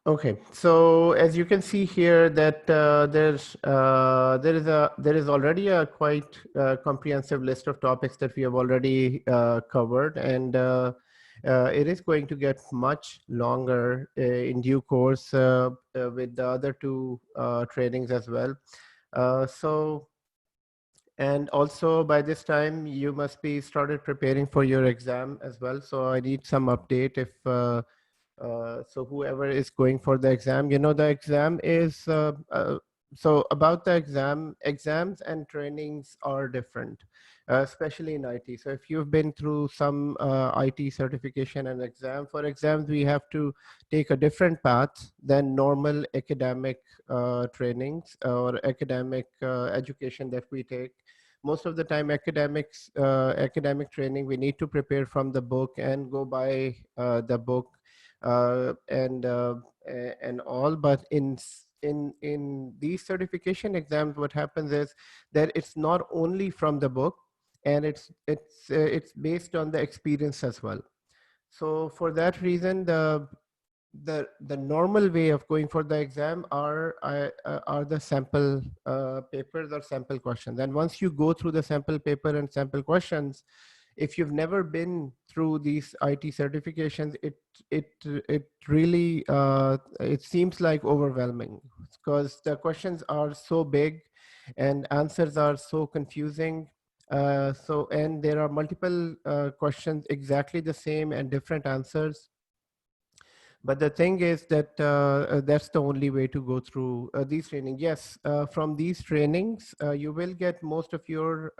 Okay, so as you can see here that there is already a quite comprehensive list of topics that we have already covered, and it is going to get much longer in due course with the other two trainings as well. So and also by this time you must be started preparing for your exam as well. So I need some update if so whoever is going for the exam, you know, the exam is so about the exams and trainings are different, especially in IT. So if you've been through some IT certification and exam, for exams we have to take a different path than normal academic trainings or academic education that we take. Most of the time academic training, we need to prepare from the book and go by the book and all. But in these certification exams, what happens is that it's not only from the book, and it's based on the experience as well. So for that reason, the normal way of going for the exam are the sample papers or sample questions. And once you go through the sample paper and sample questions, if you've never been through these IT certifications, it really it seems like overwhelming, because the questions are so big and answers are so confusing. And there are multiple questions exactly the same and different answers. But the thing is that that's the only way to go through these trainings. Yes, from these trainings, you will get most of your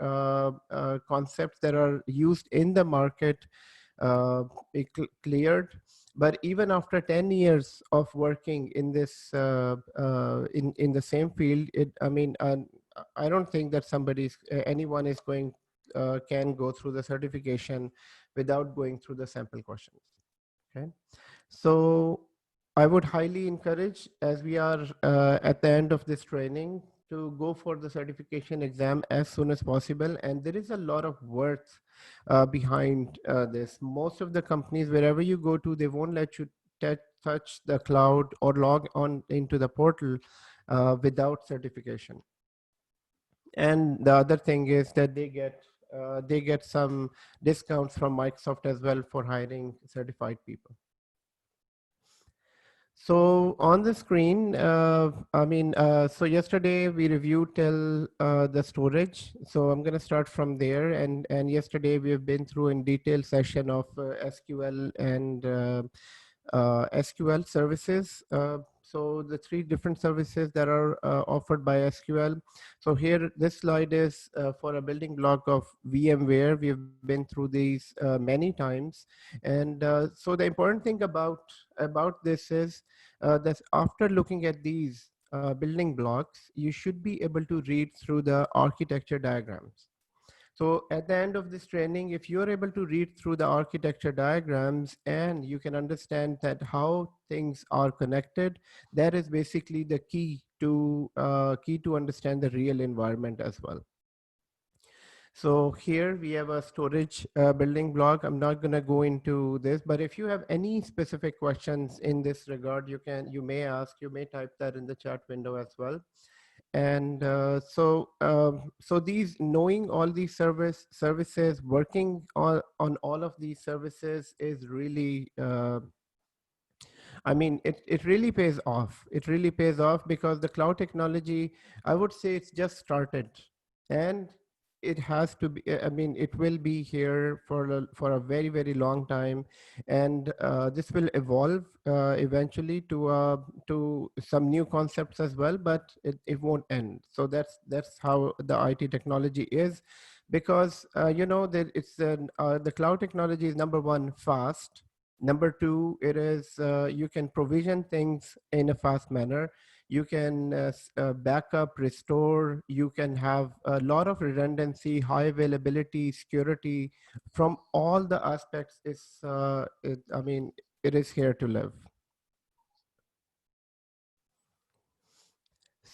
concepts that are used in the market cleared. But even after 10 years of working in this in the same field, I don't think that anyone is going can go through the certification without going through the sample questions. Okay. So I would highly encourage, as we are at the end of this training, to go for the certification exam as soon as possible. And there is a lot of worth behind this. Most of the companies, wherever you go to, they won't let you touch the cloud or log on into the portal without certification. And the other thing is that they get some discounts from Microsoft as well for hiring certified people. So on the screen, so yesterday we reviewed till the storage. So I'm going to start from there. And yesterday we have been through in detail session of SQL and SQL services. So the three different services that are offered by SQL. So here, this slide is for a building block of VMware. We've been through these many times. And so the important thing about this is that after looking at these building blocks, you should be able to read through the architecture diagrams. So at the end of this training, if you're able to read through the architecture diagrams and you can understand that how things are connected, that is basically the key to understand the real environment as well. So here we have a storage building block. I'm not going to go into this, but if you have any specific questions in this regard, you may ask, you may type that in the chat window as well. And so these, knowing all these services, working on all of these services is really it really pays off. It really pays off because the cloud technology, I would say, it's just started, and it has to be, it will be here for a very, very long time. And this will evolve eventually to some new concepts as well, but it won't end. So that's how the IT technology is, because that it's the cloud technology is, number one, fast. Number two, it is you can provision things in a fast manner. You can back up, restore. You can have a lot of redundancy, high availability, security from all the aspects. It is here to live.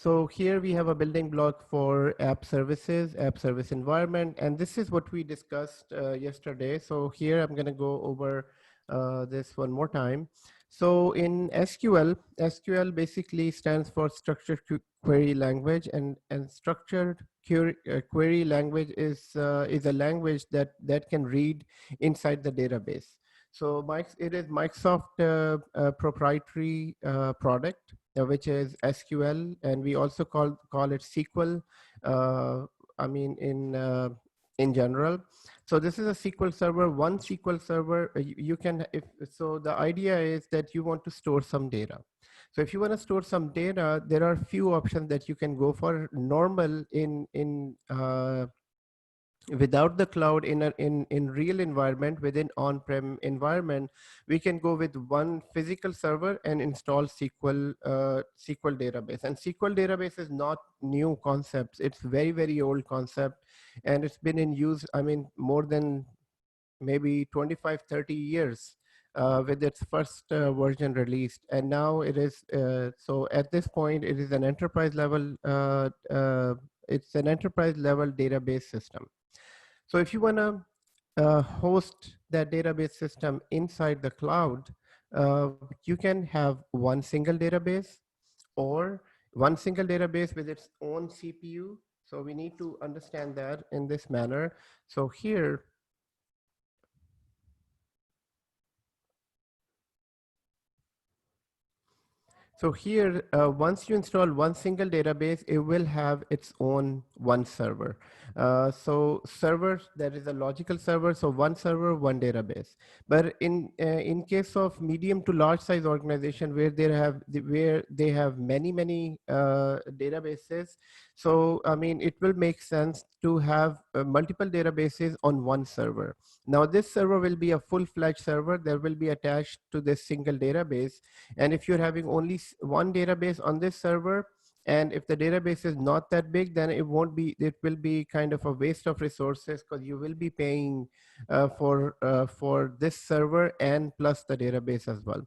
So here we have a building block for app services, app service environment, and this is what we discussed yesterday. So here I'm going to go over this one more time. So in SQL basically stands for Structured Query Language, and Structured Query Language is a language that can read inside the database. So it is Microsoft proprietary product, which is SQL, and we also call it SQL. Uh, I mean in general. So this is a SQL server. One SQL server, you can, if so, the idea is that you want to store some data. So if you want to store some data, there are few options that you can go for. Normal in without the cloud, in real environment, within on-prem environment, we can go with one physical server and install SQL database. And SQL database is not new concepts. It's very old concept, and it's been in use, I mean, more than maybe 25-30 years, with its first version released. And now it is, so at this point, it is an enterprise level, it's an enterprise level database system. So if you want to host that database system inside the cloud, you can have one single database, or one single database with its own CPU. So we need to understand that in this manner. So here, once you install one single database, it will have its own one server. So servers, that is a logical server. So one server, one database. But in case of medium to large size organization where they have many databases, so I mean it will make sense to have multiple databases on one server. Now this server will be a full-fledged server that will be attached to this single database. And if you're having only one database on this server, and if the database is not that big, then it will be kind of a waste of resources, because you will be paying for this server and plus the database as well.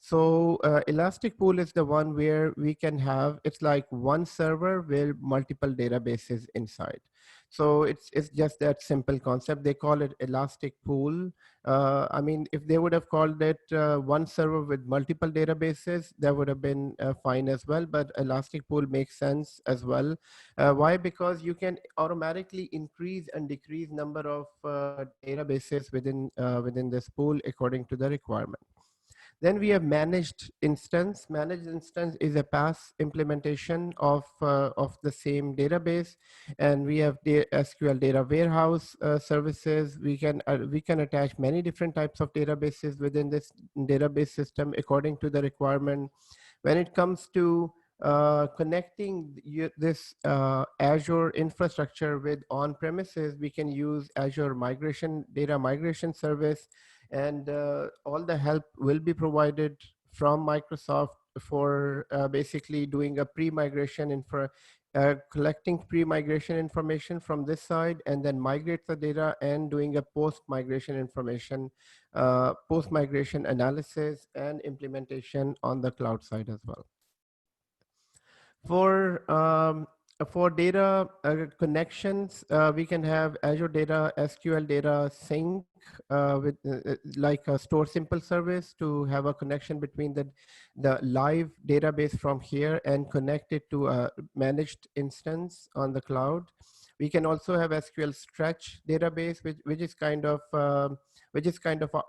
So Elastic Pool is the one where we can have, it's like one server with multiple databases inside. So it's just that simple concept. They call it Elastic Pool. I mean, if they would have called it one server with multiple databases, that would have been fine as well. But Elastic Pool makes sense as well. Why? Because you can automatically increase and decrease number of databases within this pool according to the requirement. Then we have managed instance. Managed instance is a PaaS implementation of the same database, and we have the SQL data warehouse services. We can attach many different types of databases within this database system according to the requirement. When it comes to connecting this Azure infrastructure with on-premises, we can use Azure data migration service, and all the help will be provided from Microsoft for basically doing a pre-migration collecting pre-migration information from this side, and then migrate the data, and doing a post-migration post-migration analysis and implementation on the cloud side as well. For data connections, we can have Azure Data SQL Data Sync with like a Store Simple service to have a connection between the live database from here and connect it to a managed instance on the cloud. We can also have SQL Stretch database, which is kind of an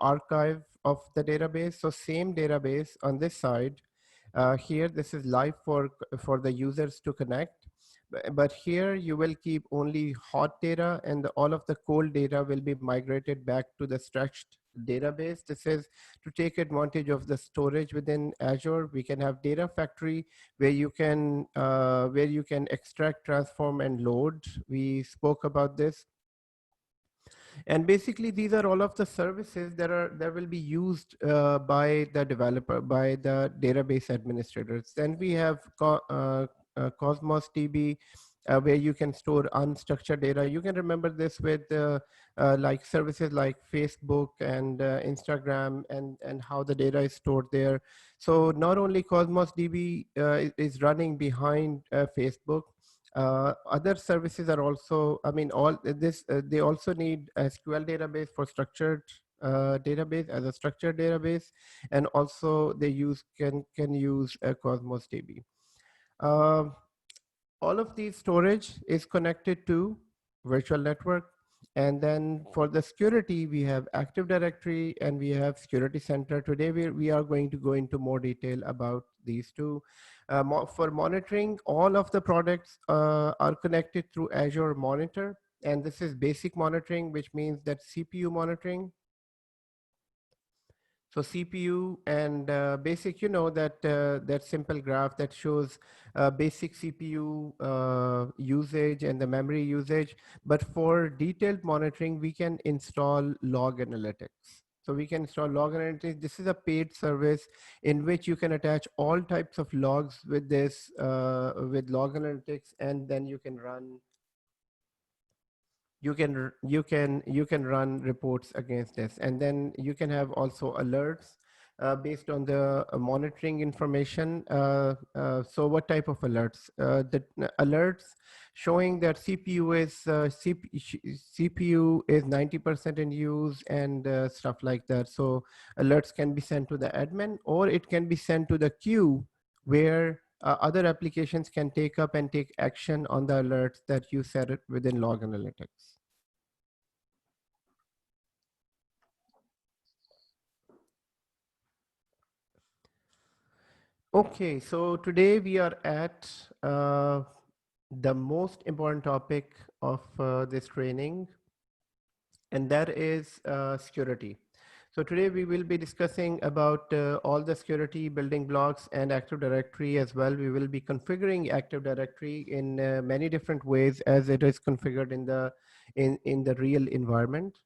archive of the database. So same database on this side. Here, this is live for the users to connect. But here you will keep only hot data, and all of the cold data will be migrated back to the stretched database. This is to take advantage of the storage within Azure. We can have Data Factory where you can extract, transform, and load. We spoke about this. And basically, these are all of the services that will be used by the developer, by the database administrators. Then we have Cosmos DB, where you can store unstructured data. You can remember this with like services like Facebook and Instagram, and how the data is stored there. So not only Cosmos DB is running behind Facebook, other services are also, I mean, all this, they also need a SQL database for structured database as a structured database, and also they can use Cosmos DB. Uh, all of these storage is connected to virtual network. And then for the security, we have Active Directory and we have Security Center. Today, we are going to go into more detail about these two. For monitoring, all of the products are connected through Azure Monitor. And this is basic monitoring, which means that CPU monitoring. So CPU and basic, that simple graph that shows basic CPU usage and the memory usage. But for detailed monitoring, we can install log analytics. So we can install log analytics. This is a paid service in which you can attach all types of logs with this, with log analytics, and then you can run reports against this, and then you can have also alerts based on the monitoring information. So what type of alerts? The alerts showing that CPU is 90% in use, and stuff like that. So alerts can be sent to the admin, or it can be sent to the queue where other applications can take up and take action on the alerts that you set it within log analytics. Okay, so today we are at the most important topic of this training, and that is security. So today we will be discussing about all the security building blocks and Active Directory as well. We will be configuring Active Directory in many different ways as it is configured in the real environment.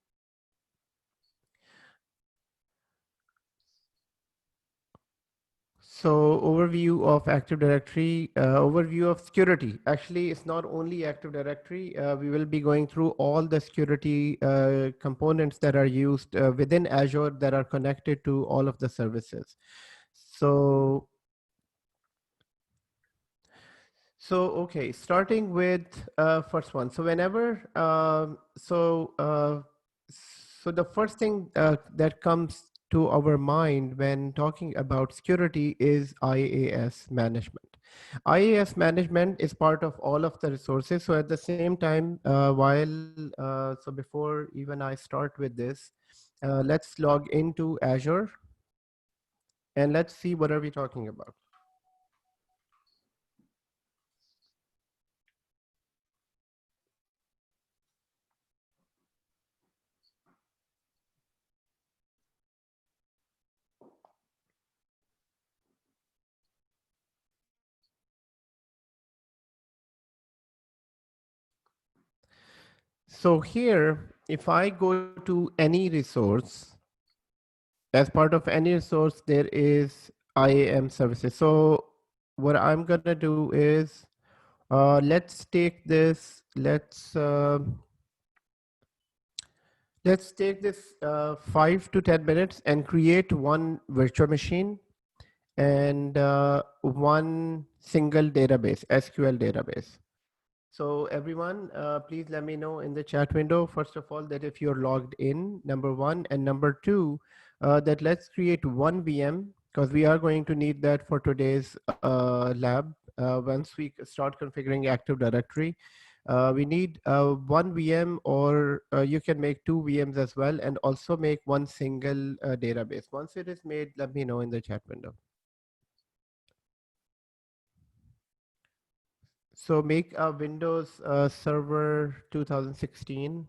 So overview of Active Directory, overview of security. Actually, it's not only Active Directory. We will be going through all the security components that are used within Azure that are connected to all of the services. Okay, starting with first one. So whenever, so the first thing that comes to our mind when talking about security is IAS management. IAS management is part of all of the resources. So at the same time, so before even I start with this, let's log into Azure and let's see what are we talking about. So here, if I go to any resource, as part of any resource, there is IAM services. So what I'm gonna do is, let's take this, let's take this 5 to 10 minutes and create one virtual machine and one single database, SQL database. So everyone, please let me know in the chat window, first of all, that if you're logged in, number one, and number two, that let's create one VM, because we are going to need that for today's lab. Once we start configuring Active Directory, we need one VM, or you can make two VMs as well, and also make one single database. Once it is made, let me know in the chat window. So make a Windows Server 2016.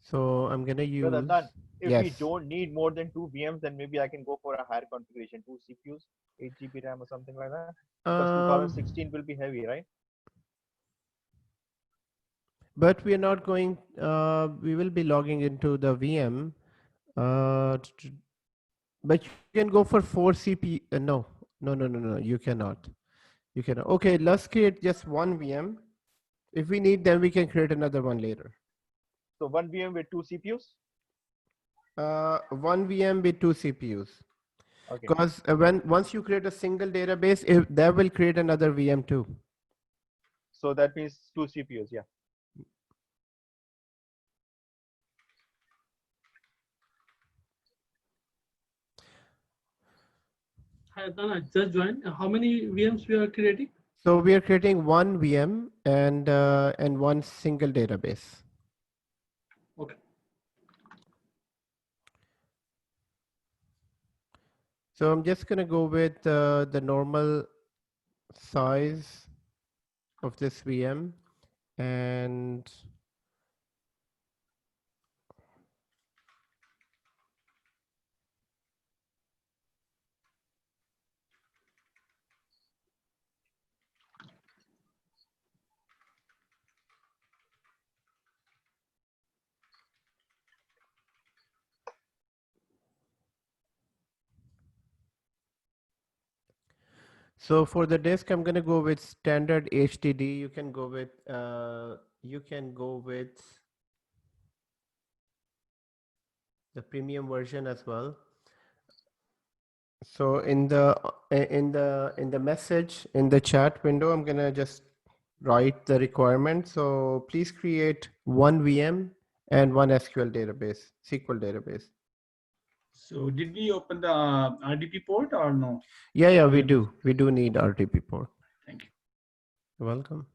So I'm gonna use. Well, Adnan, if we Yes. don't need more than two VMs, then maybe I can go for a higher configuration, two CPUs, 8 GB RAM or something like that. Because 2016 will be heavy, right? But we are not going. We will be logging into the VM. But you can go for 4 CP. No, no, no, no, no. You cannot. You cannot. Okay, let's create just one VM. If we need, then we can create another one later. So one VM with two CPUs. One VM with two CPUs. Okay. Because once you create a single database, that will create another VM too. So that means 2 CPUs. Yeah. Hi, Adnan, I just joined. How many VMs we are creating? So we are creating one VM and one single database. Okay. So I'm just going to go with the normal size of this VM and so for the disk, I'm going to go with standard HDD. You can go with the premium version as well. So in the message in the chat window, I'm going to just write the requirement. So please create one VM and one SQL database, SQL database. So did we open the RDP port or no? Yeah, we do. We do need RDP port. Thank you. You're welcome.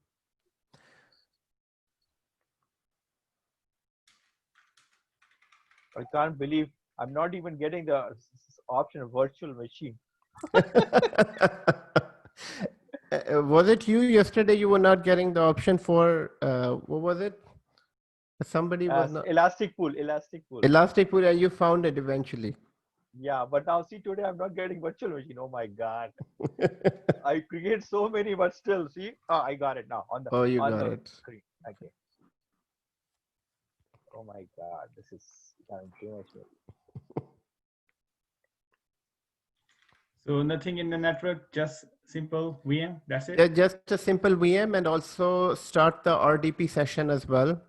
I can't believe I'm not even getting the option of virtual machine. Was it you yesterday? You were not getting the option for what was it? Somebody was not Elastic pool. Elastic Pool, and you found it eventually. Yeah, but now see today I'm not getting virtual machine. Oh my god. I create so many, but still see. Oh, I got it now on the Oh, you on got the it. screen. Okay. Oh my god, this is too much work. So nothing in the network, just simple VM. That's it. Yeah, just a simple VM, and also start the RDP session as well,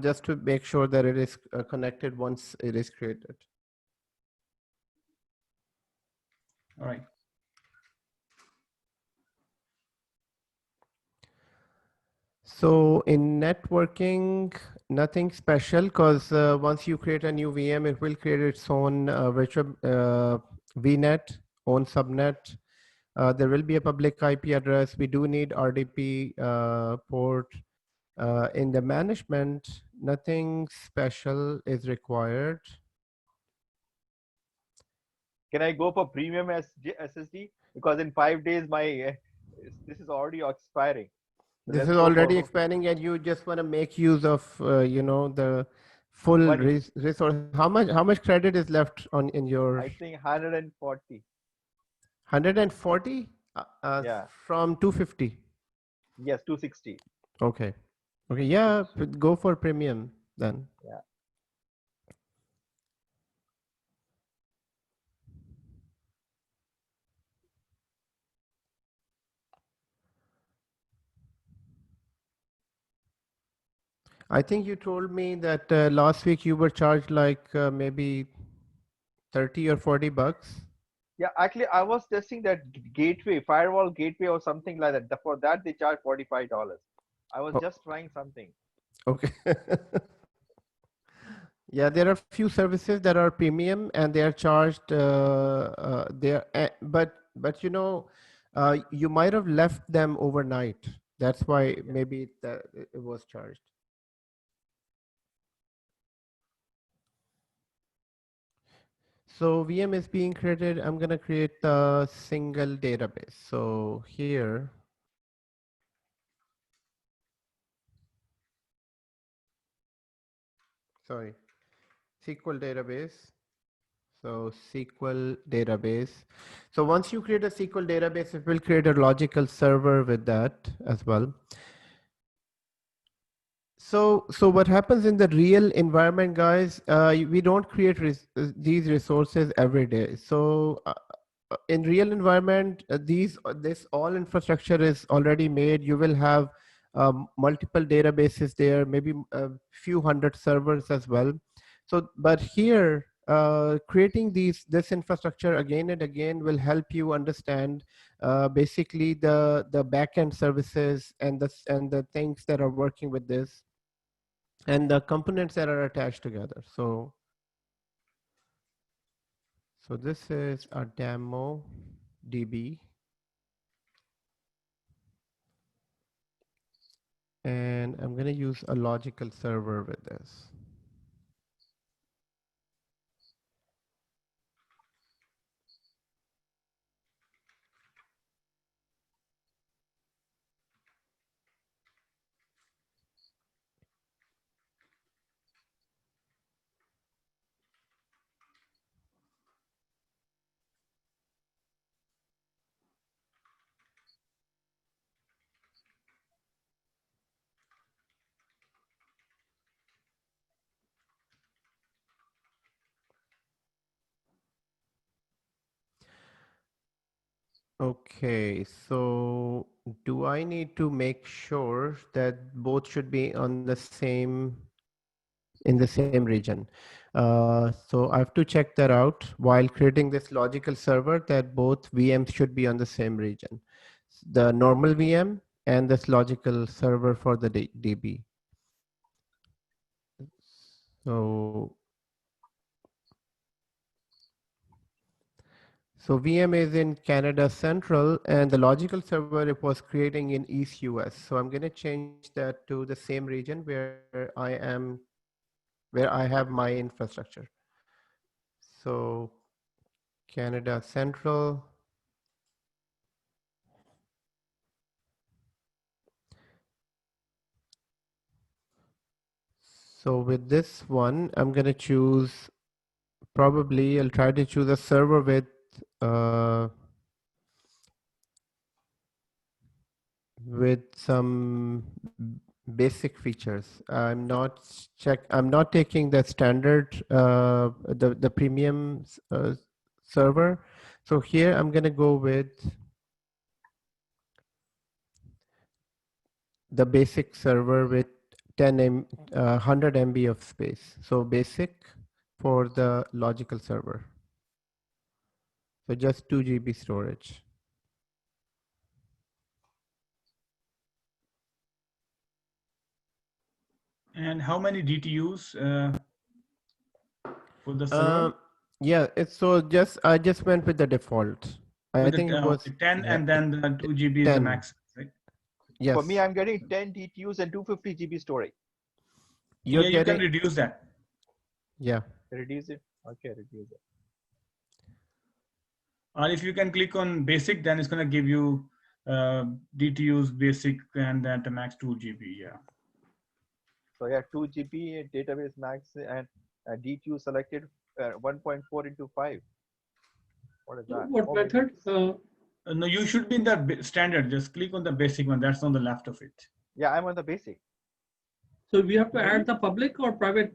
just to make sure that it is connected once it is created. All right. So in networking, nothing special, because once you create a new VM, it will create its own virtual VNet, own subnet. There will be a public IP address. We do need RDP port. In the management, nothing special is required. Can I go for premium SSD? Because in 5 days my this is already expiring. So This let's is go already for expiring, and you just want to make use of the full money. resource. How much credit is left on in your I think 140. 140 Yeah. from 250? Yes, 260. Okay. Yeah, go for premium then. Yeah. I think you told me that last week you were charged like maybe 30 or 40 bucks. Yeah, actually, I was testing that gateway, firewall gateway or something like that. For that, they charge $45. I was Oh, just trying something. okay. Yeah, there are few services that are premium and they are charged. But you might have left them overnight. That's why maybe it was charged. So VM is being created. I'm going to create the single database. So here, sorry, SQL database. So SQL database. So once you create a SQL database, it will create a logical server with that as well. So what happens in the real environment, guys, we don't create these resources every day. So in real environment, this all infrastructure is already made. You will have multiple databases there, maybe a few hundred servers as well. So, but here creating this infrastructure again and again will help you understand basically the backend services and the things that are working with this and the components that are attached together. So this is a demo DB, and I'm going to use a logical server with this. Okay, so do I need to make sure that both should be on the same in the same region? So I have to check that out while creating this logical server that both VMs should be on the same region, the normal VM and this logical server for the DB. So VM is in Canada Central, and the logical server it was creating in East US. So I'm going to change that to the same region where I have my infrastructure. So Canada Central. So with this one, I'm going to choose, probably I'll try to choose a server uh, with some basic features. I'm not taking the standard, the premium server. So here I'm going to go with the basic server with 100 MB of space. So basic for the logical server. So just 2 GB storage. And how many DTUs for the server? Yeah, it's so I just went with the default. I think it was 10, yeah, and then the 2 GB is the 10. max, right? Yes. For me, I'm getting 10 DTUs and 250 GB storage. You're Yeah, you can getting, reduce that. yeah. Reduce it. Okay, reduce it. Or if you can click on basic, then it's going to give you DTUs basic and then the max 2 GB. Yeah. So yeah, 2 GB database max and DTU selected 1.4 into 5. What is that? What Oh, maybe method? No, you should be in the standard. Just click on the basic one. That's on the left of it. yeah, I'm on the basic. So we have to Really? add the public or private?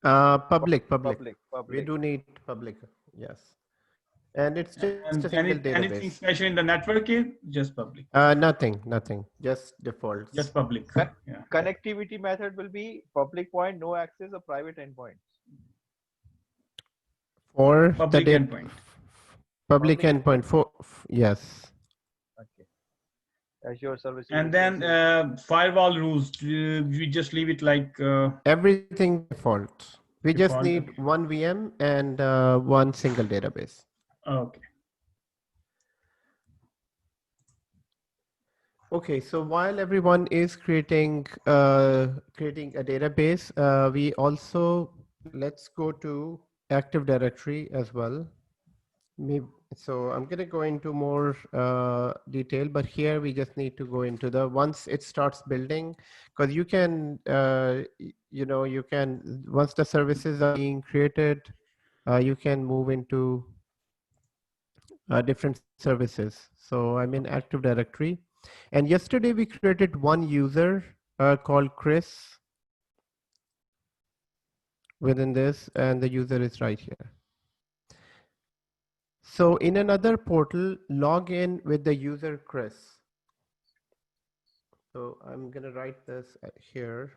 Public. Public. We do need public, yes. And it's just a And single database. anything special in the network is just public. Nothing. Just defaults. Just public. Yeah. Connectivity method will be public point, no access, or private endpoint. For Public the endpoint. public endpoint. Yes. Okay. Azure service. And then firewall rules, we just leave it like Everything default. We just default. need Okay. one VM and one single database. Okay. Okay, so while everyone is creating creating a database, we also, let's go to Active Directory as well. So I'm going to go into more detail, but here we just need to go into the once it starts building, because you can, you can, once the services are being created, you can move into different services. So I'm in Active Directory. And yesterday we created one user called Chris within this, and the user is right here. So in another portal, log in with the user Chris. So I'm going to write this here.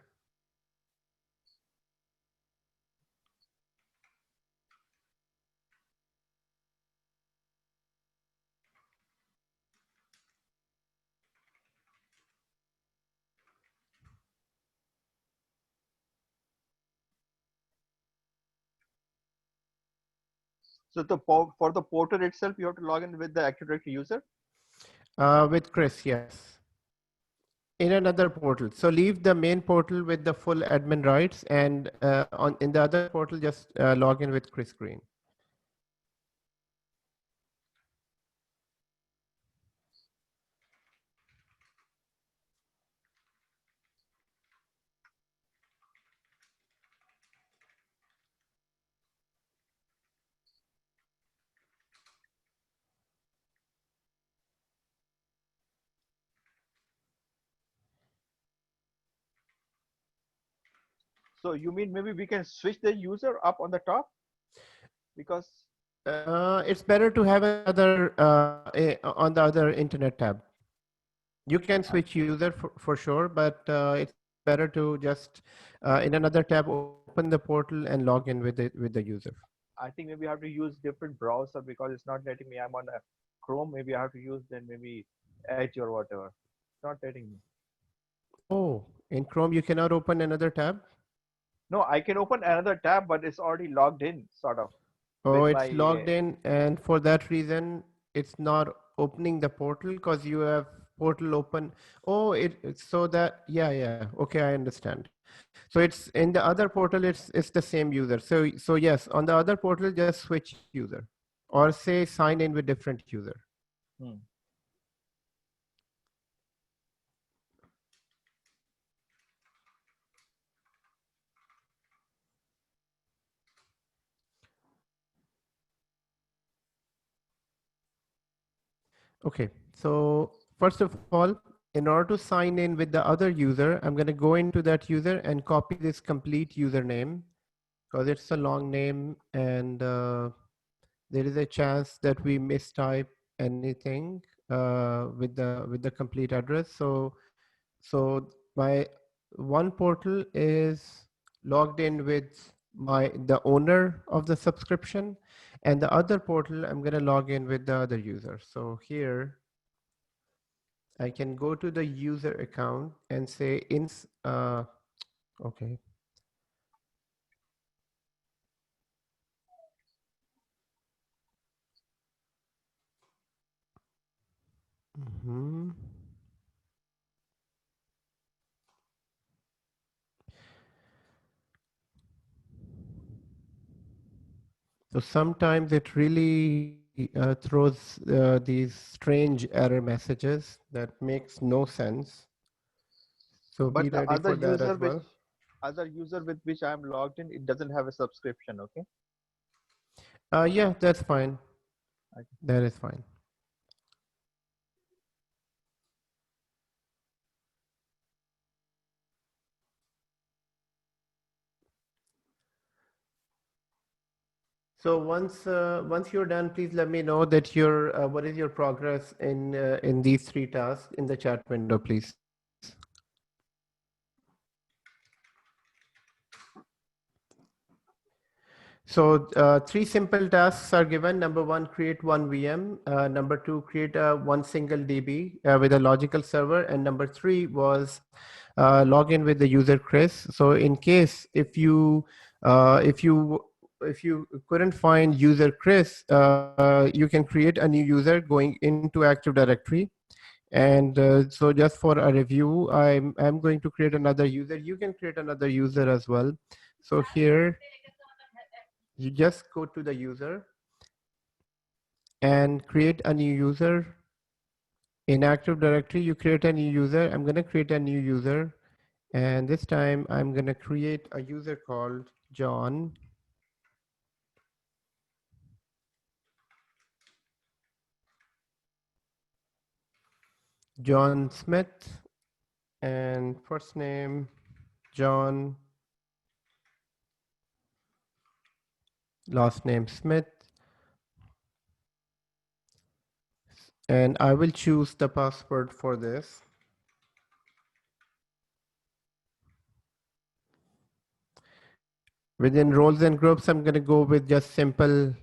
So for the portal itself, you have to log in with the Active Directory user. With Chris, yes. In another portal. So leave the main portal with the full admin rights, and in the other portal, just log in with Chris Green. So you mean maybe we can switch the user up on the top? Because It's better to have another on the other internet tab. You can switch user for sure, but it's better to just in another tab open the portal and log in with the user. I think maybe I have to use different browser because it's not letting me. I'm on a Chrome. Maybe I have to use then maybe Edge or whatever. It's not letting me. Oh, in Chrome you cannot open another tab. No, I can open another tab, but it's already logged in, sort of, Oh, with it's my. logged in, and for that reason, it's not opening the portal because you have portal open. Oh, so that yeah. Okay, I understand. So it's in the other portal. It's the same user. So yes, on the other portal, just switch user, or say sign in with different user. Hmm. Okay, so first of all, in order to sign in with the other user, I'm going to go into that user and copy this complete username because it's a long name, and there is a chance that we mistype anything with the complete address. So my one portal is logged in with the owner of the subscription, and the other portal I'm going to log in with the other user. So here I can go to the user account and say okay. Mhm. So sometimes it really throws these strange error messages that makes no sense. So be But the ready for that as well. other user with which I'm logged in, it doesn't have a subscription. Okay. Yeah, that's fine. Okay. That is fine. So once you're done, please let me know that what is your progress in these three tasks in the chat window, please. So three simple tasks are given. Number one, create one VM. Number two, create one single DB with a logical server. And number three was log in with the user Chris. So in case if you couldn't find user Chris, you can create a new user going into Active Directory. And so just for a review, I'm going to create another user. You can create another user as well. So here you just go to the user and create a new user. In Active Directory, you create a new user. I'm going to create a new user. And this time I'm going to create a user called John. John Smith, and first name John, last name Smith. And I will choose the password for this. Within roles and groups, I'm going to go with just simple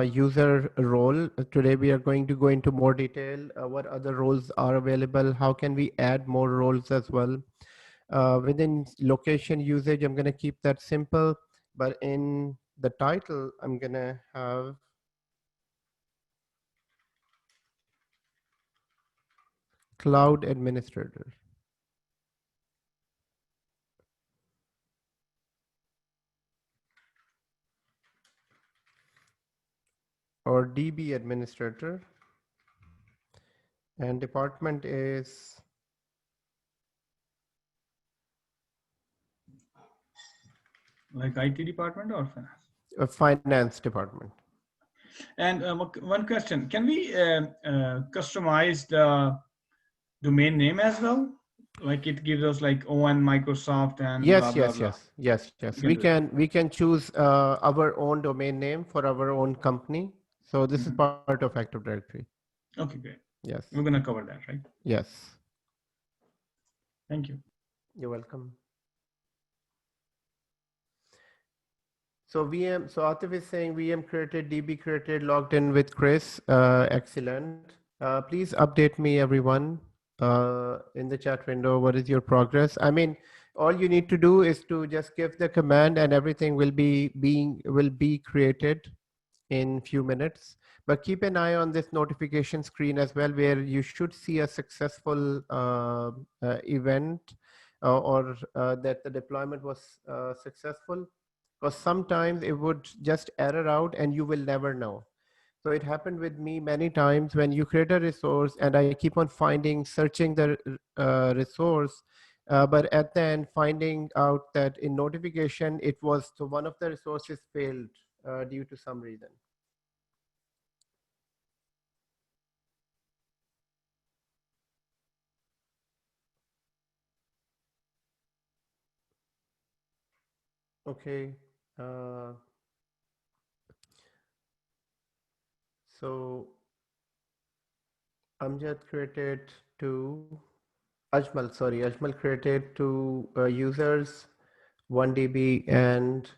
user role. Today, we are going to go into more detail. What other roles are available? How can we add more roles as well? Within location usage, I'm going to keep that simple. But in the title, I'm going to have cloud administrator. Or DB administrator. And department is Like IT department or finance? a finance department. And one question, can we customize the domain name as well? Like it gives us like ON Microsoft and blah, Yes, blah, yes, blah. yes, yes, yes. We can do it. We can choose our own domain name for our own company. So this is part of Active Directory. Okay, great. Yes. We're going to cover that, right? Yes. Thank you. You're welcome. So Atif is saying VM created, DB created, logged in with Chris. Excellent. Please update me, everyone, in the chat window. What is your progress? I mean, all you need to do is to just give the command, and everything will be created in few minutes. But keep an eye on this notification screen as well, where you should see a successful event or that the deployment was successful. Because sometimes it would just error out and you will never know. So it happened with me many times when you create a resource and I keep on searching the resource, but at the end finding out that in notification it was, so one of the resources failed due to some reason. Okay. So Amjad created two, Ajmal created two users, 1 DB and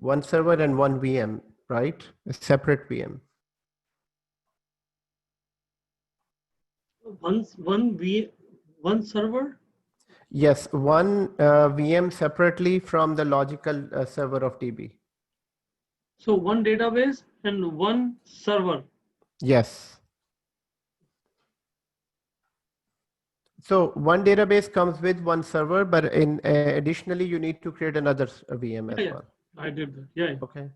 one server and one VM, right? A separate VM. One server. Yes, one VM separately from the logical server of DB. So one database and one server. Yes. So one database comes with one server, but in additionally, you need to create another VM as well. I did that. Yeah. Okay.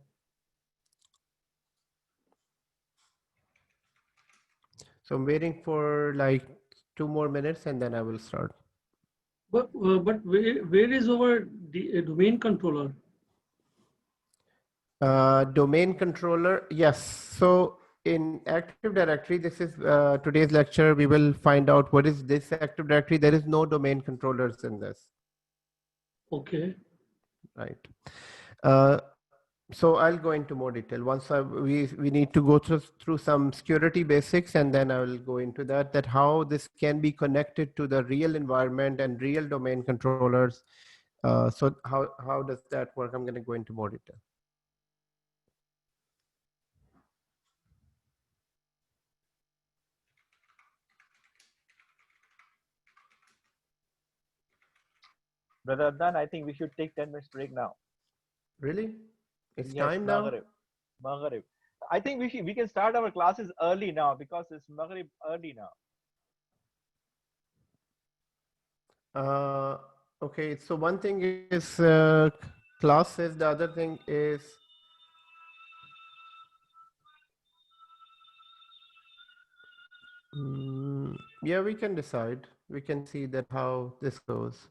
So I'm waiting for like 2 more minutes and then I will start. But where is our domain controller? Domain controller, yes. So in Active Directory, this is today's lecture. We will find out what is this Active Directory. There is no domain controllers in this. Okay. Right. So I'll go into more detail. Once we need to go through some security basics, and then I will go into that how this can be connected to the real environment and real domain controllers. So how does that work? I'm going to go into more detail. Brother Adnan, I think we should take 10 minutes break now. Really? It's Yes, time now? Maghrib. I think we can start our classes early now because it's Maghrib early now. Okay, so one thing is classes, the other thing is yeah, we can decide. We can see that how this goes.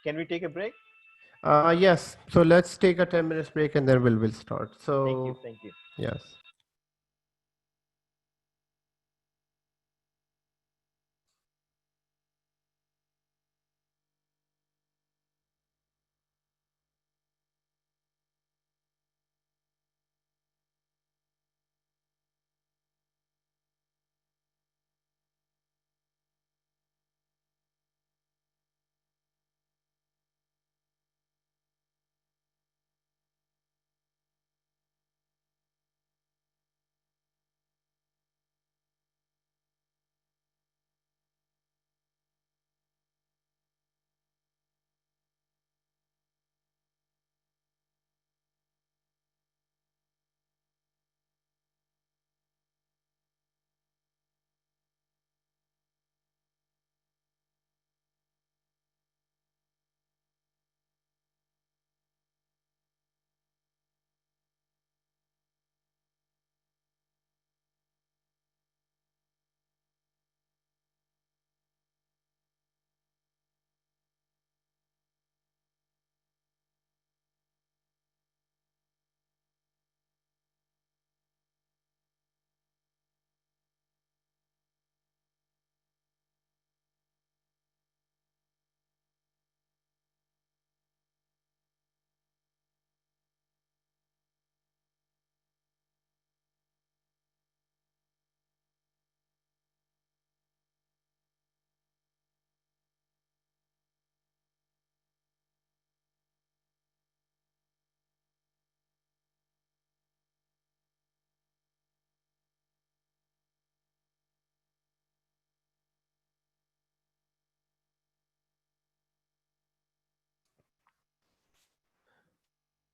Can we take a break? Yes, so let's take a 10 minutes break and then we'll start. So Thank you. yes.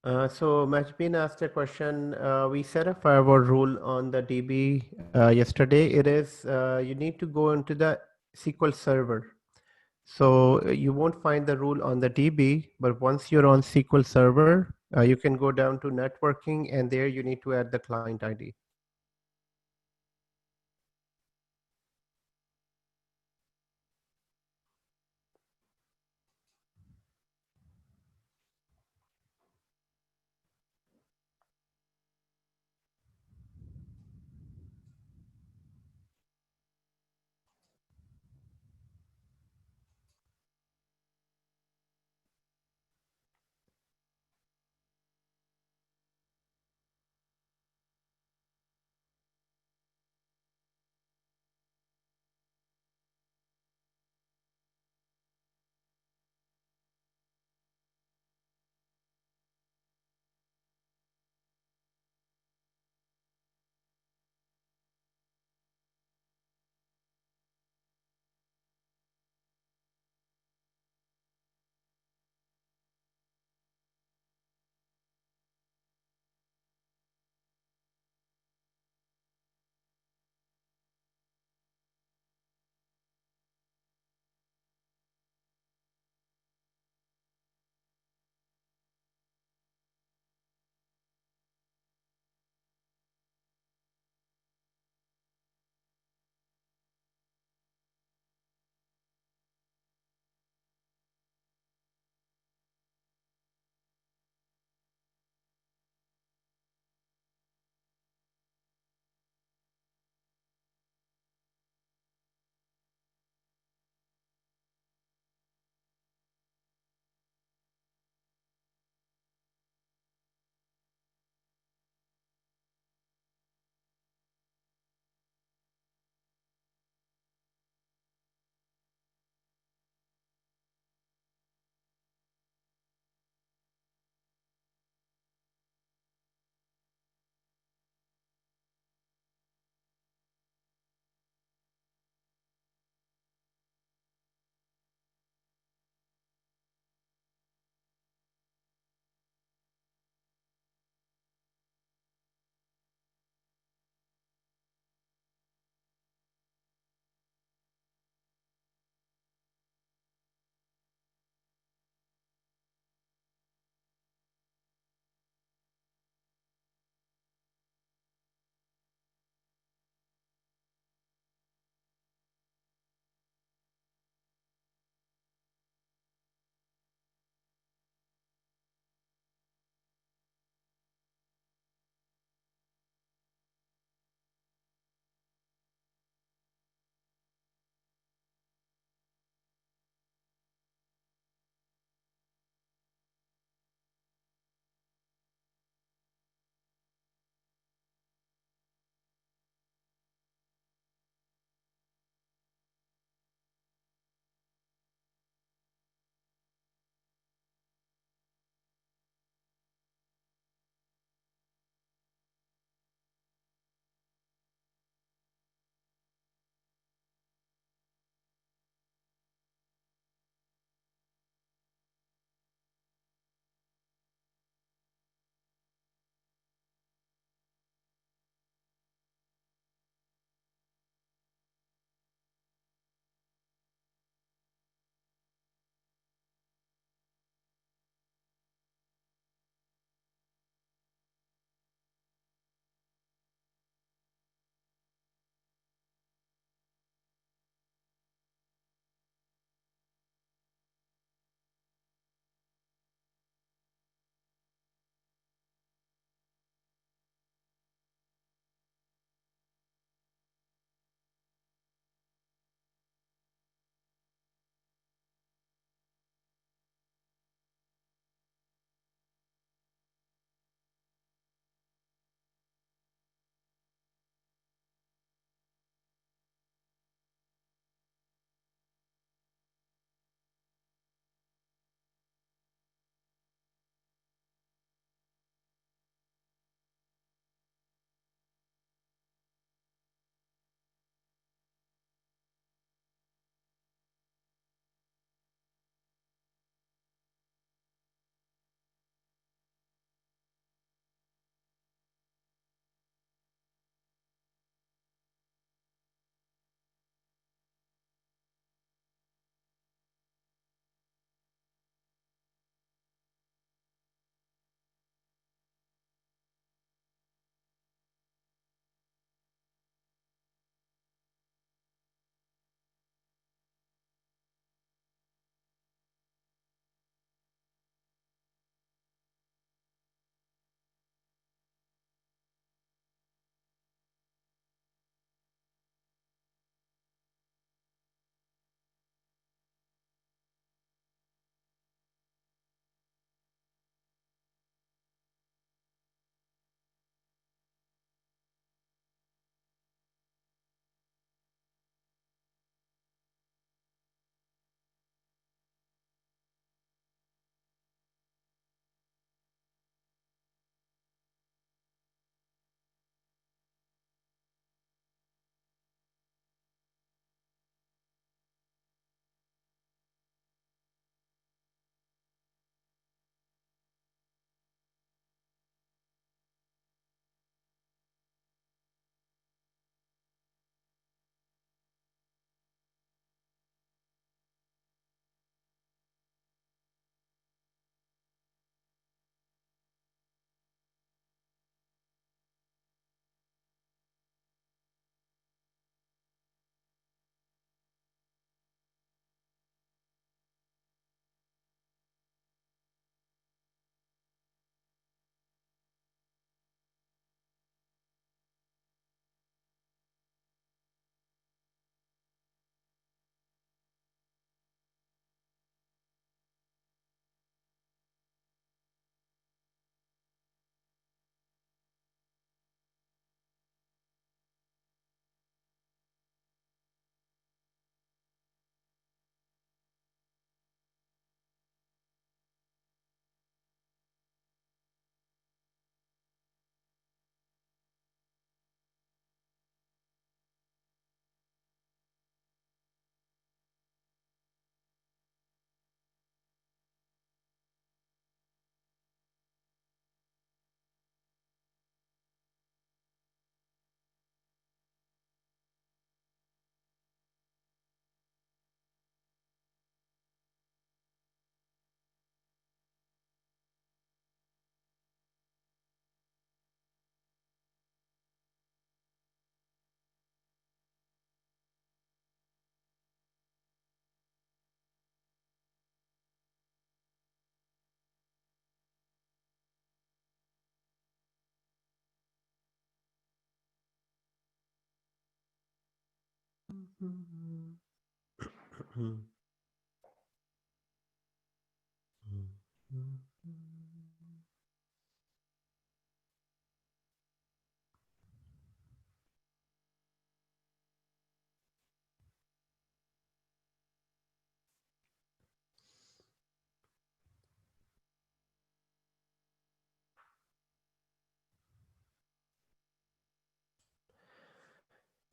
So Majbin asked a question. We set a firewall rule on the DB yesterday. It is you need to go into the SQL Server. So you won't find the rule on the DB, but once you're on SQL Server, you can go down to networking, and there you need to add the client ID.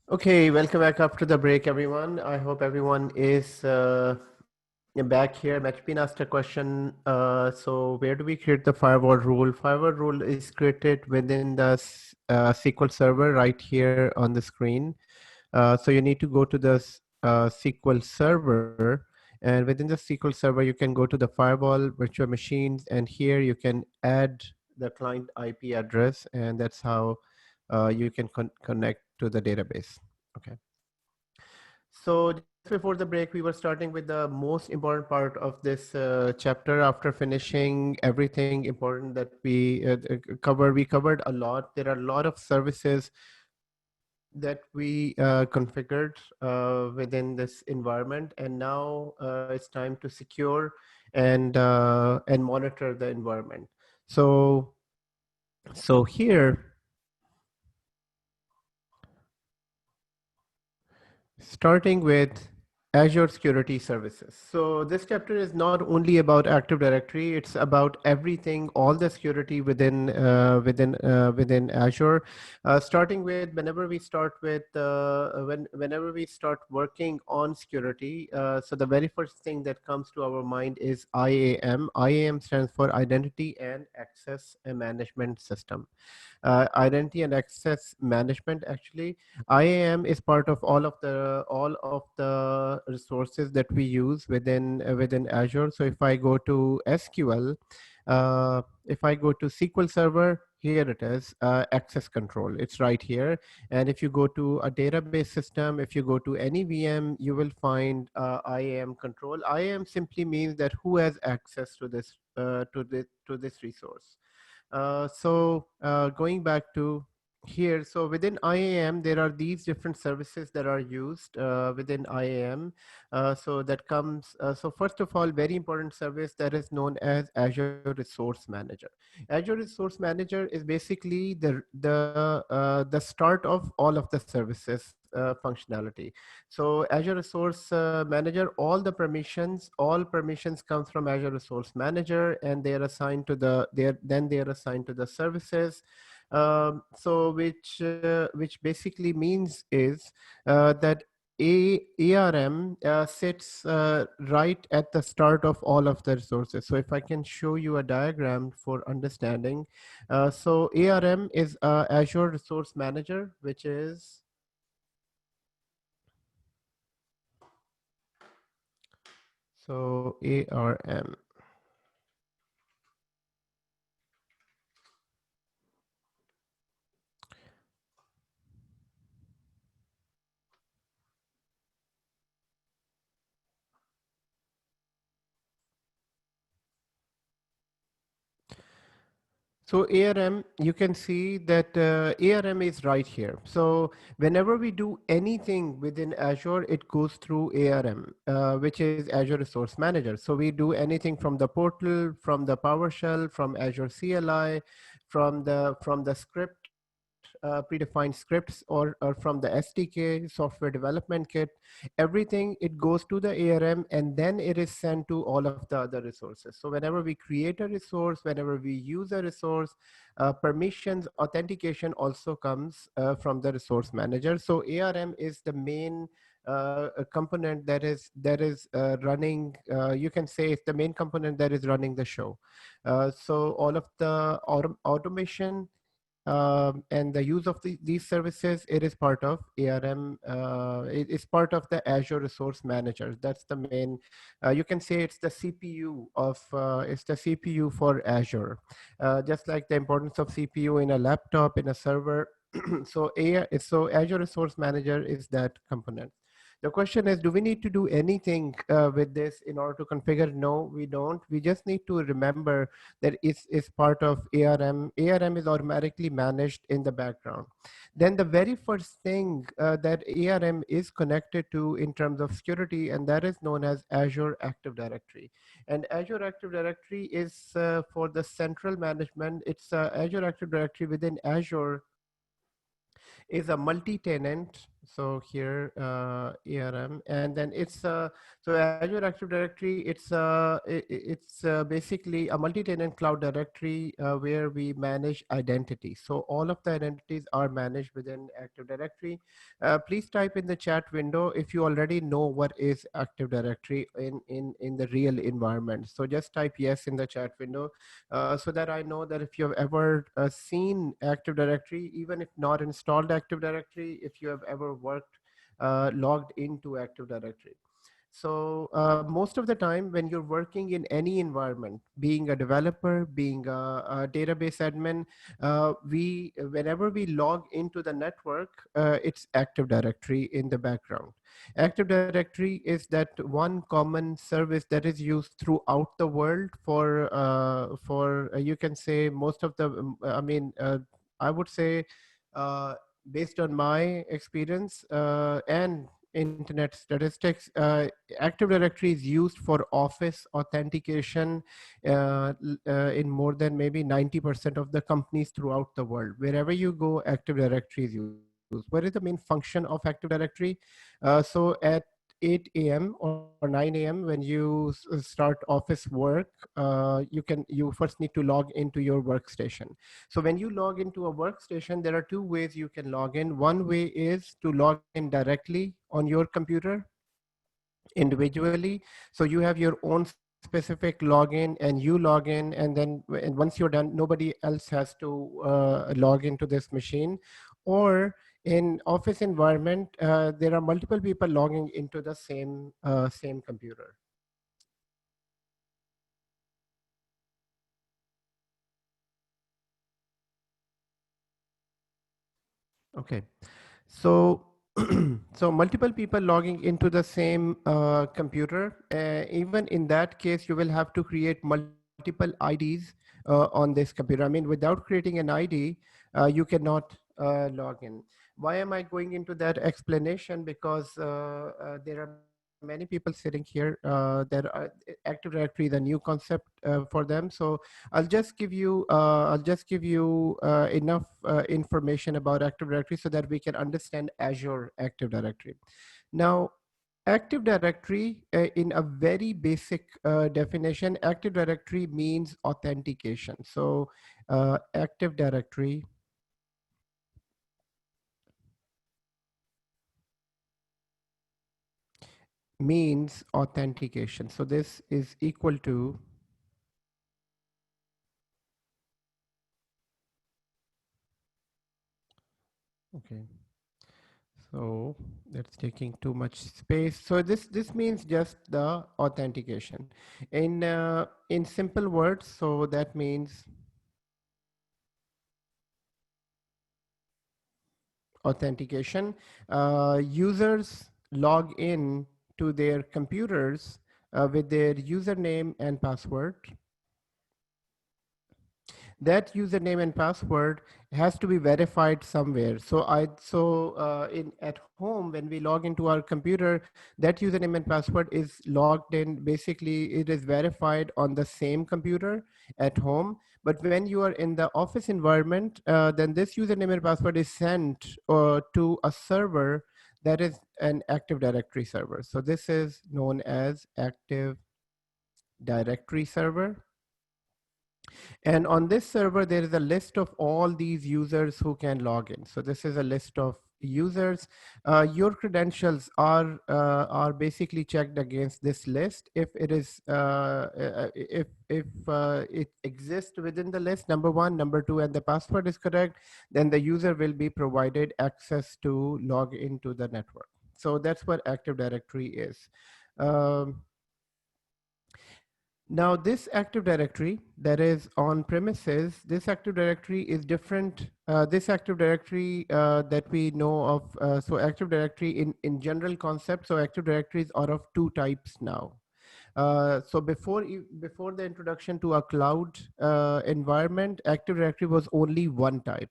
Okay, welcome back after the break, everyone. I hope everyone is back here. Matchpin asked a question. So where do we create the firewall rule? Firewall rule is created within the SQL Server right here on the screen. So you need to go to the SQL Server, and within the SQL Server, you can go to the firewall virtual machines, and here you can add the client IP address, and that's how you can connect to the database. Okay. So just before the break, we were starting with the most important part of this chapter. After finishing everything important that we covered a lot. There are a lot of services that we configured within this environment, and now it's time to secure and monitor the environment. So here, starting with Azure Security Services. So this chapter is not only about Active Directory; it's about everything, all the security within Azure. Starting with whenever we start working on security. So the very first thing that comes to our mind is IAM. IAM stands for Identity and Access Management System. Identity and access management, actually IAM is part of all of the resources that we use within Azure. So if I go to SQL, if I go to SQL Server, here it is, access control, it's right here. And if you go to a database system, if you go to any VM, you will find IAM control. IAM simply means that who has access to this resource. Going back to here, so within IAM, there are these different services that are used within IAM. So first of all, very important service that is known as Azure Resource Manager. Azure Resource Manager is basically the start of all of the services functionality. So Azure Resource Manager, all permissions comes from Azure Resource Manager, and they are assigned to they are assigned to the services. Which basically means is that ARM sits right at the start of all of the resources. So if I can show you a diagram for understanding. So ARM is Azure Resource Manager, which is so ARM. So ARM, you can see that ARM is right here. So whenever we do anything within Azure, it goes through ARM, which is Azure Resource Manager. So we do anything from the portal, from the PowerShell, from Azure CLI, from the script, predefined scripts, or from the SDK, software development kit, everything, it goes to the ARM, and then it is sent to all of the other resources. So whenever we create a resource, whenever we use a resource, permissions, authentication also comes from the resource manager. So ARM is the main a component that is running. You can say it's the main component that is running the show. So all of the automation and the use of these services, it is part of ARM. It is part of the Azure Resource Manager. That's the main. You can say it's the CPU of. It's the CPU for Azure. Just like the importance of CPU in a laptop, in a server. So Azure Resource Manager is that component. The question is, do we need to do anything with this in order to configure? No, we don't. We just need to remember that it's part of ARM. ARM is automatically managed in the background. Then the very first thing that ARM is connected to in terms of security, and that is known as Azure Active Directory. And Azure Active Directory is for the central management. It's Azure Active Directory within Azure is a multi-tenant. So here ARM, and then it's so Azure Active Directory. It's basically a multi-tenant cloud directory where we manage identity. So all of the identities are managed within Active Directory. Please type in the chat window if you already know what is Active Directory in the real environment. So just type yes in the chat window so that I know that if you have ever seen Active Directory, even if not installed Active Directory, if you have ever worked logged into Active Directory. So most of the time when you're working in any environment, being a developer, being a database admin, whenever we log into the network, it's Active Directory in the background. Active Directory is that one common service that is used throughout the world for you can say most of the, I would say, uh, based on my experience and internet statistics, Active Directory is used for office authentication in more than maybe 90% of the companies throughout the world. Wherever you go, Active Directory is used. What is the main function of Active Directory? So at 8 a.m. or 9 a.m. when you start office work, you first need to log into your workstation. So when you log into a workstation, there are two ways you can log in. One way is to log in directly on your computer individually. So you have your own specific login and you log in, and once you're done, nobody else has to log into this machine. Or in office environment, there are multiple people logging into the same computer. Okay. So, so multiple people logging into the same computer. Even in that case, you will have to create multiple IDs on this computer. I mean, without creating an ID, you cannot log in. Why am I going into that explanation? Because there are many people sitting here Active Directory is a new concept for them. So I'll just give you enough information about Active Directory so that we can understand Azure Active Directory. Now, Active Directory, in a very basic definition, Active Directory means authentication. So Active Directory means authentication. So this is equal to okay. So that's taking too much space. So this means just the authentication. In simple words, so that means authentication. Users log in to their computers with their username and password. That username and password has to be verified somewhere. So in at home, when we log into our computer, that username and password is logged in. Basically, it is verified on the same computer at home. But when you are in the office environment, then this username and password is sent to a server that is an Active Directory server. So this is known as Active Directory server. And on this server, there is a list of all these users who can log in. So this is a list of users. Your credentials are basically checked against this list. If it is if it exists within the list, number one, number two, and the password is correct, then the user will be provided access to log into the network. So that's what Active Directory is. Um, Now, this Active Directory that is on premises, this Active Directory is different. This Active Directory that we know of, so Active Directory in general concept, so Active Directories are of two types now. So before the introduction to a cloud environment, Active Directory was only one type.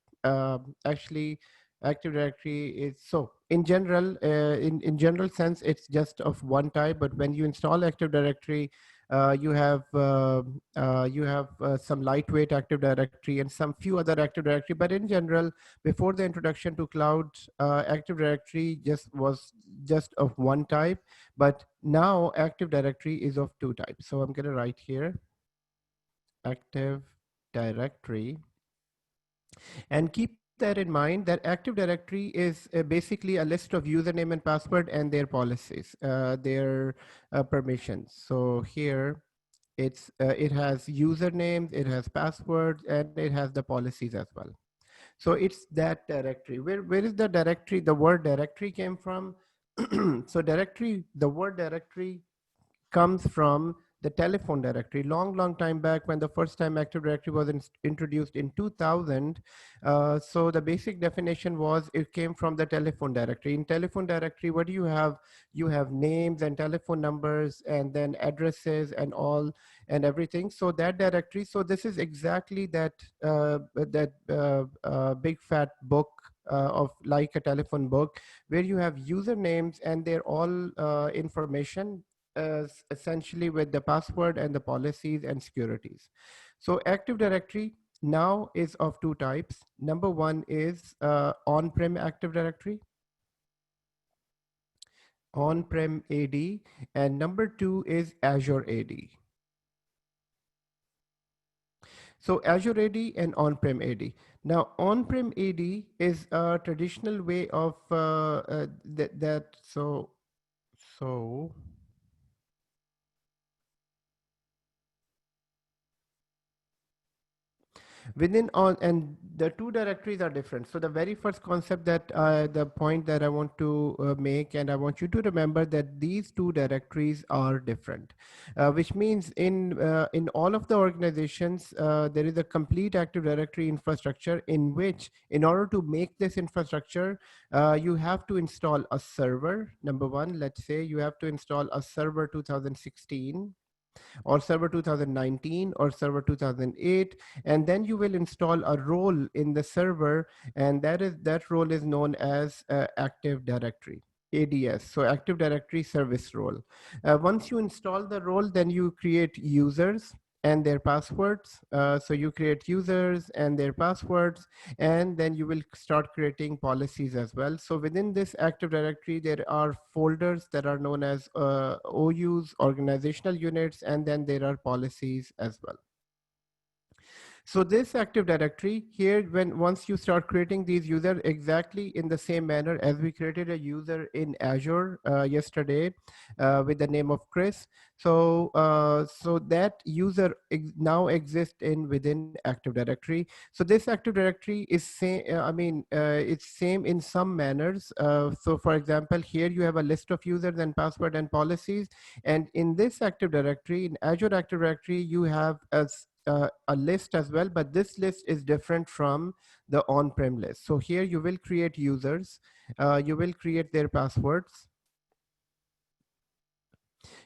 Actually, Active Directory is so in general, in general sense, it's just of one type. But when you install Active Directory, you have some lightweight Active Directory and some few other Active Directory. But in general, before the introduction to cloud, Active Directory was just of one type. But now Active Directory is of two types. So I'm going to write here Active Directory. And keep that in mind that Active Directory is basically a list of username and password and their policies, their permissions. So here it has usernames, it has passwords, and it has the policies as well. So it's that directory. Where is the directory? The word directory came from. So directory, the word directory comes from the telephone directory. Long time back, when the first time Active Directory was introduced in 2000. So the basic definition was it came from the telephone directory. In telephone directory, what do you have? You have names and telephone numbers and then addresses and all and everything. So that directory, so this is exactly that big fat book of like a telephone book, where you have usernames and they're all information, essentially with the password and the policies and securities. So Active Directory now is of two types. Number one is on-prem Active Directory, on-prem AD, and number two is Azure AD. So Azure AD and on-prem AD. Now, on-prem AD is a traditional way of so within all, and the two directories are different. So the very first concept that the point that I want to make, and I want you to remember that these two directories are different, which means in all of the organizations there is a complete Active Directory infrastructure, in which in order to make this infrastructure you have to install a server. Number one, let's say you have to install a server 2016 or server 2019 or server 2008, and then you will install a role in the server, and that role is known as Active Directory, ADS, so Active Directory Service Role. Once you install the role, then you create users and their passwords. So you create users and their passwords, and then you will start creating policies as well. So within this Active Directory, there are folders that are known as OUs, organizational units, and then there are policies as well. So this Active Directory here, once you start creating these users exactly in the same manner as we created a user in Azure yesterday with the name of Chris. So so that user now exists within Active Directory. So this Active Directory is same. It's same in some manners. So for example, here you have a list of users and password and policies, and in this Active Directory, in Azure Active Directory, you have a list as well, but this list is different from the on-prem list. So here you will create users, you will create their passwords,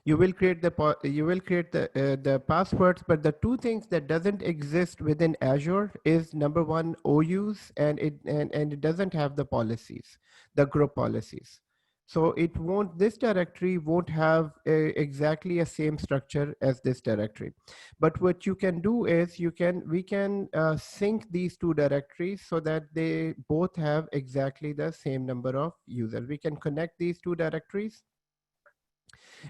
you will create the passwords, but the two things that doesn't exist within Azure is number one, OUs, and it doesn't have the policies, the group policies. So it won't, this directory won't have exactly a same structure as this directory. But what you can do is we can sync these two directories so that they both have exactly the same number of users. We can connect these two directories,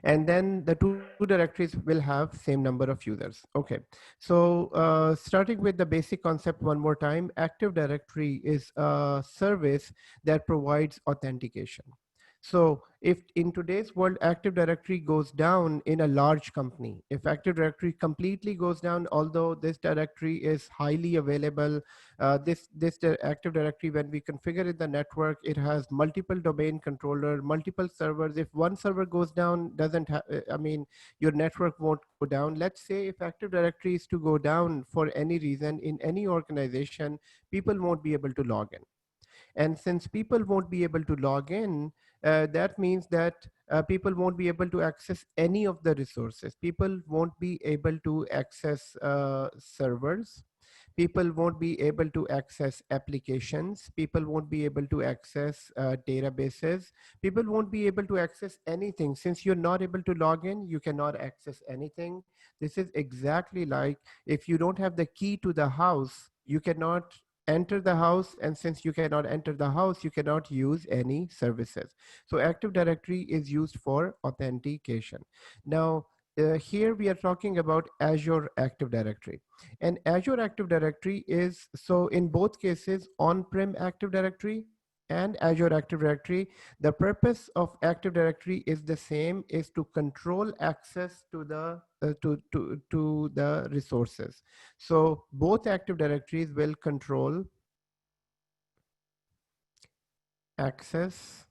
and then the two directories will have same number of users. Okay, so starting with the basic concept one more time, Active Directory is a service that provides authentication. So if in today's world Active Directory goes down in a large company, if Active Directory completely goes down, although this directory is highly available, this Active Directory, when we configure it the network, it has multiple domain controller, multiple servers. If one server goes down, doesn't I mean, your network won't go down. Let's say if Active Directory is to go down for any reason in any organization, people won't be able to log in. And since people won't be able to log in, that means that people won't be able to access any of the resources. People won't be able to access servers. People won't be able to access applications. People won't be able to access databases. People won't be able to access anything. Since you're not able to log in, you cannot access anything. This is exactly like if you don't have the key to the house, you cannot enter the house, and since you cannot enter the house, you cannot use any services. So Active Directory is used for authentication. Now here we are talking about Azure Active Directory, and Azure Active Directory is, so in both cases, on-prem Active Directory and Azure Active Directory, the purpose of Active Directory is the same, is to control access to the to the resources. So both Active Directories will control access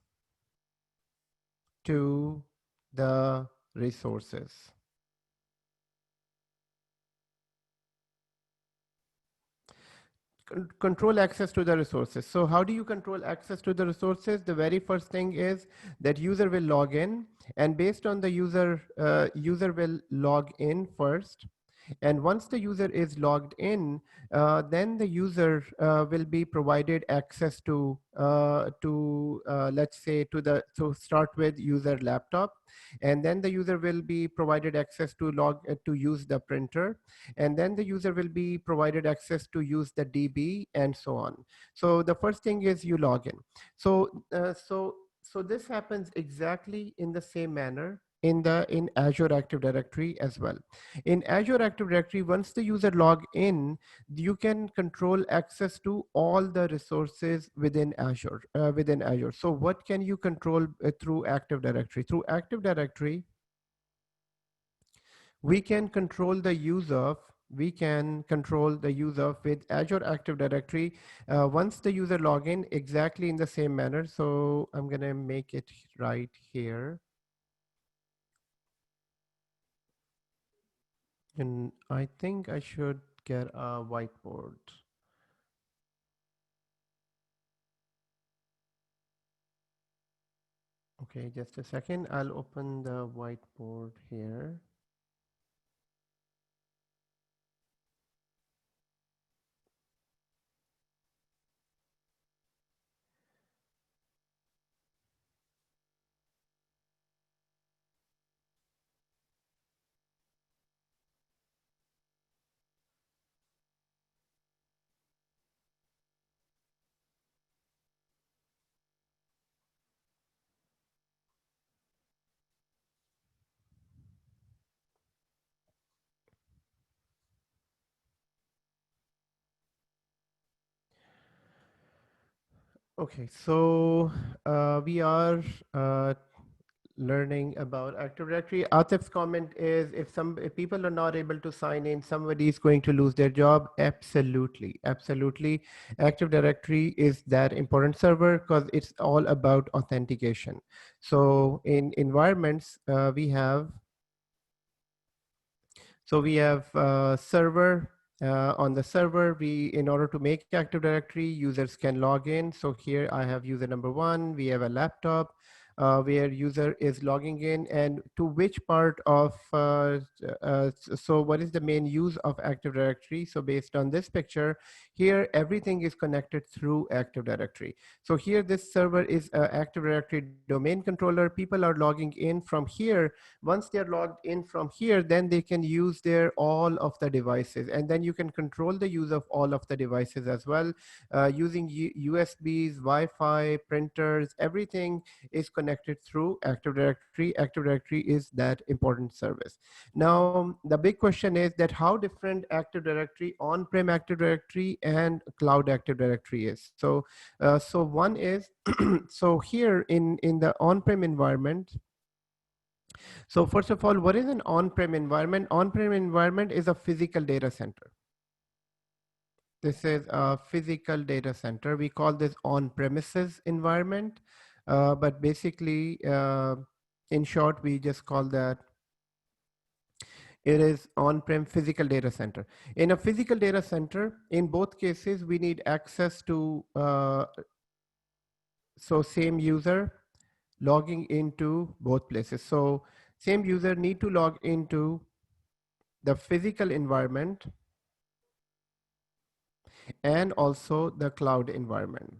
to the resources. Control access to the resources. So how do you control access to the resources? The very first thing is that user will log in, and based on the user will log in first. And once the user is logged in, then the user will be provided access to let's say to start with user laptop, and then the user will be provided access to use the printer, and then the user will be provided access to use the DB, and so on. So the first thing is you log in. So this happens exactly in the same manner in Azure Active Directory as well. In Azure Active Directory, once the user log in, you can control access to all the resources within Azure. So what can you control through Active Directory? Through Active Directory, we can control the use of with Azure Active Directory once the user log in, exactly in the same manner. So I'm going to make it right here. And I think I should get a whiteboard. Okay, just a second. I'll open the whiteboard here. Okay, so we are learning about Active Directory. Atif's comment is, if people are not able to sign in, somebody is going to lose their job. Absolutely, absolutely. Active Directory is that important server because it's all about authentication. So in environments, we have server. On the server, in order to make Active Directory, users can log in. So here I have user number 1. We have a laptop where user is logging in, and to which part of, so what is the main use of Active Directory? So based on this picture, here everything is connected through Active Directory. So here this server is Active Directory domain controller. People are logging in from here. Once they're logged in from here, then they can use their all of the devices, and then you can control the use of all of the devices as well using USBs, Wi-Fi, printers. Everything is connected connected through Active Directory. Active Directory is that important service. Now, the big question is that how different Active Directory, on-prem Active Directory and cloud Active Directory is. So one is, so here in the on-prem environment, so first of all, what is an on-prem environment? On-prem environment is a physical data center. This is a physical data center. We call this on-premises environment, but basically, in short, we just call that it is on-prem physical data center. In a physical data center, in both cases, we need access to, so same user logging into both places. So same user need to log into the physical environment and also the cloud environment.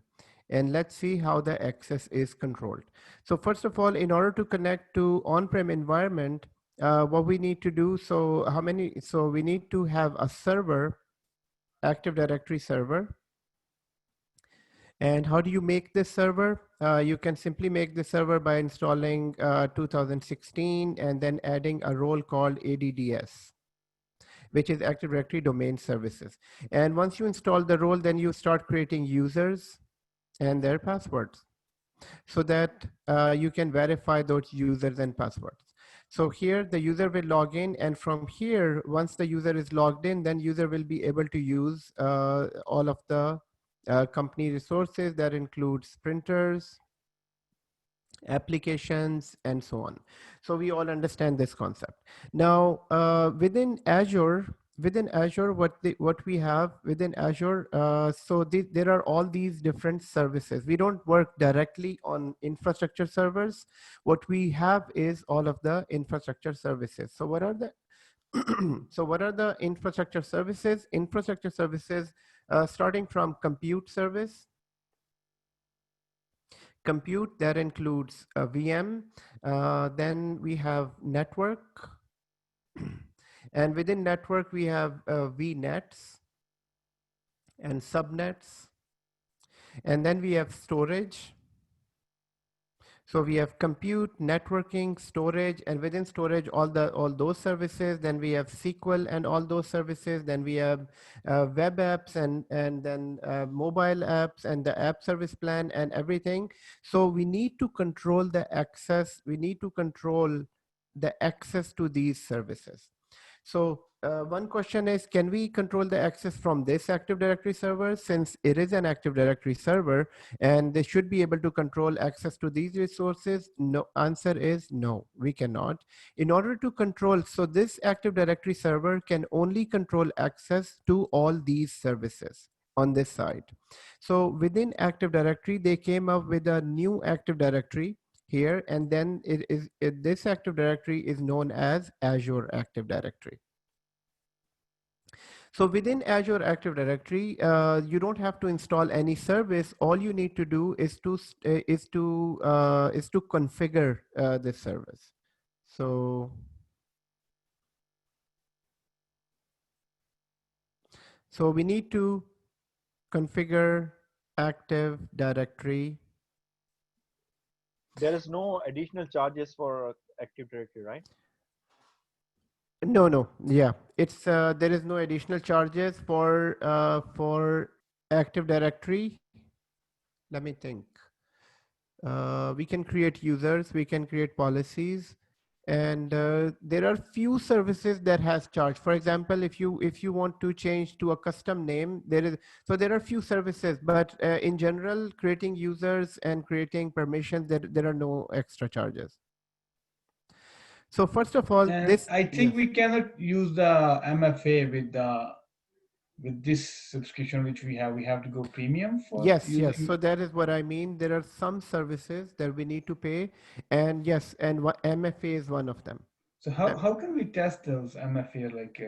And let's see how the access is controlled. So first of all, in order to connect to on-prem environment, what we need to do, so we need to have a server, Active Directory server. And how do you make this server? You can simply make the server by installing 2016 and then adding a role called ADDS, which is Active Directory Domain Services. And once you install the role, then you start creating users and their passwords so that you can verify those users and passwords. So here the user will log in, and from here, once the user is logged in, then user will be able to use all of the company resources that includes printers, applications, and so on. So we all understand this concept. Now, within Azure, what we have within Azure, there are all these different services. We don't work directly on infrastructure servers. What we have is all of the infrastructure services. So what are the so what are the infrastructure services? Infrastructure services, starting from compute service. Compute, that includes a VM. Then we have network. And within network, we have VNets and subnets. And then we have storage. So we have compute, networking, storage, and within storage, all those services. Then we have SQL and all those services. Then we have web apps and then mobile apps and the app service plan and everything. So we need to control the access. We need to control the access to these services. So one question is, can we control the access from this Active Directory server? Since it is an Active Directory server and they should be able to control access to these resources, no, answer is no, we cannot. In order to control, so this Active Directory server can only control access to all these services on this side. So within Active Directory, they came up with a new Active Directory here, and then this Active Directory is known as Azure Active Directory. So within Azure Active Directory, you don't have to install any service. All you need to do is to configure this service. So we need to configure Active Directory. There is no additional charges for Active Directory, right? No, yeah, it's there is no additional charges for Active Directory. Let me think. We can create users, we can create policies, and there are few services that has charge. For example, if you want to change to a custom name, there are few services, but in general, creating users and creating permissions, there are no extra charges. So first of all, and I think we cannot use the MFA with this subscription which we have. We have to go premium for yes. So that is what I mean. There are some services that we need to pay, and yes, and MFA is one of them. So how can we test those MFA? Like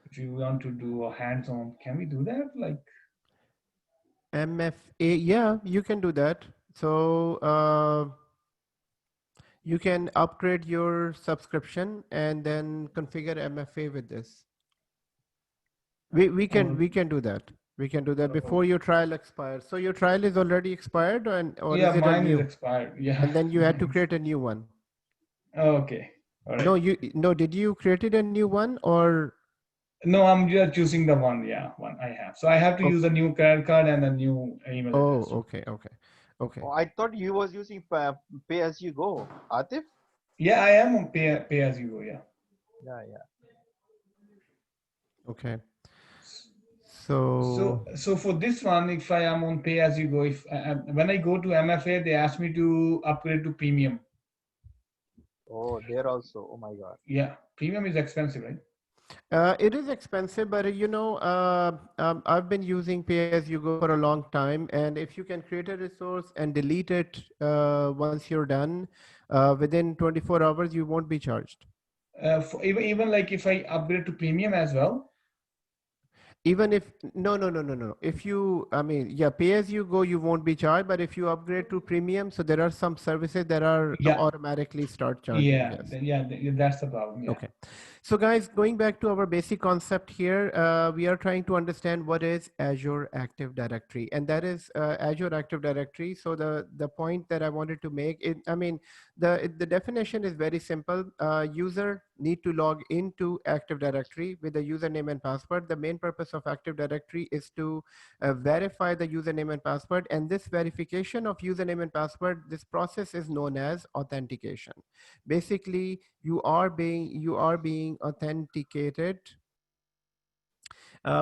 if you want to do a hands-on, can we do that? Like MFA, yeah, you can do that. So you can upgrade your subscription and then configure MFA with this. We can do that. We can do that So before your trial expires. So your trial is already expired, or yeah, is it a mine is new? expired. Yeah. And then you had to create a new one. Okay. All right. No, did you created a new one or? No, I'm just choosing the one. Yeah, one I have. So I have to use a new credit card and a new email Oh, address. okay. Oh, I thought you was using pay as you go, Atif. Yeah, I am on pay as you go. Yeah. Yeah, yeah. Okay. So, So so for this one, if I am on pay as you go, if when I go to MFA, they ask me to upgrade to premium. Oh, there also. Oh my God. Yeah, premium is expensive, right? it is expensive, but I've been using pay-as-you-go for a long time, and if you can create a resource and delete it once you're done, within 24 hours, you won't be charged. Even like if I upgrade to premium as well. Even if no. If you, I mean, yeah, pay as you go, you won't be charged. But if you upgrade to premium, so there are some services that are Yeah, automatically start charging. yeah, Yes. that's the problem. Yeah. Okay. So guys, going back to our basic concept here, we are trying to understand what is Azure Active Directory, and that is Azure Active Directory. So the point that I wanted to make, I mean, the definition is very simple. User need to log into Active Directory with a username and password. The main purpose of Active Directory is to verify the username and password, and this verification of username and password, this process is known as authentication. Basically, you are being authenticated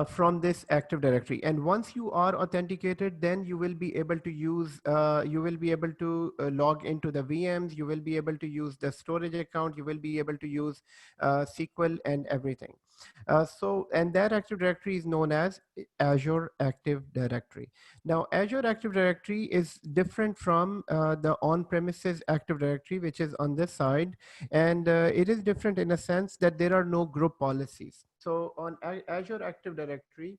from this Active Directory. And once you are authenticated, then you will be able to log into the VMs, you will be able to use the storage account, you will be able to use SQL and everything. And that Active Directory is known as Azure Active Directory. Now, Azure Active Directory is different from the on-premises Active Directory, which is on this side. And it is different in a sense that there are no group policies. So on Azure Active Directory,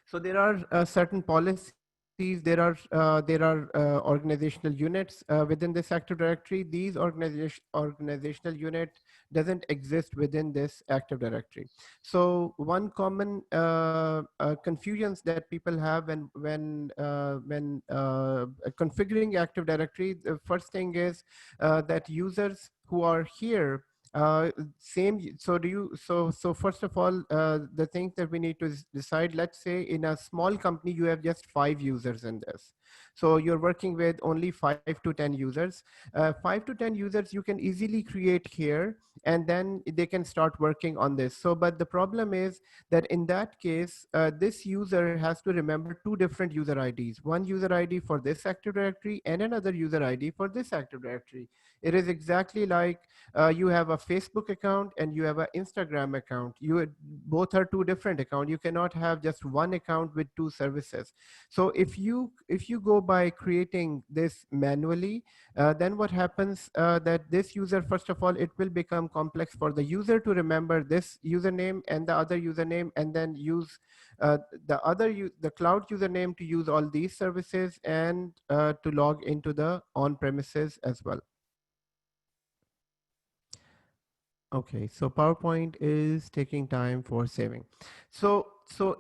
so there are certain policies, there are organizational units within this Active Directory. These organizational unit doesn't exist within this Active Directory. So one common confusions that people have when configuring Active Directory, the first thing is that users who are here same so do you so first of all, the things that we need to decide, let's say in a small company you have just 5 users in this, so you're working with only 5 to 10 users. 5 to 10 users you can easily create here, and then they can start working on this. So but the problem is that in that case, this user has to remember 2 different user IDs, one user ID for this Active Directory and another user ID for this Active Directory. It is exactly like you have a Facebook account and you have an Instagram account. Both are 2 different accounts. You cannot have just one account with 2 services. So if you go by creating this manually, then what happens, that this user, first of all, it will become complex for the user to remember this username and the other username, and then use the cloud username to use all these services, and to log into the on-premises as well. Okay, so PowerPoint is taking time for saving. So for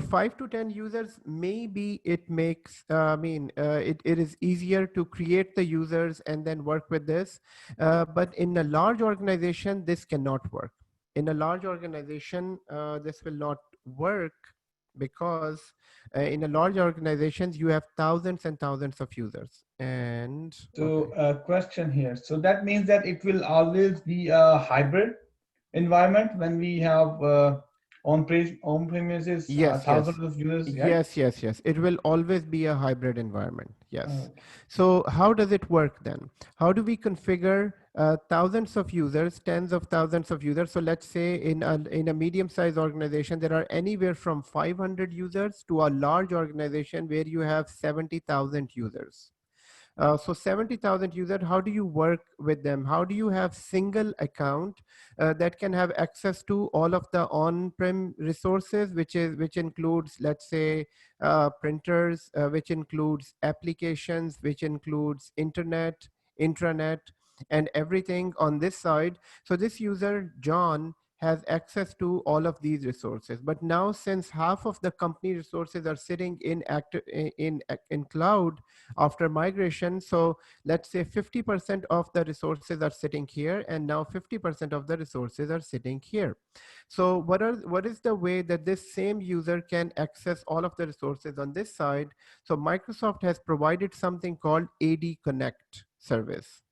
5 to 10 users, maybe it makes, it is easier to create the users and then work with this. But in a large organization, this cannot work. In a large organization, this will not work because in a large organizations, you have thousands and thousands of users. And So okay. question here. So that means that it will always be a hybrid environment when we have on premises Yes, yes. thousands of users, right? Yes. It will always be a hybrid environment. Yes. Okay. So how does it work then? How do we configure thousands of users, tens of thousands of users? So let's say in a medium-sized organization, there are anywhere from 500 users to a large organization where you have 70,000 users. So 70,000 users, how do you work with them? How do you have single account that can have access to all of the on-prem resources, which includes, let's say, printers, which includes applications, which includes internet, intranet, and everything on this side. So this user, John, has access to all of these resources. But now, since half of the company resources are sitting in in cloud after migration, so let's say 50% of the resources are sitting here, and now 50% of the resources are sitting here. So what is the way that this same user can access all of the resources on this side? So Microsoft has provided something called AD Connect service.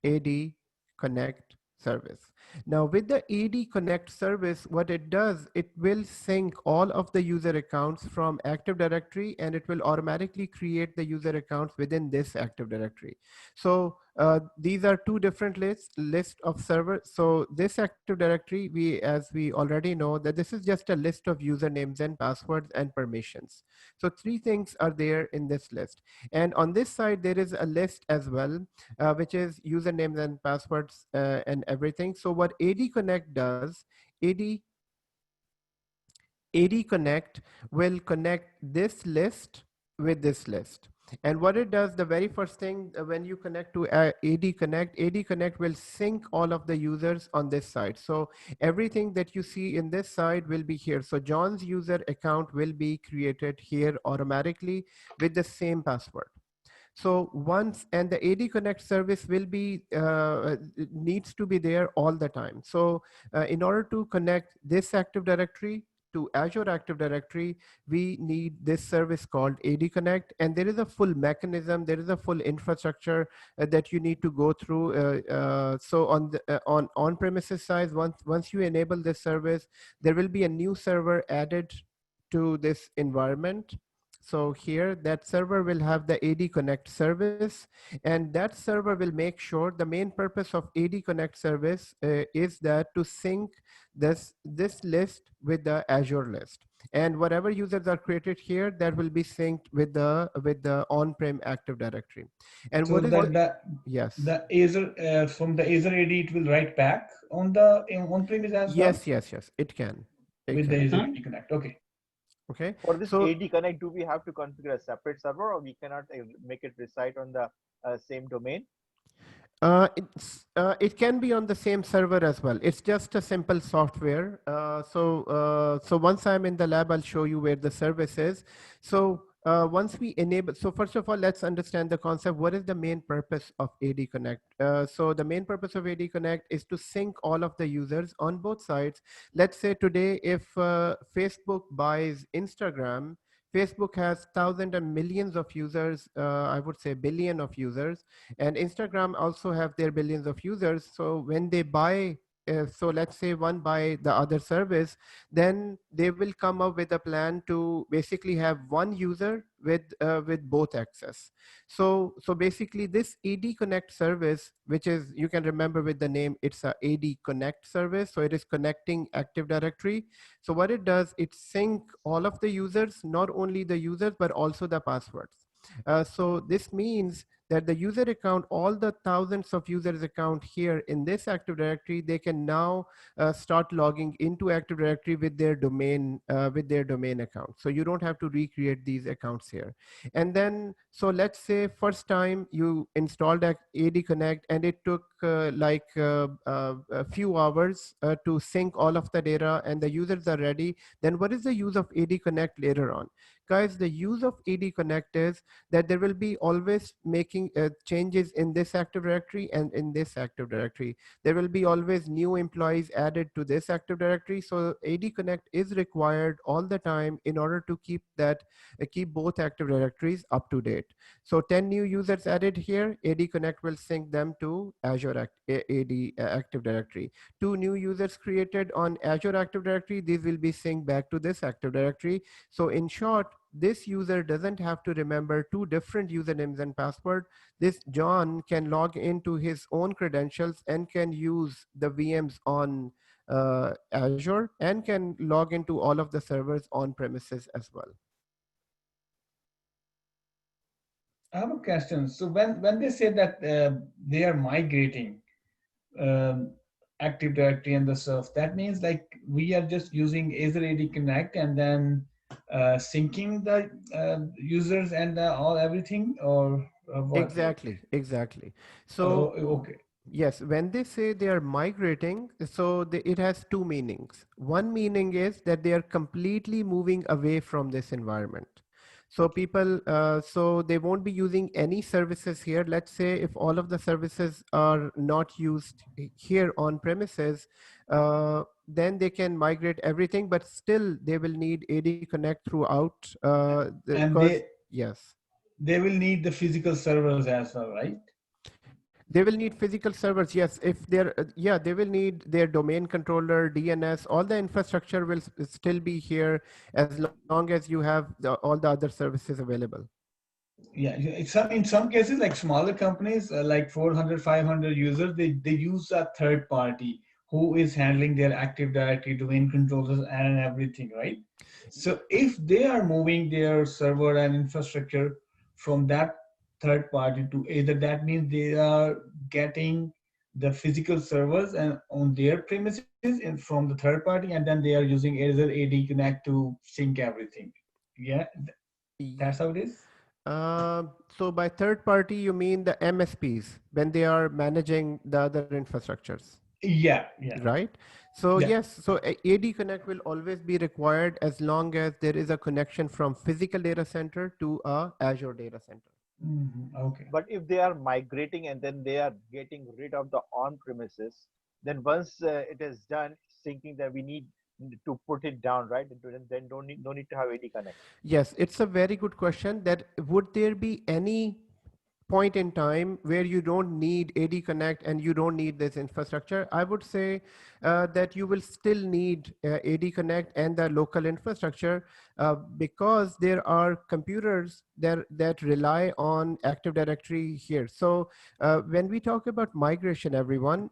AD Connect service. Now with the AD Connect service, what it does, it will sync all of the user accounts from Active Directory, and it will automatically create the user accounts within this Active Directory. So these are two different list of servers. So this Active Directory, as we already know, that this is just a list of usernames and passwords and permissions. So three things are there in this list. And on this side, there is a list as well, which is usernames and passwords and everything. So what AD Connect does, AD Connect will connect this list with this list. And what it does, the very first thing, when you connect to AD Connect will sync all of the users on this side. So everything that you see in this side will be here. So John's user account will be created here automatically with the same password. So once, and the AD Connect service will be, needs to be there all the time. So in order to connect this Active Directory to Azure Active Directory, we need this service called AD Connect, and there is a full mechanism, there is a full infrastructure that you need to go through. So on the on-premises side, once you enable this service, there will be a new server added to this environment. So here, that server will have the AD Connect service, and that server will make sure, the main purpose of AD Connect service is that to sync this list with the Azure list. And whatever users are created here, that will be synced with the on-prem Active Directory. And So what is yes. the Azure from the Azure AD, it will write back on the on-premise as well. Yes, it can. With the Azure AD Connect. Okay. Okay. For this so AD Connect, do we have to configure a separate server, or we cannot make it reside on the same domain? It can be on the same server as well. It's just a simple software. So once I'm in the lab, I'll show you where the service is. So once we enable, so first of all, let's understand the concept. What is the main purpose of AD Connect? So the main purpose of AD Connect is to sync all of the users on both sides. Let's say today, if Facebook buys Instagram, Facebook has thousands and millions of users, I would say billion of users, and Instagram also have their billions of users. So when they buy, so let's say one buy the other service, then they will come up with a plan to basically have one user with both access. So basically this AD Connect service, which is, you can remember with the name, it's a AD Connect service. So it is connecting Active Directory. So what it does, it sync all of the users, not only the users, but also the passwords. So this means that the user account, all the thousands of users account here in this Active Directory, they can now start logging into Active Directory with their domain account. So you don't have to recreate these accounts here. And then, so let's say first time you installed AD Connect, and it took a few hours to sync all of the data, and the users are ready. Then what is the use of AD Connect later on? Guys, the use of AD Connect is that there will be always making changes in this Active Directory and in this Active Directory. There will be always new employees added to this Active Directory. So AD Connect is required all the time in order to keep both Active Directories up to date. So 10 new users added here, AD Connect will sync them to Azure AD Active Directory. 2 new users created on Azure Active Directory, these will be synced back to this Active Directory. So in short, this user doesn't have to remember 2 different usernames and password. This John can log into his own credentials and can use the VMs on Azure, and can log into all of the servers on premises as well. I have a question. So when they say that they are migrating Active Directory and the stuff, that means like we are just using Azure AD Connect and then syncing the users and everything, or what? Exactly. So okay. Yes, when they say they are migrating, so it has two meanings. One meaning is that they are completely moving away from this environment. So people, so they won't be using any services here. Let's say if all of the services are not used here on premises, then they can migrate everything, but still they will need AD Connect throughout, And because yes. they will need the physical servers as well, right? They will need physical servers, yes. If they're, yeah, they will need their domain controller, DNS, all the infrastructure will still be here as long as you have all the other services available. Yeah, in some cases, like smaller companies, like 400, 500 users, they use a third party who is handling their Active Directory, domain controllers, and everything, right? So if they are moving their server and infrastructure from that third party to either, that means they are getting the physical servers and on their premises from the third party, and then they are using Azure AD Connect to sync everything. Yeah, Y- that's how it is. so by third party, you mean the MSPs when they are managing the other infrastructures, Yeah, yeah, right? So yeah. yes, so AD Connect will always be required as long as there is a connection from physical data center to a Azure data center. Okay. But if they are migrating and then they are getting rid of the on-premises, then once it is done syncing, that we need to put it down, right? Then don't need no need to have AD Connect. Yes, it's a very good question. That would there be any point in time where you don't need AD Connect and you don't need this infrastructure? I would say that you will still need AD Connect and the local infrastructure, because there are computers that rely on Active Directory here. So when we talk about migration, everyone,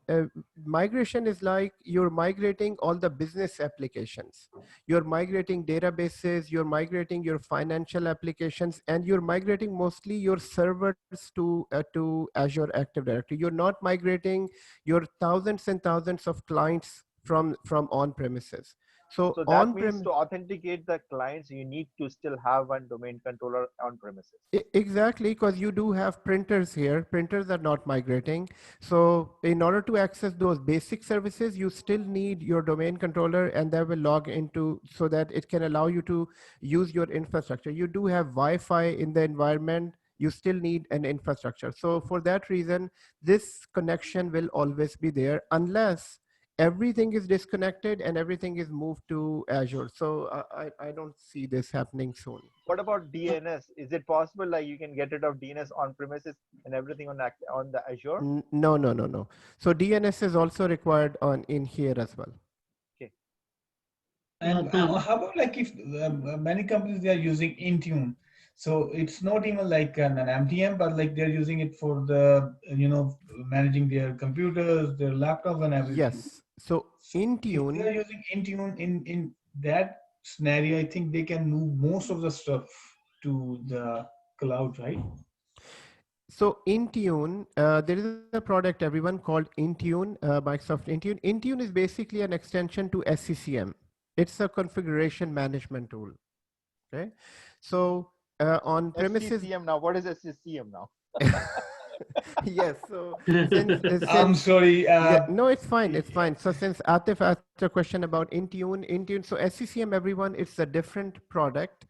migration is like you're migrating all the business applications. You're migrating databases, you're migrating your financial applications, and you're migrating mostly your servers to Azure Active Directory. You're not migrating your thousands and thousands of clients from on-premises. So So that means on-prem, to authenticate the clients, you need to still have one domain controller on premises. Exactly, because you do have printers here. Printers are not migrating. So in order to access those basic services, you still need your domain controller, and that will log into so that it can allow you to use your infrastructure. You do have Wi-Fi in the environment. You still need an infrastructure. So for that reason, this connection will always be there unless everything is disconnected and everything is moved to Azure. So I don't see this happening soon. What about DNS? Is it possible like you can get rid of DNS on premises and everything on the Azure? No, no, no, no. So DNS is also required on in here as well. Okay. And Adnan, how about like if many companies they are using Intune, so it's not even like an MDM, but like they're using it for the managing their computers, their laptop, and everything. Yes. So So if they Intune, are using Intune in that scenario, I think they can move most of the stuff to the cloud, right? so Intune, there is a product everyone called Intune, Microsoft Intune. Intune is basically an extension to SCCM. It's a configuration management tool. Okay. So on premises, SCCM now. What is SCCM now? yes. So since I'm sorry. yeah, no, it's fine. It's fine. So since Atif asked a question about Intune, so SCCM, everyone, it's a different product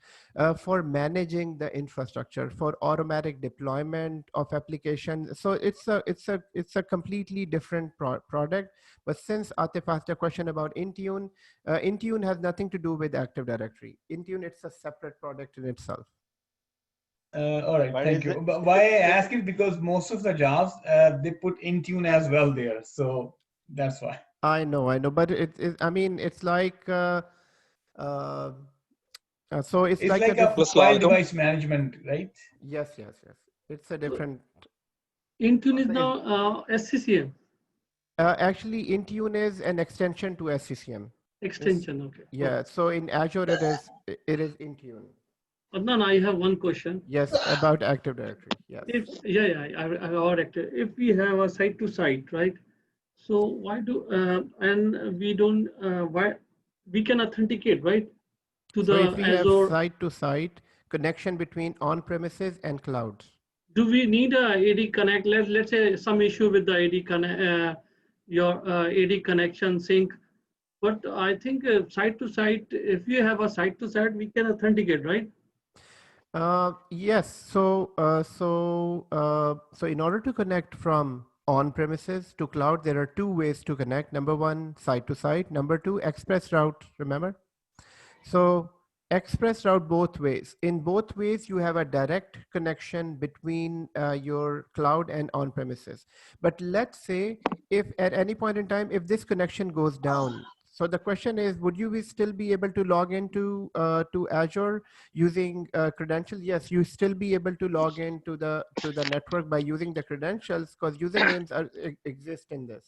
for managing the infrastructure for automatic deployment of application. So it's a completely different product. But since Atif asked a question about Intune, Intune has nothing to do with Active Directory. Intune, it's a separate product in itself. All right, But thank is you. it, But why I ask it because most of the jobs they put Intune as well there, so that's why. I know, but I mean, it's like, uh, so it's It's like a like a different, file device management, right? yes, yes, yes. It's a so different, Intune is so is, now SCCM actually Intune is an extension to SCCM. It's, extension. Okay. yeah, so in Azure, it is Intune. Adnan, I have one question. Yes, about Active Directory, yes. If I heard active. If we have a site to site, right? So why do and we don't why we can authenticate, right, to So if the we have Azure? site to site connection between on-premises and clouds. do we need a AD connect? Let's say some issue with the AD connect, your AD connection sync. But I think site to site, if you have a site to site, we can authenticate, right? Yes. So in order to connect from on-premises to cloud, there are two ways to connect. Number one, site to site. Number two, express route. Remember? So express route both ways. In both ways, you have a direct connection between your cloud and on-premises. But let's say if at any point in time, if this connection goes down, so the question is, would you still be able to log into to Azure using credentials? Yes, you still be able to log into the network by using the credentials because usernames exist in this.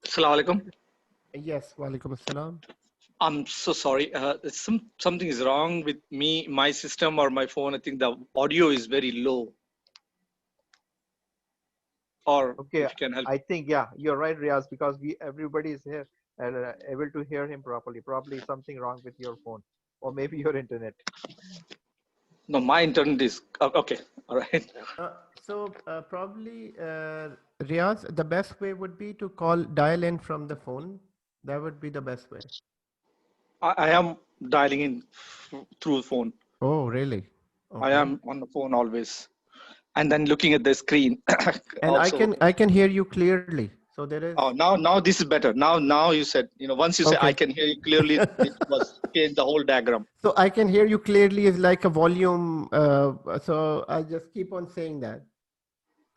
Assalamu alaikum. Yes, walaikum assalam. I'm so sorry. Something is wrong with me, my system or my phone. I think the audio is very low. Or Okay, if you can help. I think yeah, you're right, Riaz, because everybody is here and able to hear him properly. Probably something wrong with your phone or maybe your internet. No, my internet is okay. All right. Probably, Riaz, the best way would be to dial in from the phone. That would be the best way. I am dialing in through the phone. Oh, really? I Okay. am on the phone always, and then looking at the screen. And also, I can hear you clearly. So there is. oh, now this is better. Now you said, once you say I Okay. can hear you clearly, it was changed the whole diagram. So I can hear you clearly is like a volume. So I just keep on saying that.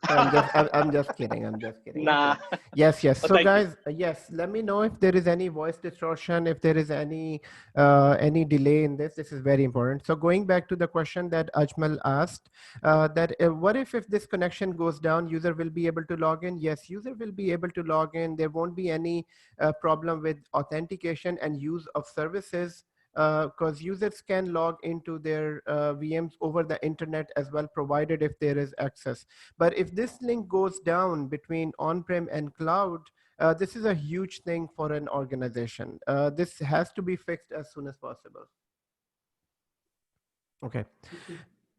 I'm just kidding. I'm just kidding. Nah. Okay. Yes. Oh, So thank you. guys, yes, let me know if there is any voice distortion, if there is any delay in this. This is very important. So going back to the question that Ajmal asked, that what if this connection goes down, user will be able to log in? Yes, user will be able to log in. There won't be any problem with authentication and use of services, because users can log into their VMs over the internet as well, provided if there is access. But if this link goes down between on-prem and cloud, this is a huge thing for an organization. This has to be fixed as soon as possible. Okay.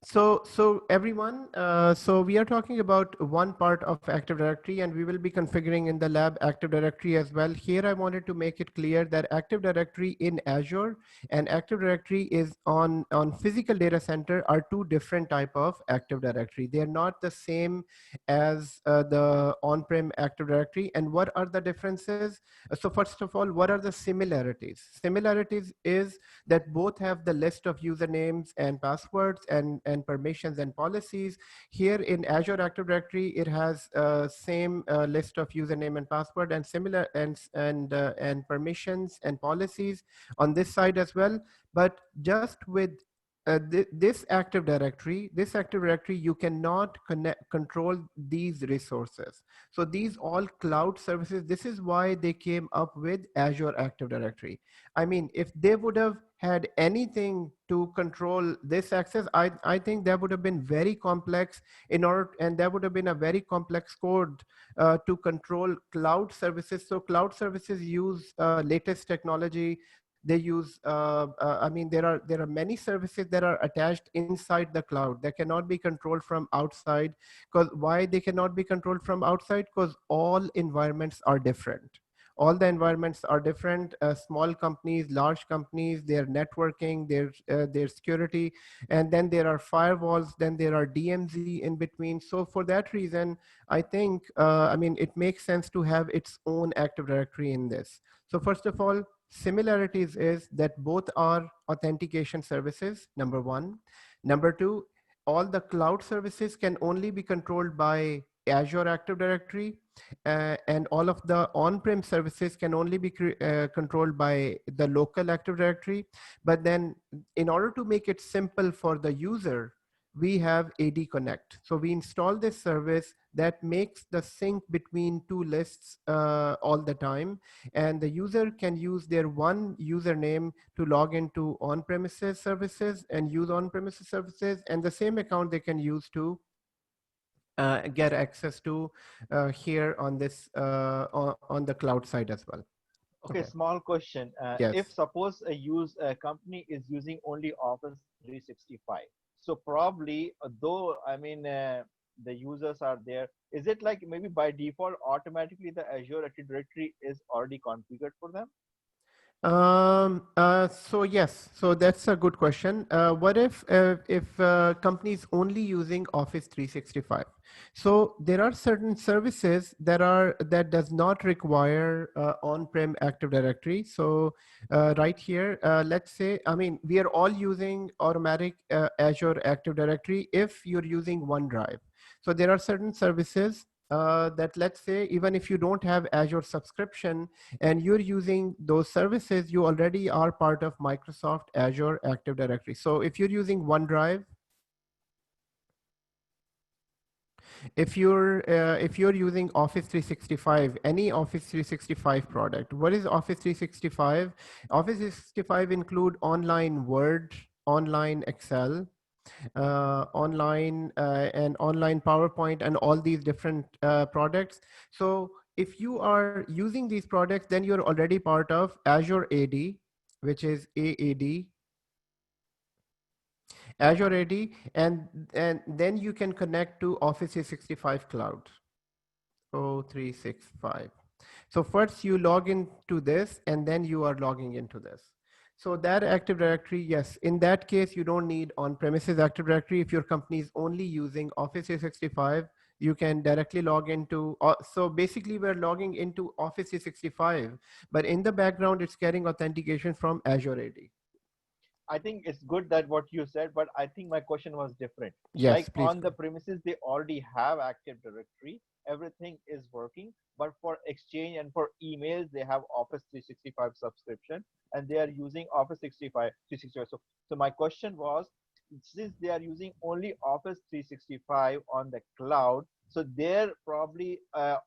So everyone, so we are talking about one part of Active Directory, and we will be configuring in the lab Active Directory as well. Here, I wanted to make it clear that Active Directory in Azure and Active Directory is on physical data center are two different type of Active Directory. They are not the same as the on-prem Active Directory. And what are the differences? So first of all, what are the similarities? Similarities is that both have the list of usernames and passwords and permissions and policies. Here in Azure Active Directory, it has same list of username and password and similar and permissions and policies on this side as well. But just with this Active Directory, you cannot control these resources. So these all cloud services, this is why they came up with Azure Active Directory. I mean, if they would have had anything to control this access, I think that would have been very complex and there would have been a very complex code to control cloud services. So cloud services use latest technology. They use, I mean, there are many services that are attached inside the cloud that cannot be controlled from outside. Because why they cannot be controlled from outside? Because all environments are different. All the environments are different. Small companies, large companies, their networking, their security, and then there are firewalls, then there are DMZ in between. So for that reason, I think, I mean, it makes sense to have its own Active Directory in this. So first of all, similarities is that both are authentication services, number one. Number two, all the cloud services can only be controlled by Azure Active Directory, and all of the on-prem services can only be controlled by the local Active Directory. But then in order to make it simple for the user, we have AD Connect. So we install this service that makes the sync between two lists all the time. And the user can use their one username to log into on-premises services and use on-premises services, and the same account they can use to get access to here on this on the cloud side as well. Okay, small question. Yes. If suppose a company is using only Office 365, so probably though I mean the users are there. Is it like maybe by default automatically the Azure Active Directory is already configured for them? So yes, so that's a good question. What if companies only using Office 365? So there are certain services that does not require on-prem Active Directory. So right here, let's say, I mean, we are all using automatic Azure Active Directory if you're using OneDrive. So there are certain services that, let's say, even if you don't have Azure subscription and you're using those services, you already are part of Microsoft Azure Active Directory. So if you're using OneDrive, if you're using Office 365, any Office 365 product, what is Office 365? Office 365 include online Word, online Excel, online and online PowerPoint, and all these different products. So if you are using these products, then you're already part of Azure AD, which is AAD, Azure AD, and then you can connect to Office 365 Cloud, O365. So first you log into this, and then you are logging into this. So that Active Directory, yes, in that case, you don't need on-premises Active Directory. If your company is only using Office 365, you can directly log into, so basically we're logging into Office 365, but in the background, it's getting authentication from Azure AD. I think it's good that what you said, but I think my question was different. Yes, like please on the premises, they already have Active Directory. Everything is working, but for Exchange and for emails, they have Office 365 subscription, and they are using Office 365. So my question was, since they are using only Office 365 on the cloud, so there probably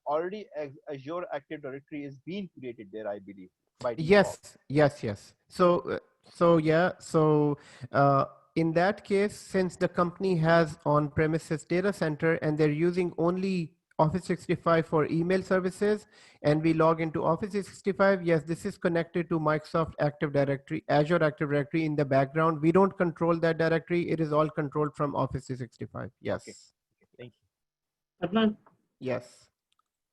already Azure Active Directory is being created there, I believe, by default. Yes. So yeah, so in that case, since the company has on-premises data center and they're using only Office 365 for email services, and we log into Office 365, yes, this is connected to Microsoft Active Directory, Azure Active Directory in the background. We don't control that directory. It is all controlled from Office 365. Yes. Okay. Thank you. Adnan, Yes.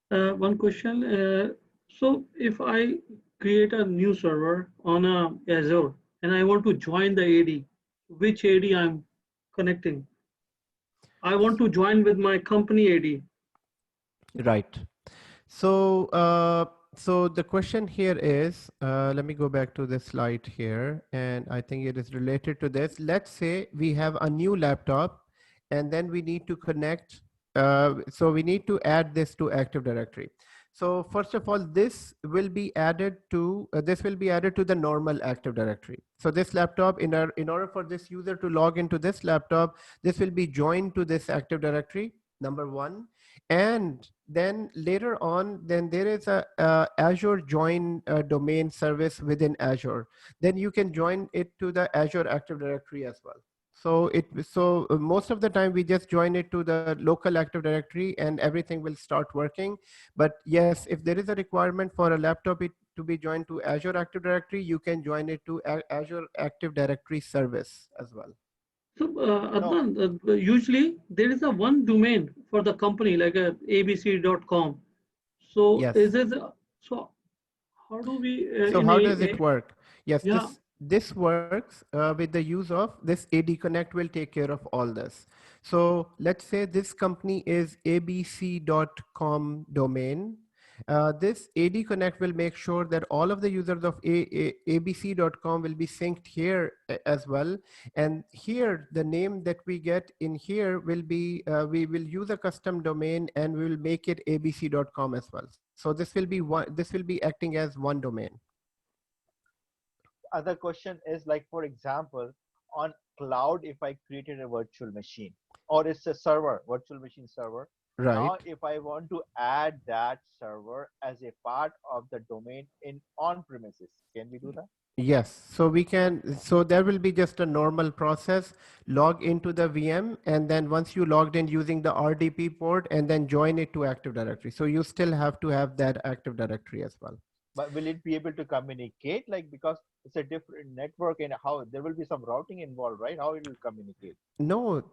one question. So if I create a new server on Azure and I want to join the AD, which AD I'm connecting? I want to join with my company AD. Right. So, so the question here is, let me go back to this slide here, and I think it is related to this. Let's say we have a new laptop, and then we need to connect. So we need to add this to Active Directory. So first of all, this will be added to the normal Active Directory. So this laptop, in order for this user to log into this laptop, this will be joined to this Active Directory, number one. And then later on, then there is a Azure join domain service within Azure. Then you can join it to the Azure Active Directory as well. So most of the time we just join it to the local Active Directory and everything will start working. But yes, if there is a requirement for a laptop to be joined to Azure Active Directory, you can join it to Azure Active Directory service as well. So Adnan, usually there is a one domain for the company like a abc.com. So Yes. is it, so how do we? So how does it work? Yes, yeah. this works with the use of this AD Connect will take care of all this. So let's say this company is abc.com domain. This AD Connect will make sure that all of the users of abc.com will be synced here as well. And here, the name that we get in here will be, we will use a custom domain and we will make it abc.com as well. So this will be acting as one domain. Other question is, like, for example, on cloud, if I created a virtual machine, or it's a server, virtual machine server. Right. Now, if I want to add that server as a part of the domain in on-premises, can we do that? Yes, so we can, so there will be just a normal process, log into the VM, and then once you logged in using the RDP port, and then join it to Active Directory. So you still have to have that Active Directory as well. But will it be able to communicate? Like, because it's a different network and how there will be some routing involved, right? How it will communicate? No,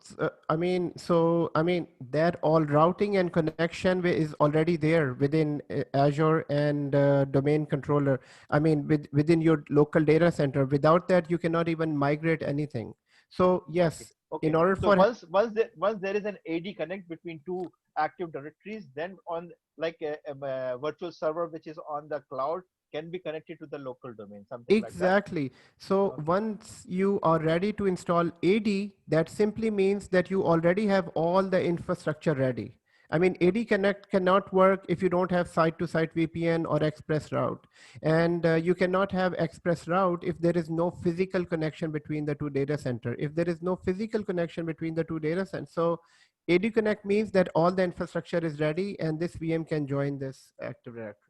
that all routing and connection is already there within Azure and domain controller. I mean, within your local data center. Without that, you cannot even migrate anything. So Okay. yes, in Okay. order So for once there is an AD connect between two active directories, then on like a virtual server which is on the cloud can be connected to the local domain, something like that. exactly. So Okay. once you are ready to install AD, that simply means that you already have all the infrastructure ready. I mean, AD Okay. Connect cannot work if you don't have site-to-site VPN or Express route. And you cannot have Express route if there is no physical connection between the two data center. If there is no physical connection between the two data centers, so AD Connect means that all the infrastructure is ready and this VM can join this Active Directory.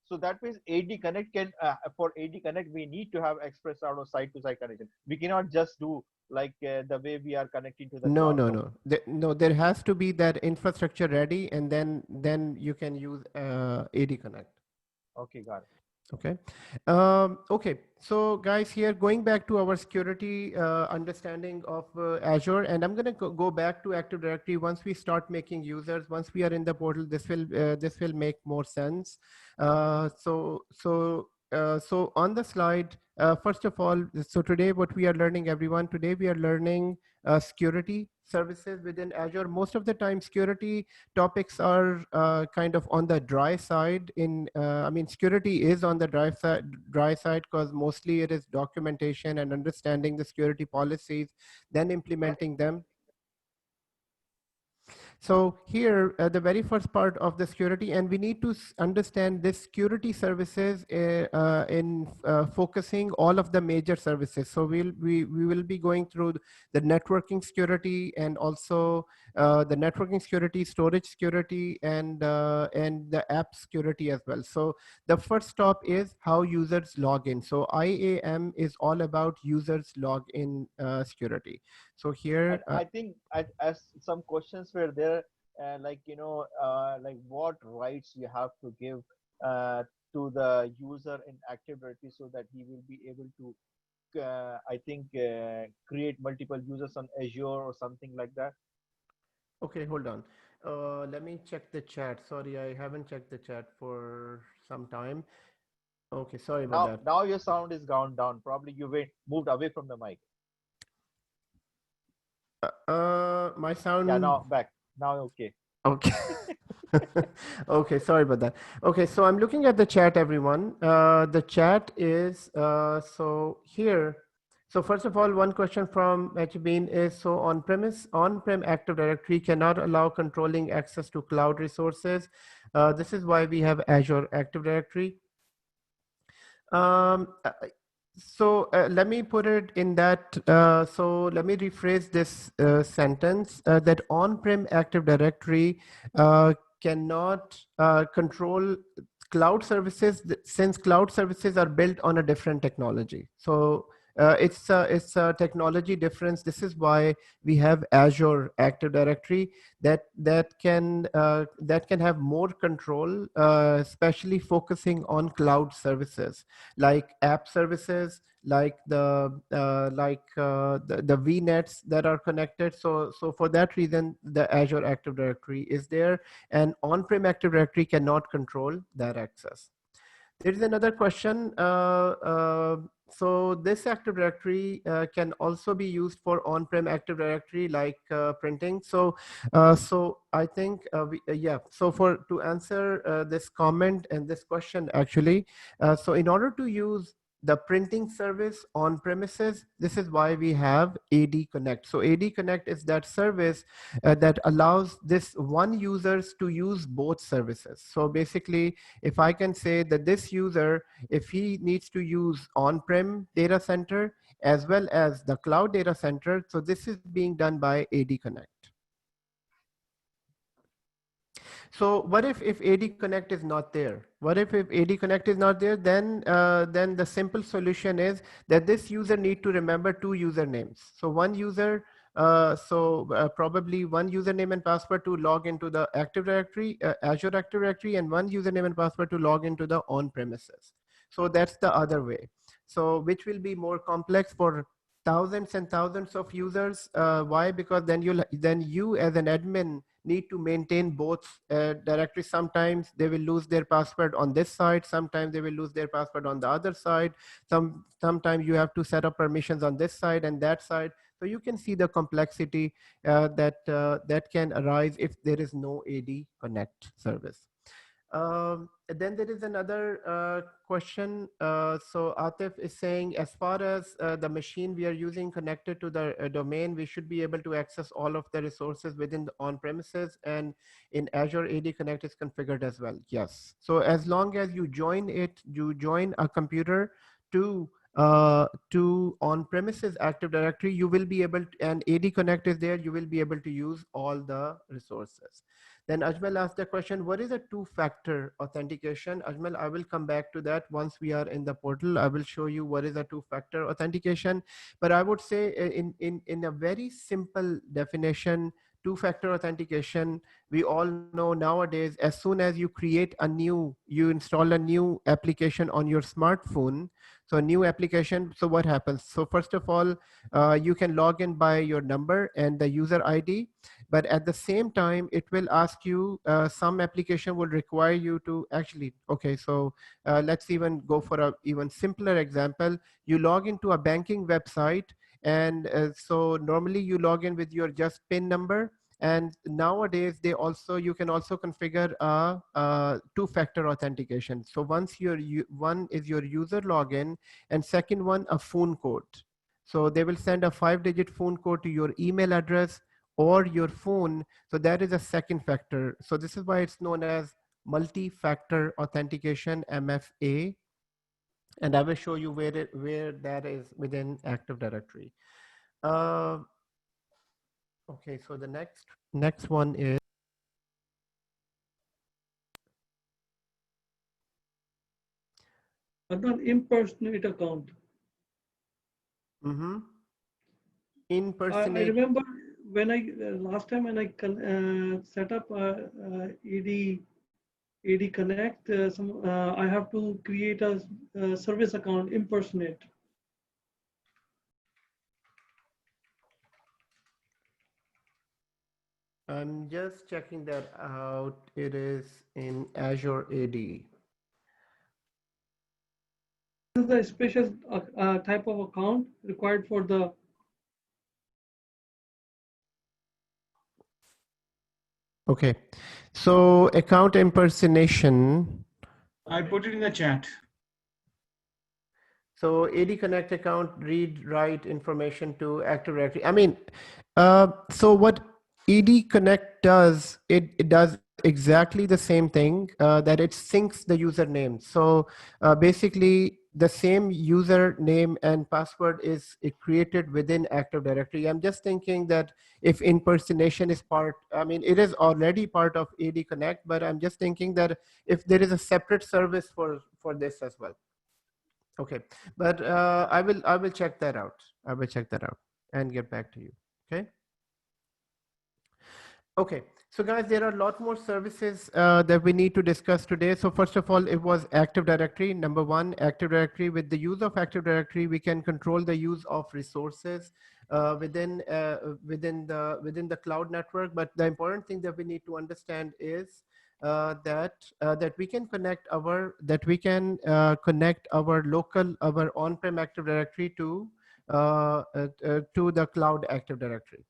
So that means AD Connect can for AD Connect we need to have express out of site to site connection. We cannot just do like the way we are connecting to the No, cloud. no, No. no. No, there has to be that infrastructure ready, and then you can use AD Connect. Okay, got it. Okay. Okay. So guys, here going back to our security understanding of Azure, and I'm going to go back to Active Directory once we start making users. Once we are in the portal, this will make more sense. So on the slide, first of all, so today what we are learning, everyone, today we are learning security services within Azure. Most of the time, security topics are kind of on the dry side. I mean, security is on the dry side because mostly it is documentation and understanding the security policies, then implementing them. So here, the very first part of the security, and we need to understand this security services in focusing all of the major services. So we will be going through the networking security and also the networking security, storage security, and the app security as well. So the first stop is how users log in. So IAM is all about users login security. So And here, I think as some questions were there, like like what rights you have to give to the user in Active Directory so that he will be able to, I think, create multiple users on Azure or something like that. okay, hold on. Let me check the chat. Sorry, I haven't checked the chat for some time. Okay, sorry about that. Now your sound is gone down. Probably you went moved away from the mic. My Yeah, sound. now back. Now okay. Okay. Okay, sorry about that. Okay, so I'm looking at the chat, everyone. The chat is so here. So first of all, one question from Bean is, so on-prem Active Directory cannot allow controlling access to cloud resources. This is why we have Azure Active Directory. Um, uh, let me put it in that. So let me rephrase this sentence that on-prem Active Directory cannot control cloud services since cloud services are built on a different technology. So it's a technology difference. This is why we have Azure Active Directory that can have more control, especially focusing on cloud services like app services, like the VNets that are connected. So for that reason, the Azure Active Directory is there, and on-prem Active Directory cannot control that access. There is another question. So this Active Directory can also be used for on-prem Active Directory like printing. So I think, yeah, so to answer this comment and this question actually, so in order to use the printing service on premises, this is why we have AD Connect. So AD Connect is that service that allows this one users to use both services. So basically, if I can say that this user, if he needs to use on-prem data center as well as the cloud data center, so this is being done by AD Connect. So what if AD Connect is not there? What if AD Connect is not there? Then the simple solution is that this user need to remember two usernames. So one user Probably one username and password to log into the Active Directory, Azure Active Directory, and one username and password to log into the on-premises. So that's the other way. So which will be more complex for thousands and thousands of users. Why? Because then you as an admin need to maintain both directories. Sometimes they will lose their password on this side. Sometimes they will lose their password on the other side. Sometimes you have to set up permissions on this side and that side. So you can see the complexity that can arise if there is no AD Connect service. Then there is another question. So Atif is saying, as far as the machine we are using connected to the domain, we should be able to access all of the resources within the on-premises, and in Azure AD Connect is configured as well. Yes. So as long as you join a computer to on-premises Active Directory, you will be able to, and AD Connect is there, you will be able to use all the resources. Then Ajmal asked the question, what is a two-factor authentication? Ajmal, I will come back to that once we are in the portal. I will show you what is a two-factor authentication. But I would say in a very simple definition, two-factor authentication, we all know nowadays, as soon as you you install a new application on your smartphone, so a new application, so what happens? So first of all, you can log in by your number and the user ID, but at the same time, it will ask you, some application will require you to actually, okay, so let's even go for a even simpler example. You log into a banking website, and so normally you log in with your just PIN number. And nowadays, you can also configure a two-factor authentication. So once one is your user login, and second one a phone code. So they will send a 5-digit phone code to your email address or your phone. So that is a second factor. So this is why it's known as multi-factor authentication, MFA. And I will show you where that is within Active Directory. Okay, so the next one is Adnan, impersonate account. I impersonate. remember when I last time when I set up AD Connect, I have to create a service account, impersonate. I'm just checking that out. It is in Azure AD. This is a special type of account required for the. Okay, so account impersonation. I put it in the chat. So AD Connect account, read, write information to Active Directory. I mean, so what AD Connect does, it does exactly the same thing, that it syncs the username. So basically the same username and password is created within Active Directory. I'm just thinking that if impersonation is part, I mean, it is already part of AD Connect, but I'm just thinking that if there is a separate service for this as well. Okay, but I will check that out. I will check that out and get back to you. Okay. Okay, so guys, there are a lot more services that we need to discuss today. So first of all, it was Active Directory. Number one, Active Directory. With the use of Active Directory, we can control the use of resources within the cloud network. But the important thing that we need to understand is that we can connect our our on-prem Active Directory to the cloud Active Directory.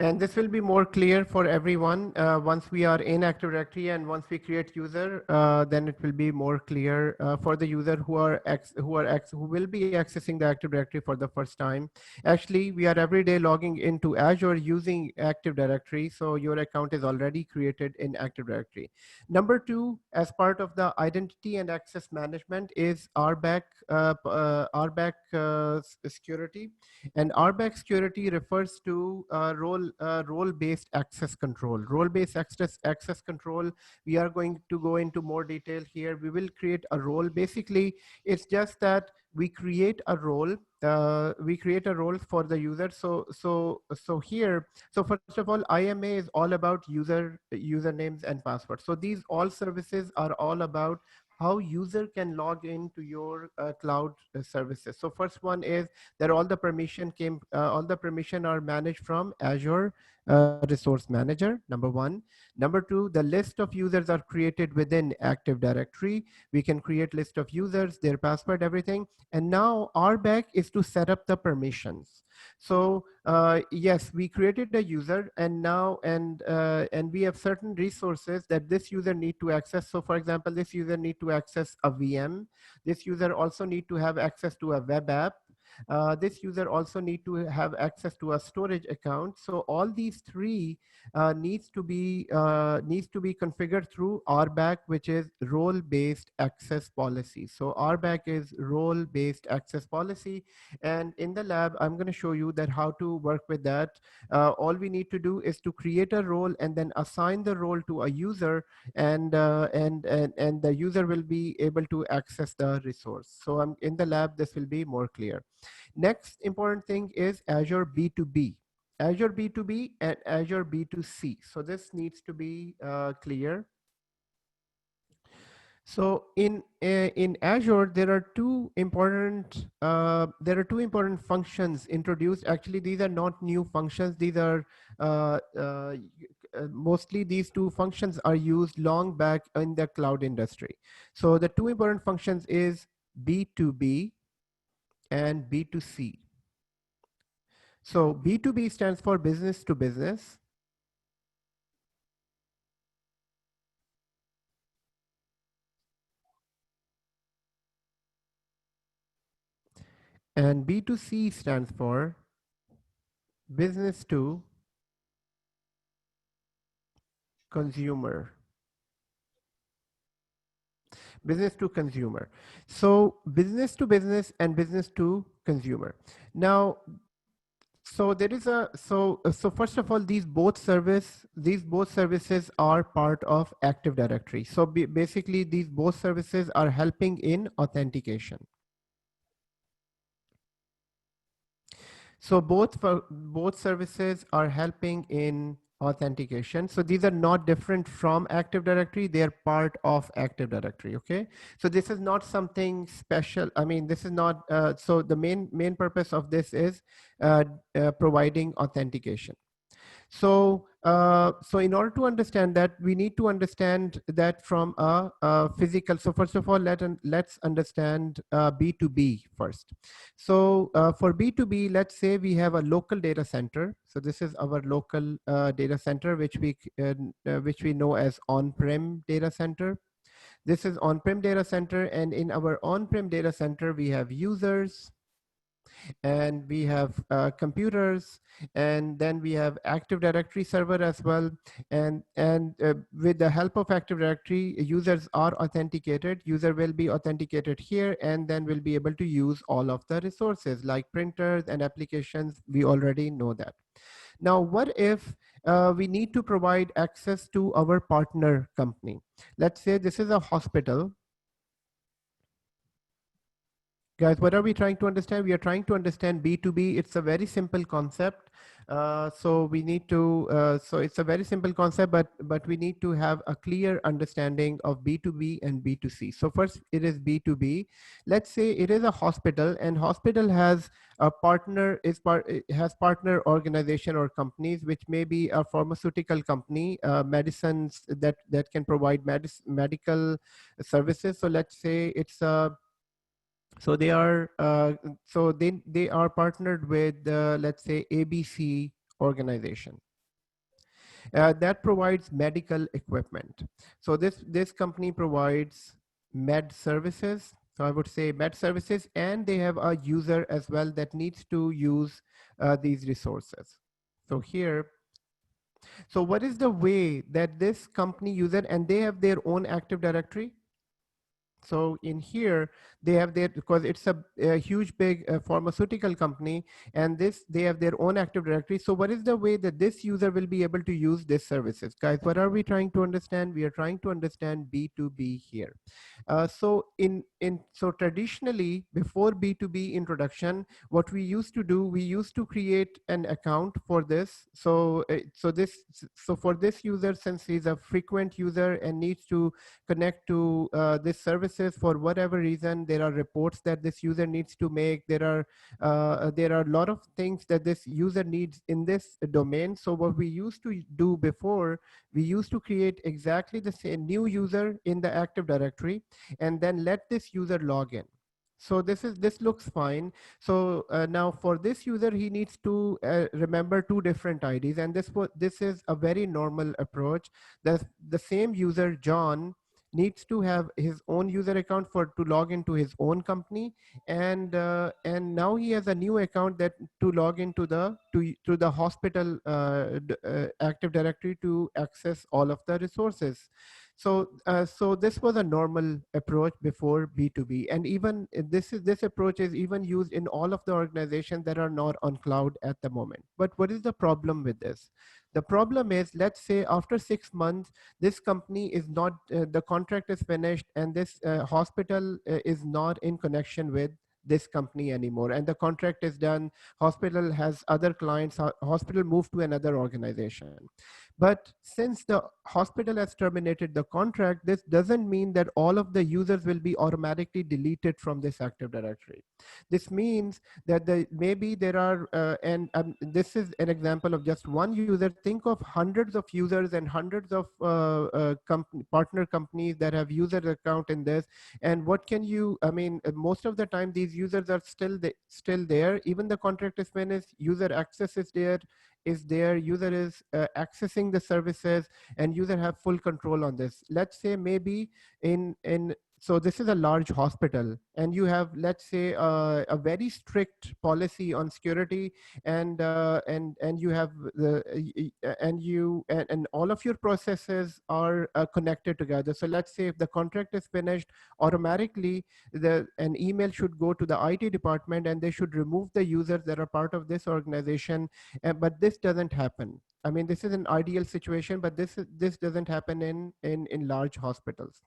And this will be more clear for everyone once we are in Active Directory, and once we create user, then it will be more clear for the user who will be accessing the Active Directory for the first time. Actually, we are every day logging into Azure using Active Directory, so your account is already created in Active Directory. Number two, as part of the identity and access management, is RBAC security. And RBAC security refers to role role-based access control. Role-based access control, we are going to go into more detail here. We will create a role. Basically, it's just that we create a role. We create a role for the user. So here, so first of all, IMA is all about usernames and passwords. So these all services are all about how user can log into your cloud services. So first one is that all the permission are managed from Azure Resource Manager, number one. Number two, the list of users are created within Active Directory. We can create list of users, their password, everything. And now our back is to set up the permissions. So yes, we created a user, and now and we have certain resources that this user need to access. So for example, this user need to access a VM. This user also need to have access to a web app. This user also need to have access to a storage account. So all these three needs to be configured through RBAC, which is role-based access policy. So RBAC is role-based access policy, and in the lab, I'm going to show you that how to work with that. All we need to do is to create a role and then assign the role to a user, and the user will be able to access the resource. So in the lab, this will be more clear. Next important thing is Azure B2b. Azure B2b and Azure B2c. So this needs to be clear. So in Azure, there are two important functions introduced. Actually, these are not new functions. These are mostly these two functions are used long back in the cloud industry. So the two important functions is B2b and B2c. So B2B stands for business to business. And B2C stands for business to consumer. Business to consumer. So business to business and business to consumer. Now, so there is a so first of all, these both services are part of Active Directory. So basically, these both services are helping in authentication. So both services are helping in authentication. So these are not different from Active Directory. They are part of Active Directory. Okay. So this is not something special. I mean, this is not. So the main purpose of this is providing authentication. So, so in order to understand that, we need to understand that from a physical. So first of all, let's understand B2B first. So for B2B, let's say we have a local data center. So this is our local data center, which we know as on-prem data center. This is on-prem data center, and in our on-prem data center, we have users, and we have computers, and then we have Active Directory server as well. And with the help of Active Directory, users are authenticated. User will be authenticated here, and then will be able to use all of the resources like printers and applications. We already know that. Now, what if we need to provide access to our partner company? Let's say this is a hospital. Guys, what are we trying to understand? We are trying to understand B2B. It's a very simple concept. So we need to, so it's a very simple concept, but we need to have a clear understanding of B2B and B2C. So first it is B2B. Let's say it is a hospital, and hospital has a partner, has partner organization or companies, which may be a pharmaceutical company, medicines that can provide medical services. So let's say it's a, so they are they are partnered with let's say ABC organization that provides medical equipment. So this company provides med services. So I would say med services, and they have a user as well that needs to use these resources. So here, so what is the way that this company user, and they have their own Active Directory? So in here, they have their, because it's a huge big pharmaceutical company, and this, they have their own Active Directory. So what is the way that this user will be able to use these services? Guys, what are we trying to understand? We are trying to understand B2B here. So traditionally, before B2B introduction, what we used to do, we used to create an account for this. So for this user, since he's a frequent user and needs to connect to this services for whatever reason, there are reports that this user needs to make. There are a lot of things that this user needs in this domain. So what we used to do before, we used to create exactly the same new user in the Active Directory, and then let this user log in. So this looks fine. So now for this user, he needs to remember two different IDs, and this is a very normal approach. The same user, John, needs to have his own user account for to log into his own company, and now he has a new account that to log into the hospital Active Directory to access all of the resources. So this was a normal approach before B2B, and even this approach is even used in all of the organizations that are not on cloud at the moment. But what is the problem with this? The problem is, let's say after 6 months, this company is not, the contract is finished, and this hospital is not in connection with this company anymore, and the contract is done. Hospital has other clients. Hospital moved to another organization. But since the hospital has terminated the contract, this doesn't mean that all of the users will be automatically deleted from this Active Directory. This means that maybe there are, and this is an example of just one user. Think of hundreds of users and hundreds of partner companies that have user account in this. And what can you, I mean, most of the time these users are still there. Even the contract is finished, user access is there, user is accessing the services, and user have full control on this. Let's say maybe in so this is a large hospital, and you have, let's say, a very strict policy on security, and you have and all of your processes are connected together. So let's say if the contract is finished, automatically an email should go to the IT department, and they should remove the users that are part of this organization. But this doesn't happen. I mean, this is an ideal situation, but this doesn't happen in large hospitals.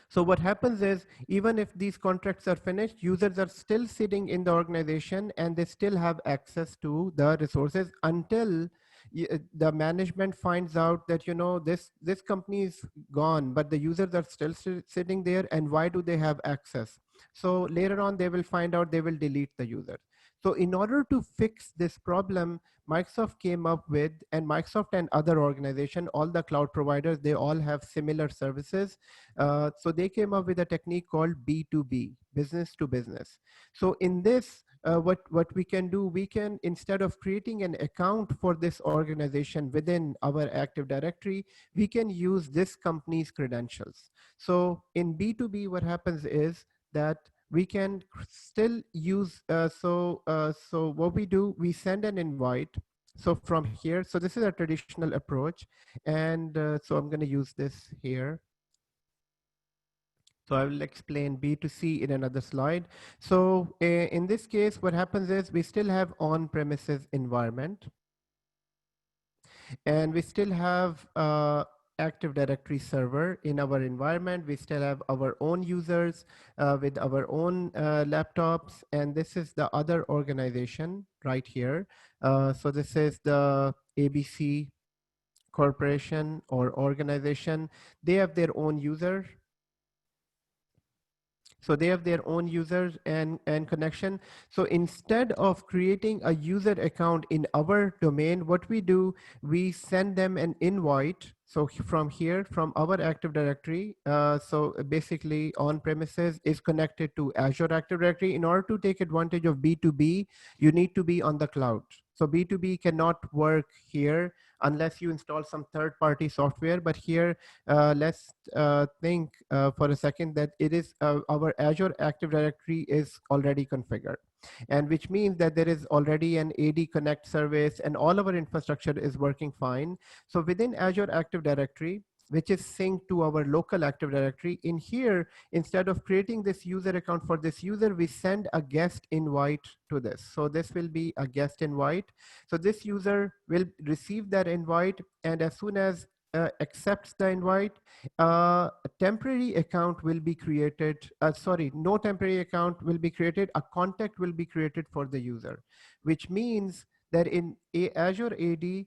So what happens is, even if these contracts are finished, users are still sitting in the organization, and they still have access to the resources until the management finds out that, this company is gone, but the users are still sitting there, and why do they have access? So later on, they will find out, they will delete the user. So in order to fix this problem, Microsoft came up with, and Microsoft and other organizations, all the cloud providers, they all have similar services. So they came up with a technique called B2B, business to business. So in this, what we can do, we can, instead of creating an account for this organization within our Active Directory, we can use this company's credentials. So in B2B, what happens is that we can still use, so what we do, we send an invite. So from here, so this is a traditional approach. And so I'm going to use this here. So I will explain B2C in another slide. So in this case, what happens is we still have on-premises environment, and we still have Active Directory server in our environment. We still have our own users with our own laptops, and this is the other organization right here. So this is the ABC corporation or organization. They have their own user. So they have their own users and connection. So instead of creating a user account in our domain, what we do, we send them an invite. So from here, from our Active Directory, so basically on premises is connected to Azure Active Directory. In order to take advantage of B2B, you need to be on the cloud. So B2B cannot work here unless you install some third-party software. But here, let's think for a second that it is our Azure Active Directory is already configured, and which means that there is already an AD Connect service, and all our infrastructure is working fine. So within Azure Active Directory, which is synced to our local Active Directory. In here, instead of creating this user account for this user, we send a guest invite to this. So this will be a guest invite. So this user will receive that invite, and as soon as accepts the invite, a temporary account will be created. Sorry, no temporary account will be created. A contact will be created for the user, which means that in Azure AD,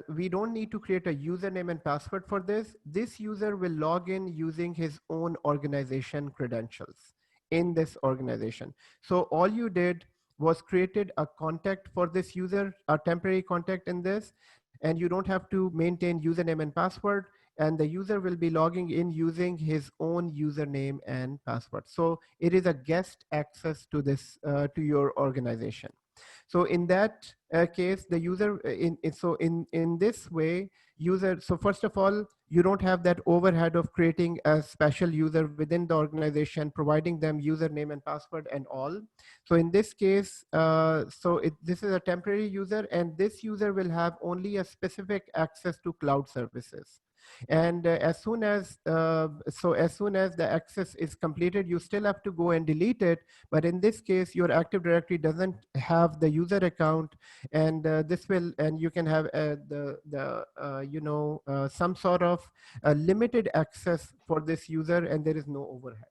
we don't need to create a username and password for this. This user will log in using his own organization credentials in this organization. So all you did was created a contact for this user, a temporary contact in this, and you don't have to maintain username and password, and the user will be logging in using his own username and password. So it is a guest access to this, to your organization. So in that case, the user in this way, user. So first of all, you don't have that overhead of creating a special user within the organization, providing them username and password and all. So in this case, this is a temporary user, and this user will have only a specific access to cloud services. And as soon as the access is completed, you still have to go and delete it. But in this case, your Active Directory doesn't have the user account, and you can have some sort of limited access for this user, and there is no overhead.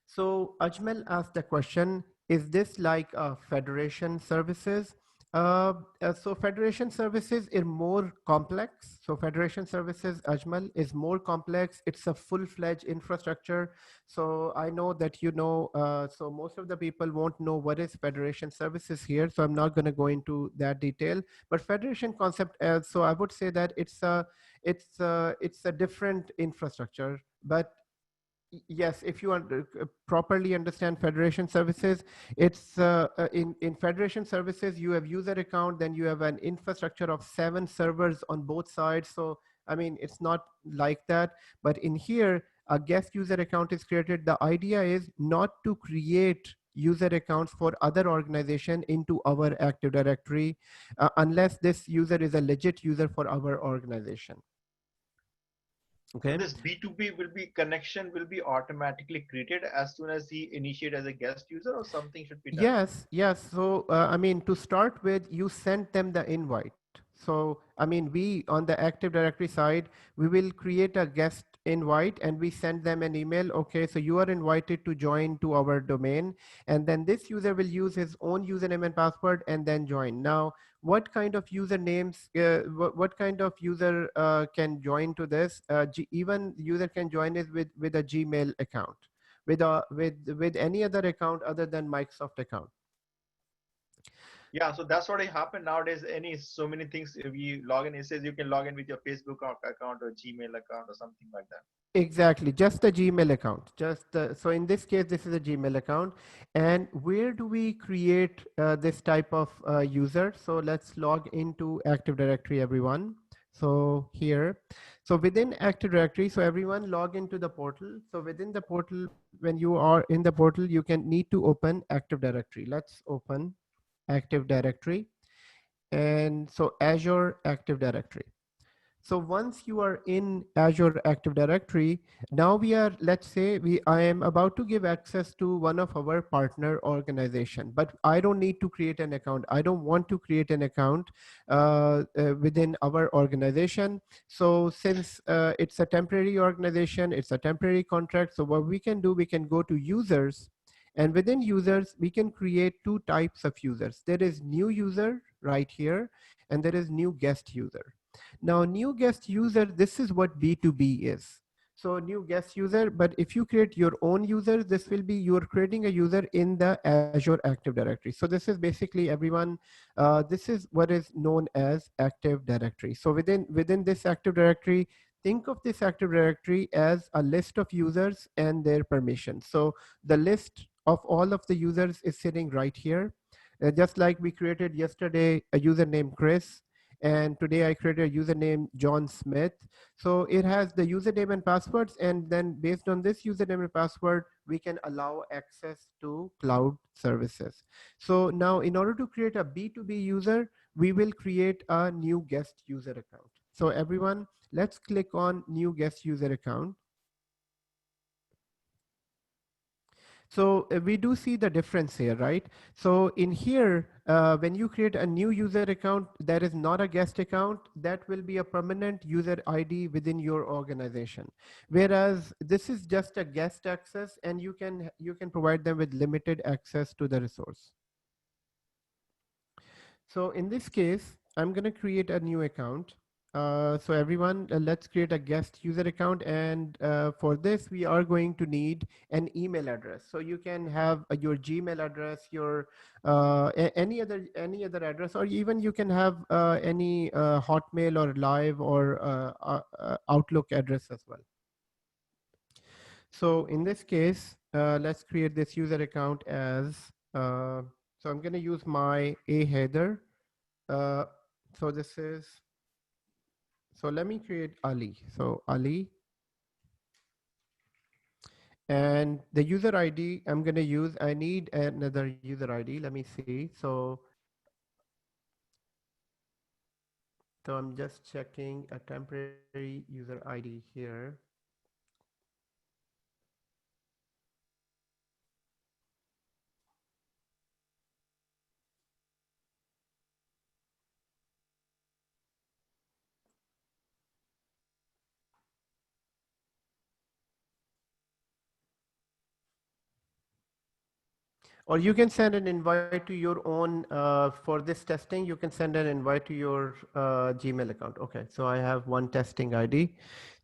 So Ajmal asked the question, is this like a federation services? So federation services is more complex. So federation services, Ajmal, is more complex. It's a full-fledged infrastructure. So I know that so most of the people won't know what is federation services here. So I'm not going to go into that detail. But federation concept, so I would say that it's a different infrastructure. But yes, if you properly understand federation services, it's in federation services, you have user account, then you have an infrastructure of 7 servers on both sides. So I mean, it's not like that. But in here, a guest user account is created. The idea is not to create user accounts for other organization into our Active Directory unless this user is a legit user for our organization. Okay. So this B2B connection will be automatically created as soon as he initiate as a guest user, or something should be done? Yes. So, I mean, to start with, you sent them the invite. So, I mean, we on the Active Directory side, we will create a guest invite and we send them an email. Okay, so you are invited to join to our domain. And then this user will use his own username and password and then join. Now, what kind of usernames, what kind of user can join to this? Even user can join it with a Gmail account, with any other account other than Microsoft account. Yeah, so that's what happened nowadays. So many things, if you log in, it says you can log in with your Facebook account or Gmail account or something like that. Exactly, just the Gmail account. So in this case, this is a Gmail account. And where do we create this type of user? So let's log into Active Directory, everyone. So here, so within Active Directory, so everyone log into the portal. So within the portal, when you are in the portal, you can need to open Active Directory. Let's open Active Directory. And so Azure Active Directory. So once you are in Azure Active Directory, now let's say I am about to give access to one of our partner organization, but I don't need to create an account. I don't want to create an account within our organization. So since it's a temporary organization, it's a temporary contract. So what we can do, we can go to users, and within users, we can create 2 types of users. There is new user right here, and there is new guest user. Now, new guest user, this is what B2B is. So new guest user, but if you create your own user, this will be, you're creating a user in the Azure Active Directory. So this is basically, everyone, this is what is known as Active Directory. So within this Active Directory, think of this Active Directory as a list of users and their permissions. So the list of all of the users is sitting right here. Just like we created yesterday a user named Chris, and today I created a username John Smith. So it has the username and passwords, and then based on this username and password, we can allow access to cloud services. So now in order to create a B2B user, we will create a new guest user account. So everyone, let's click on new guest user account. So we do see the difference here, right? So in here, when you create a new user account that is not a guest account, that will be a permanent user ID within your organization. Whereas this is just a guest access, and you can provide them with limited access to the resource. So in this case, I'm going to create a new account. So everyone, let's create a guest user account. And for this, we are going to need an email address. So you can have your Gmail address, your any other address, or even you can have any Hotmail or Live or Outlook address as well. So in this case, let's create this user account as, so I'm going to use my a header. So this is, so let me create Ali. So Ali, and the user ID I'm going to use, I need another user ID. Let me see. So I'm just checking a temporary user ID here. Or you can send an invite to your own, for this testing, you can send an invite to your Gmail account. Okay, so I have one testing ID.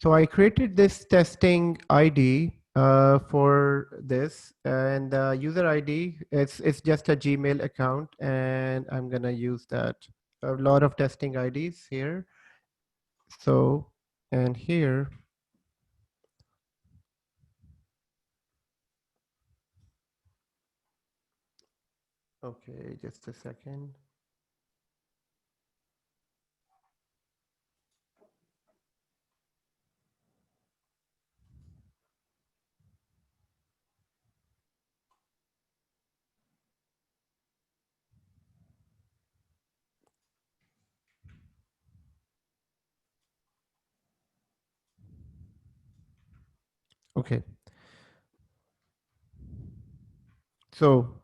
So I created this testing ID for this, and user ID, it's just a Gmail account, and I'm gonna use that. A lot of testing IDs here. So, and here, okay, just a second. Okay, so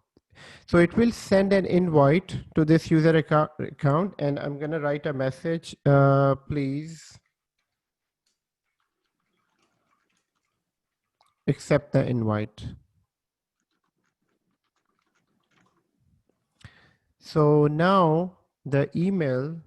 it will send an invite to this user account, and I'm going to write a message. Please accept the invite. So now the email,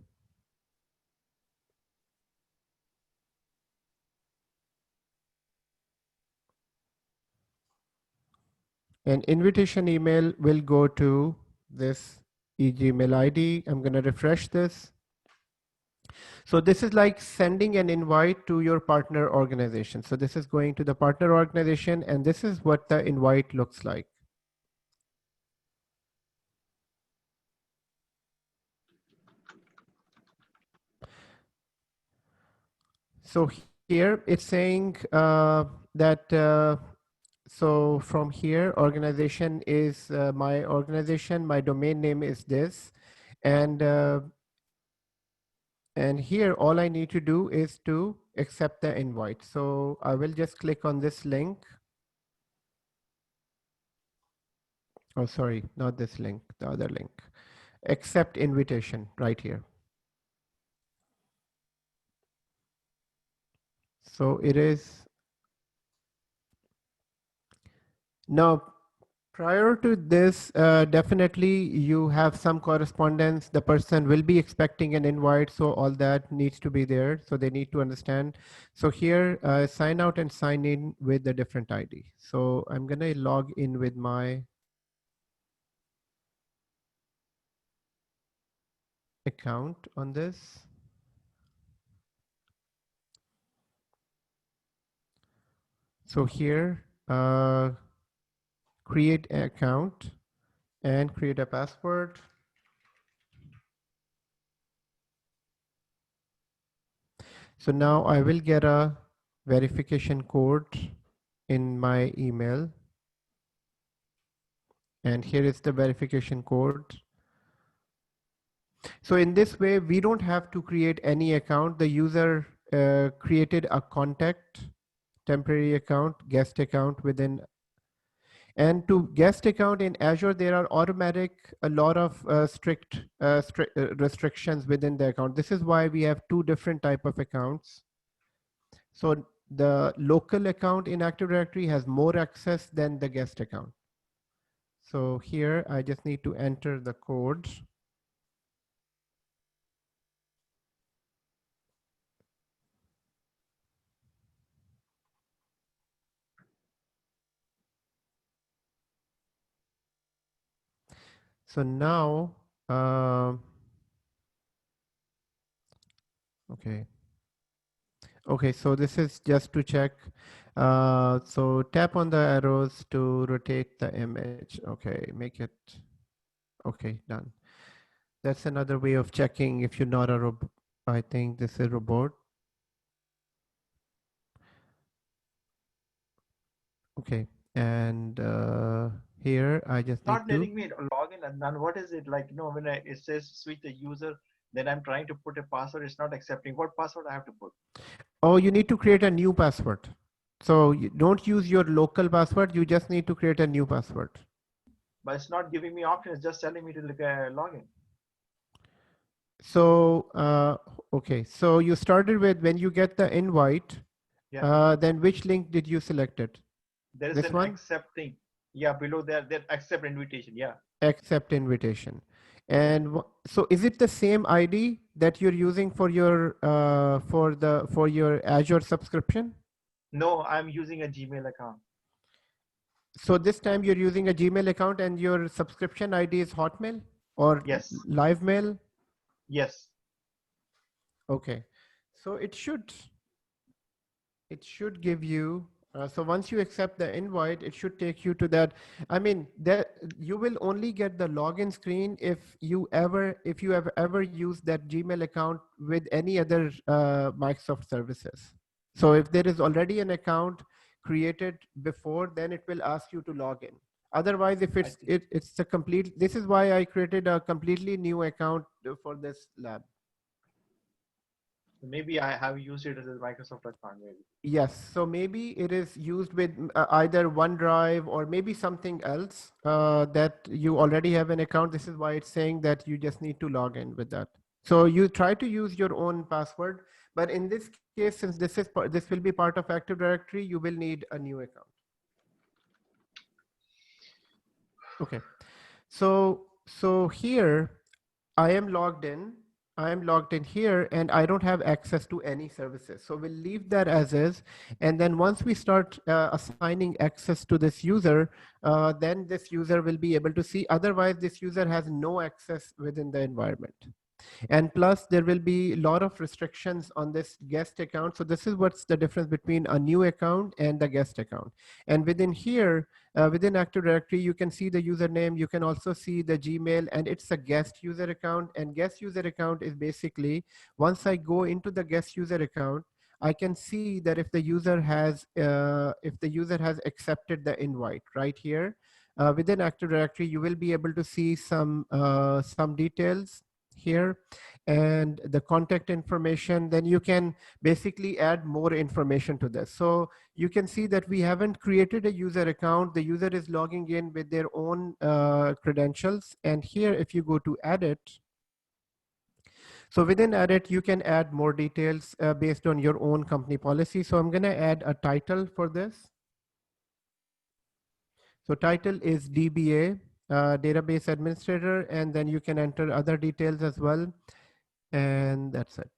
an invitation email will go to this eGmail ID. I'm going to refresh this. So this is like sending an invite to your partner organization. So this is going to the partner organization, and this is what the invite looks like. So here it's saying that, so from here, organization is my organization, my domain name is this, and here all I need to do is to accept the invite. So I will just click on this link. Oh, sorry, not this link, the other link. Accept invitation right here. So it is now. Prior to this, definitely you have some correspondence. The person will be expecting an invite, so all that needs to be there. So they need to understand. So here, sign out and sign in with a different ID. So I'm going to log in with my account on this. So here, create an account and create a password. So now I will get a verification code in my email. And here is the verification code. So in this way, we don't have to create any account. The user created a contact, temporary account, guest account within. And to guest account in Azure, there are a lot of strict restrictions within the account. This is why we have two different type of accounts. So the local account in Active Directory has more access than the guest account. So here I just need to enter the code. So now, okay. Okay, so this is just to check. So tap on the arrows to rotate the image. Okay, make it, okay, done. That's another way of checking if you're not a robot. I think this is robot. Okay, and here I just need Not to. letting me log in, and then what is it like? When it says switch the user, then I'm trying to put a password. It's not accepting. What password I have to put? Oh, you need to create a new password. So you don't use your local password. You just need to create a new password. But it's not giving me option. It's just telling me to log in. So, okay. So you started with when you get the invite, Yeah. then which link did you select it? There is This an one? accept thing. Yeah, below there, that accept invitation. Yeah. Accept invitation. And so is it the same ID that you're using for your for your Azure subscription? No, I'm using a Gmail account. So this time you're using a Gmail account and your subscription ID is Hotmail or Yes. live mail? Yes. Okay. So it should give you, so once you accept the invite, it should take you to that. I mean, that you will only get the login screen if you have ever used that Gmail account with any other Microsoft services. So if there is already an account created before, then it will ask you to log in. Otherwise, if it's a complete, this is why I created a completely new account for this lab. Maybe I have used it as a Microsoft account. Maybe. Yes, so maybe it is used with either OneDrive or maybe something else that you already have an account. This is why it's saying that you just need to log in with that. So you try to use your own password, but in this case, since this will be part of Active Directory, you will need a new account. Okay, so here I am logged in. I am logged in here and I don't have access to any services. So we'll leave that as is. And then once we start assigning access to this user, then this user will be able to see. Otherwise, this user has no access within the environment. And plus there will be a lot of restrictions on this guest account. So this is what's the difference between a new account and the guest account. And within here, within Active Directory, you can see the username. You can also see the Gmail, and it's a guest user account. And guest user account is basically, once I go into the guest user account, I can see that if the user has accepted the invite right here. Within Active Directory, you will be able to see some details here and the contact information. Then you can basically add more information to this. So you can see that we haven't created a user account. The user is logging in with their own credentials. And here, if you go to edit, so within edit, you can add more details based on your own company policy. So I'm going to add a title for this. So title is DBA, database administrator, and then you can enter other details as well. And that's it.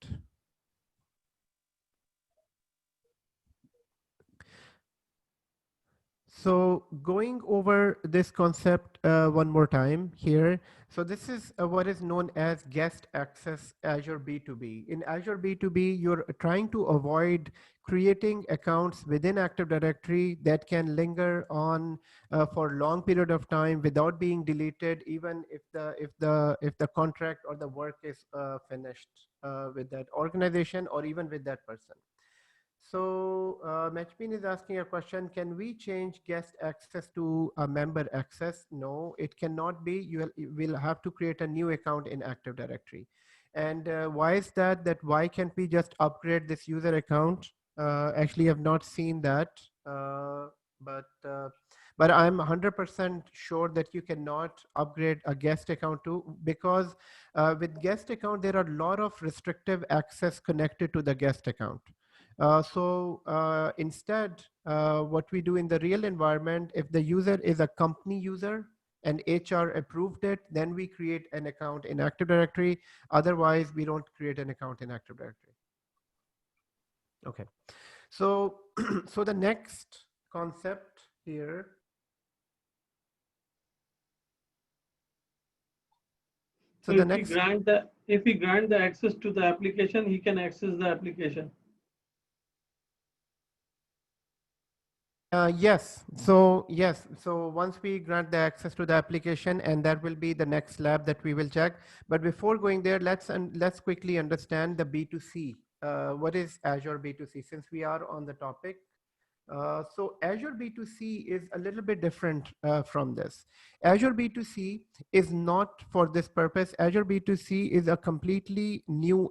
So going over this concept one more time here. So this is what is known as guest access Azure B2b. In Azure B2b, you're trying to avoid creating accounts within Active Directory that can linger on for long period of time without being deleted, even if the contract or the work is finished with that organization or even with that person. So Machpin is asking a question, can we change guest access to a member access? No, it cannot be. You will have to create a new account in Active Directory. And why is that? That why can't we just upgrade this user account? Actually, I've not seen that, but uh, but I'm 100% sure that you cannot upgrade a guest account too, because with guest account, there are a lot of restrictive access connected to the guest account. Instead, what we do in the real environment, if the user is a company user and HR approved it, then we create an account in Active Directory. Otherwise, we don't create an account in Active Directory. Okay, so so the next concept here. So So the if we next. grant the access to the application, he can access the application. Yes. So yes. So once we grant the access to the application, and that will be the next lab that we will check. But before going there, let's quickly understand the B2C. What is Azure B2C? Since we are on the topic, so Azure B2C is a little bit different from this. Azure B2C is not for this purpose. Azure B2C is a completely new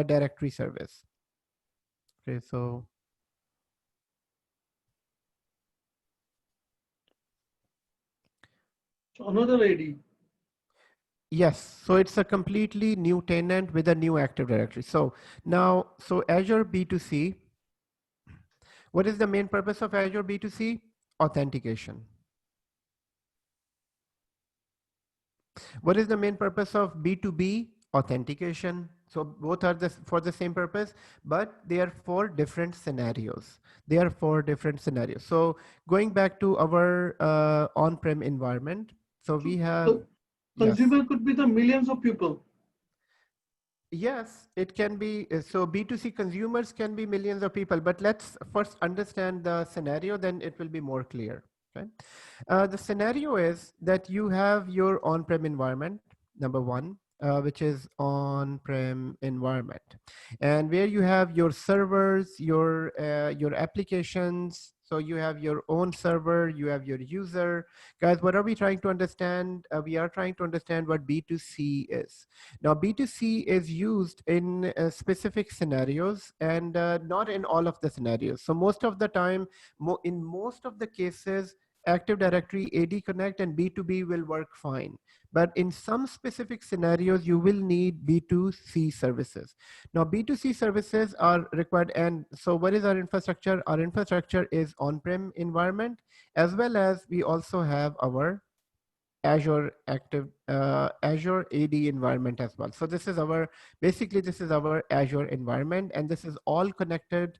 directory service. Okay. So. So another AD. Yes, so it's a completely new tenant with a new Active Directory. So now, so Azure B2C, what is the main purpose of Azure B2C? Authentication. What is the main purpose of B2b? Authentication. So both are for the same purpose, but they are for different scenarios. They are for different scenarios. So going back to our on-prem environment, so we have, So yes. consumer could be the millions of people. Yes, it can be. So B2C consumers can be millions of people, but let's first understand the scenario, then it will be more clear. Okay. The scenario is that you have your on-prem environment, number one, which is on-prem environment, and where you have your servers, your applications. So you have your own server, you have your user. Guys, what are we trying to understand? We are trying to understand what B2C is. Now, B2C is used in specific scenarios and not in all of the scenarios. So most of the time, in most of the cases, Active Directory, AD Connect, and B2B will work fine. But in some specific scenarios, you will need B2C services. Now, B2C services are required. And so what is our infrastructure? Our infrastructure is on-prem environment, as well as we also have our Azure Azure AD environment as well. So this is basically this is our Azure environment, and this is all connected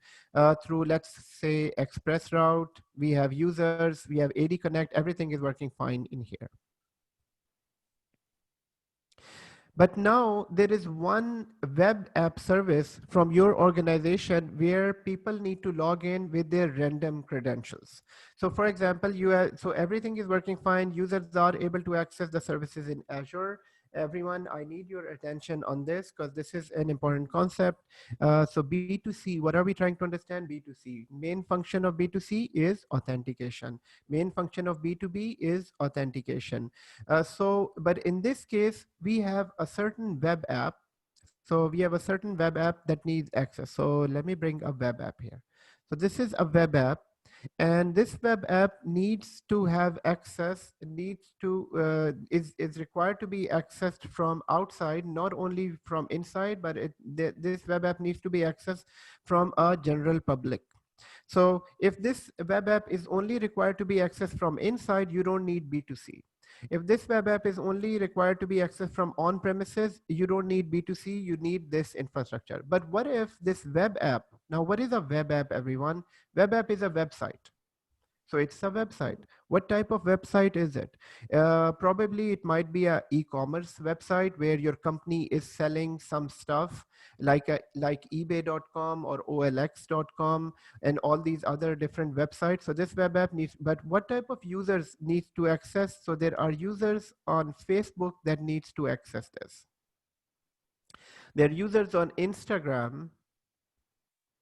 through, let's say, Express route. We have users, we have AD Connect, everything is working fine in here. But now there is one web app service from your organization where people need to log in with their random credentials. So for example, so everything is working fine. Users are able to access the services in Azure. Everyone, I need your attention on this because this is an important concept. So B2C, what are we trying to understand? B2C, main function of B2C is authentication. Main function of B2B is authentication. But in this case, we have a certain web app. So we have a certain web app that needs access. So let me bring a web app here. So this is a web app, and this web app needs to have access, is required to be accessed from outside, not only from inside, but this web app needs to be accessed from a general public. So if this web app is only required to be accessed from inside, you don't need B2C. If this web app is only required to be accessed from on premises, you don't need B2C, you need this infrastructure. But what if this web app, now what is a web app, everyone? Web app is a website. So it's a website. What type of website is it? Probably it might be a e-commerce website where your company is selling some stuff like ebay.com or olx.com and all these other different websites. So this web app needs, but what type of users needs to access? So there are users on Facebook that needs to access this. There are users on Instagram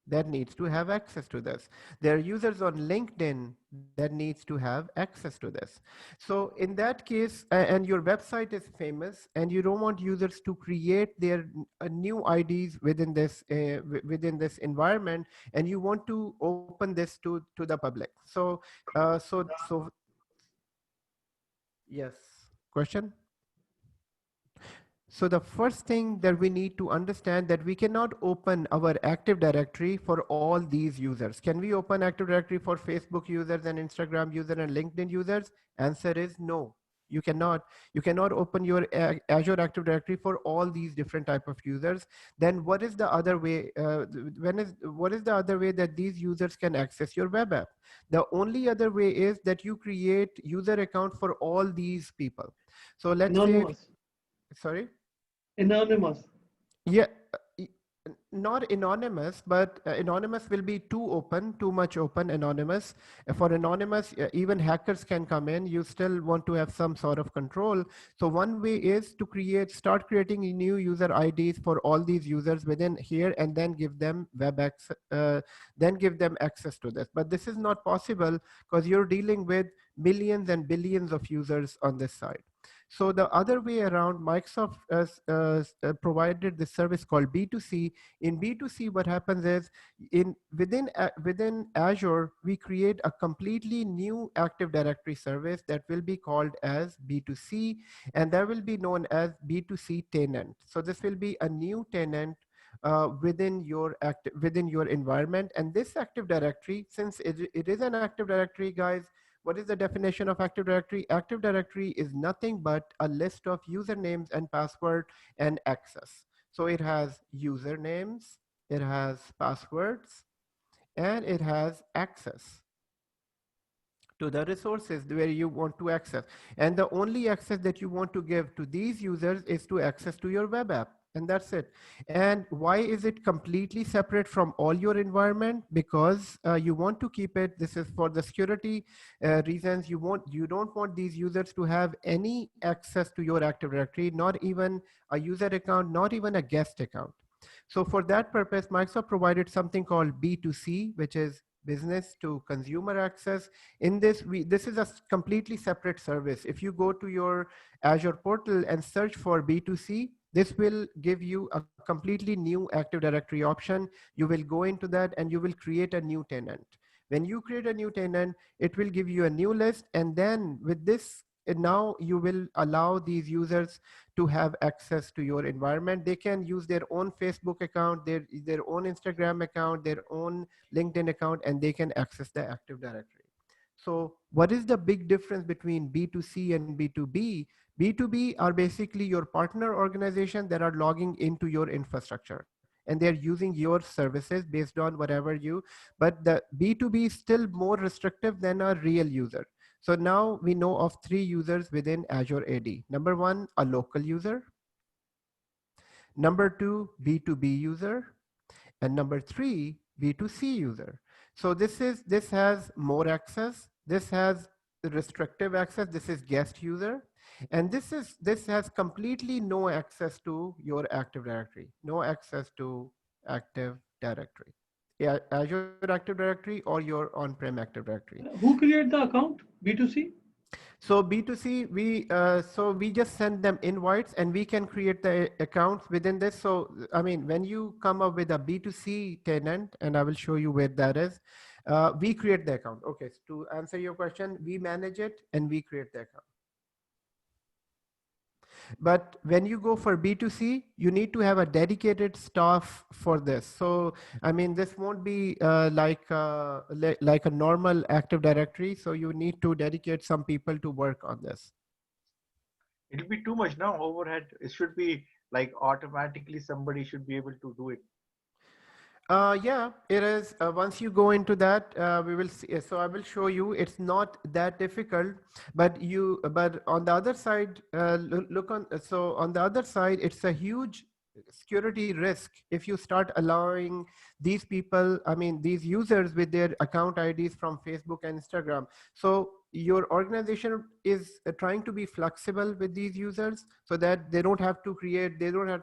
that needs to have access to this. There are users on LinkedIn that needs to have access to this. So in that case, and your website is famous and you don't want users to create their new IDs within this environment, and you want to open this to the public. So yes, question? So the first thing that we need to understand that we cannot open our Active Directory for all these users. Can we open Active Directory for Facebook users and Instagram users and LinkedIn users? Answer is no. You cannot. You cannot open your Azure Active Directory for all these different type of users. Then what is the other way? What is the other way that these users can access your web app? The only other way is that you create user account for all these people. So let's say, Anonymous. sorry. Anonymous. Yeah, not anonymous, but anonymous will be too open, too much open anonymous. For anonymous, even hackers can come in. You still want to have some sort of control. So one way is to start creating new user IDs for all these users within here, and then give them web access, then give them access to this. But this is not possible because you're dealing with millions and billions of users on this side. So the other way around, Microsoft provided this service called B2c. In B2c, what happens is within Azure, we create a completely new Active Directory service that will be called as B2c, and that will be known as B2c tenant. So this will be a new tenant within your environment. And this Active Directory, since it is an Active Directory, guys, what is the definition of Active Directory? Active Directory is nothing but a list of usernames and password and access. So it has usernames, it has passwords, and it has access to the resources where you want to access. And the only access that you want to give to these users is to access to your web app. And that's it. And why is it completely separate from all your environment? Because you want to keep it. This is for the security reasons. You don't want these users to have any access to your Active Directory, not even a user account, not even a guest account. So for that purpose, Microsoft provided something called B2C, which is business to consumer access. In this, this is a completely separate service. If you go to your Azure portal and search for B2C, this will give you a completely new Active Directory option. You will go into that and you will create a new tenant. When you create a new tenant, it will give you a new list. And then with this, now you will allow these users to have access to your environment. They can use their own Facebook account, their own Instagram account, their own LinkedIn account, and they can access the Active Directory. So what is the big difference between B2C and B2B? B2B are basically your partner organization that are logging into your infrastructure, and they're using your services based on whatever but the B2B is still more restrictive than a real user. So now we know of 3 users within Azure AD. Number 1, a local user. Number 2, B2B user. And number 3, B2C user. So this has more access. This has restrictive access. This is guest user. And this has completely no access to your Active Directory. No access to Active Directory. Yeah, Azure Active Directory or your on-prem Active Directory. Who create the account? B2C? So B2C, we just send them invites and we can create the accounts within this. So, I mean, when you come up with a B2C tenant, and I will show you where that is, we create the account. Okay, so to answer your question, we manage it and we create the account. But when you go for B2C, you need to have a dedicated staff for this. So, I mean, this won't be like a normal Active Directory. So you need to dedicate some people to work on this. It'll be too much now, overhead. It should be like automatically somebody should be able to do it. Yeah, it is. Once you go into that, we will see. So I will show you. It's not that difficult, but on the other side, look on. So on the other side, it's a huge security risk if you start allowing these people, I mean, these users with their account IDs from Facebook and Instagram. So your organization is trying to be flexible with these users so that they don't have to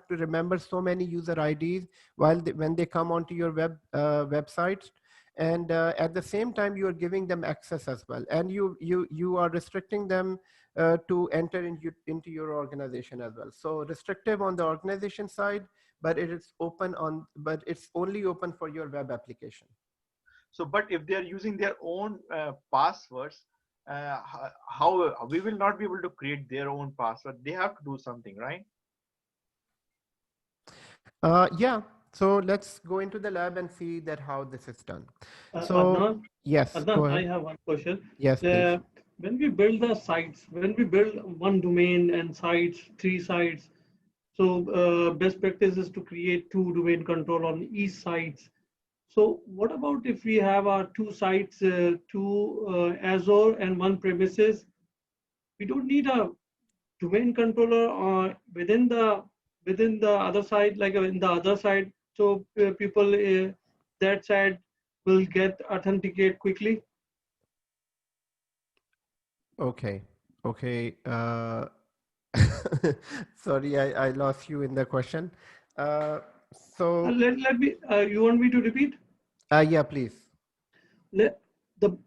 remember so many user IDs when they come onto your website. And at the same time, you are giving them access as well. And you are restricting them to enter into your organization as well. So restrictive on the organization side, but it's only open for your web application. So, but if they are using their own passwords, how we will not be able to create their own password. They have to do something, right? Yeah. So let's go into the lab and see that how this is done. So Adnan, yes, go Adnan, I ahead. have one question. Yes, please. When we build the sites, when we build one domain and sites, 3 sites, so best practice is to create 2 domain control on each sites. So what about if we have our 2 sites, 2 Azure and 1 premises? We don't need a domain controller within the other side, like in the other side, so people that side will get authenticate quickly. Okay. Sorry, I lost you in the question. So Let me. You want me to repeat? yeah, please. So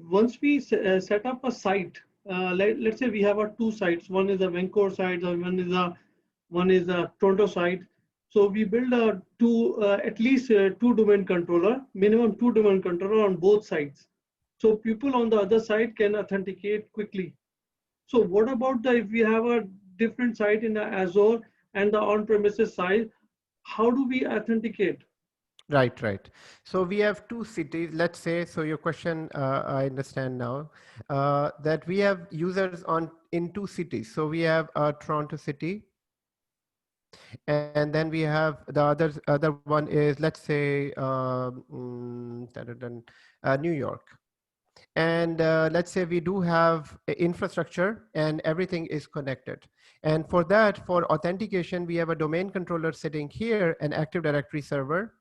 once we set up a site, let's say we have our 2 sites. One is a Vancouver site, and one is a Toronto site. So we build at least 2 domain controller, minimum 2 domain controller on both sides. So people on the other side can authenticate quickly. So what about if we have a different site in the Azure and the on-premises side, how do we authenticate? Right. So we have 2 cities, let's say. So your question, I understand now, that we have users in 2 cities. So we have Toronto City, and then we have the other one is, let's say, New York. And let's say we do have infrastructure and everything is connected. And for that, for authentication, we have a domain controller sitting here, an Active Directory server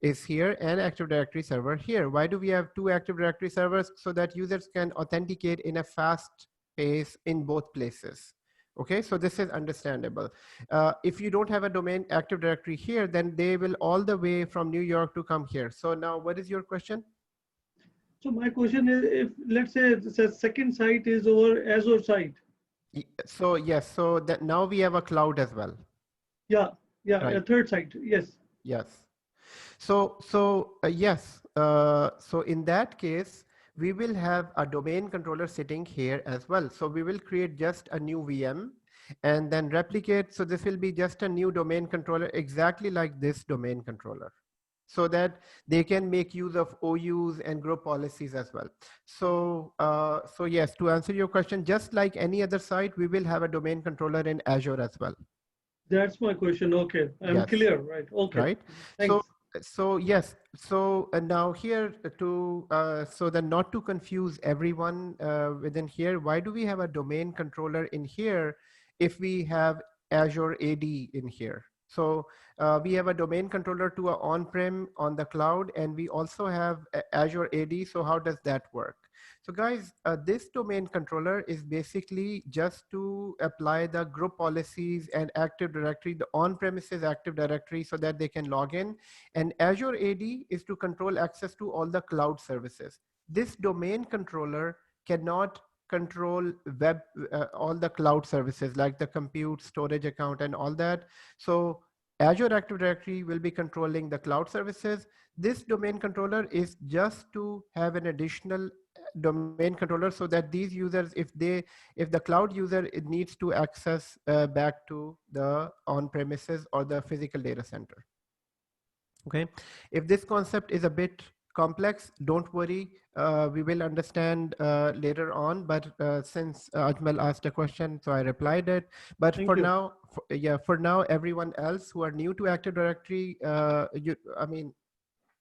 is here, and Active Directory server here. Why do we have 2 Active Directory servers? So that users can authenticate in a fast pace in both places. Okay, so this is understandable. If you don't have a domain Active Directory here, then they will all the way from New York to come here. So now what is your question? So my question is, if let's say the second site is over Azure site. So yes, so that now we have a cloud as well. Yeah, Right. a third site, yes. Yes. So yes. So in that case, we will have a domain controller sitting here as well. So we will create just a new VM and then replicate. So this will be just a new domain controller, exactly like this domain controller, so that they can make use of OUs and group policies as well. So yes, to answer your question, just like any other site, we will have a domain controller in Azure as well. That's my question. Okay, I'm Yes. clear. Right. Okay. Right. Thanks. So yes. So now here so that not to confuse everyone within here, why do we have a domain controller in here if we have Azure AD in here? So we have a domain controller to a on-prem on the cloud, and we also have Azure AD. So how does that work? So guys, this domain controller is basically just to apply the group policies and Active Directory, the on-premises Active Directory, so that they can log in. And Azure AD is to control access to all the cloud services. This domain controller cannot control all the cloud services like the compute, storage account, and all that. So Azure Active Directory will be controlling the cloud services. This domain controller is just to have an additional domain controller so that these users, if the cloud user needs to access back to the on-premises or the physical data center. Okay, if this concept is a bit complex, don't worry, we will understand later on, but since Ajmal asked a question, so I replied it. But Thank for you. now, for now, everyone else who are new to Active Directory,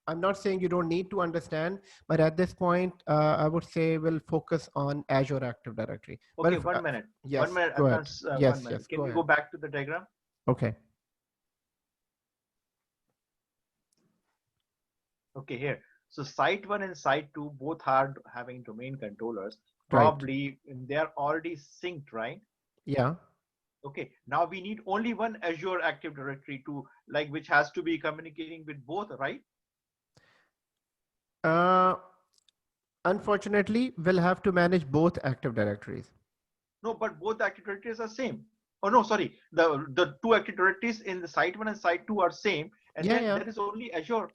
I'm not saying you don't need to understand, but at this point, I would say we'll focus on Azure Active Directory. Okay, But 1 minute. yes, 1 minute. go ahead. Yes, 1 minute. yes, Can go we ahead. go back to the diagram? Okay. Okay, here. So site 1 and site 2 both are having domain controllers. Right. Probably they are already synced, right? Yeah. Okay, now we need only one Azure Active Directory to like which has to be communicating with both, right? Uh, Unfortunately, we'll have to manage both Active Directories. No, but both Active Directories are same. Oh no, sorry. The two Active Directories in the site 1 and site 2 are same, and Yeah, then yeah. there is only Azure.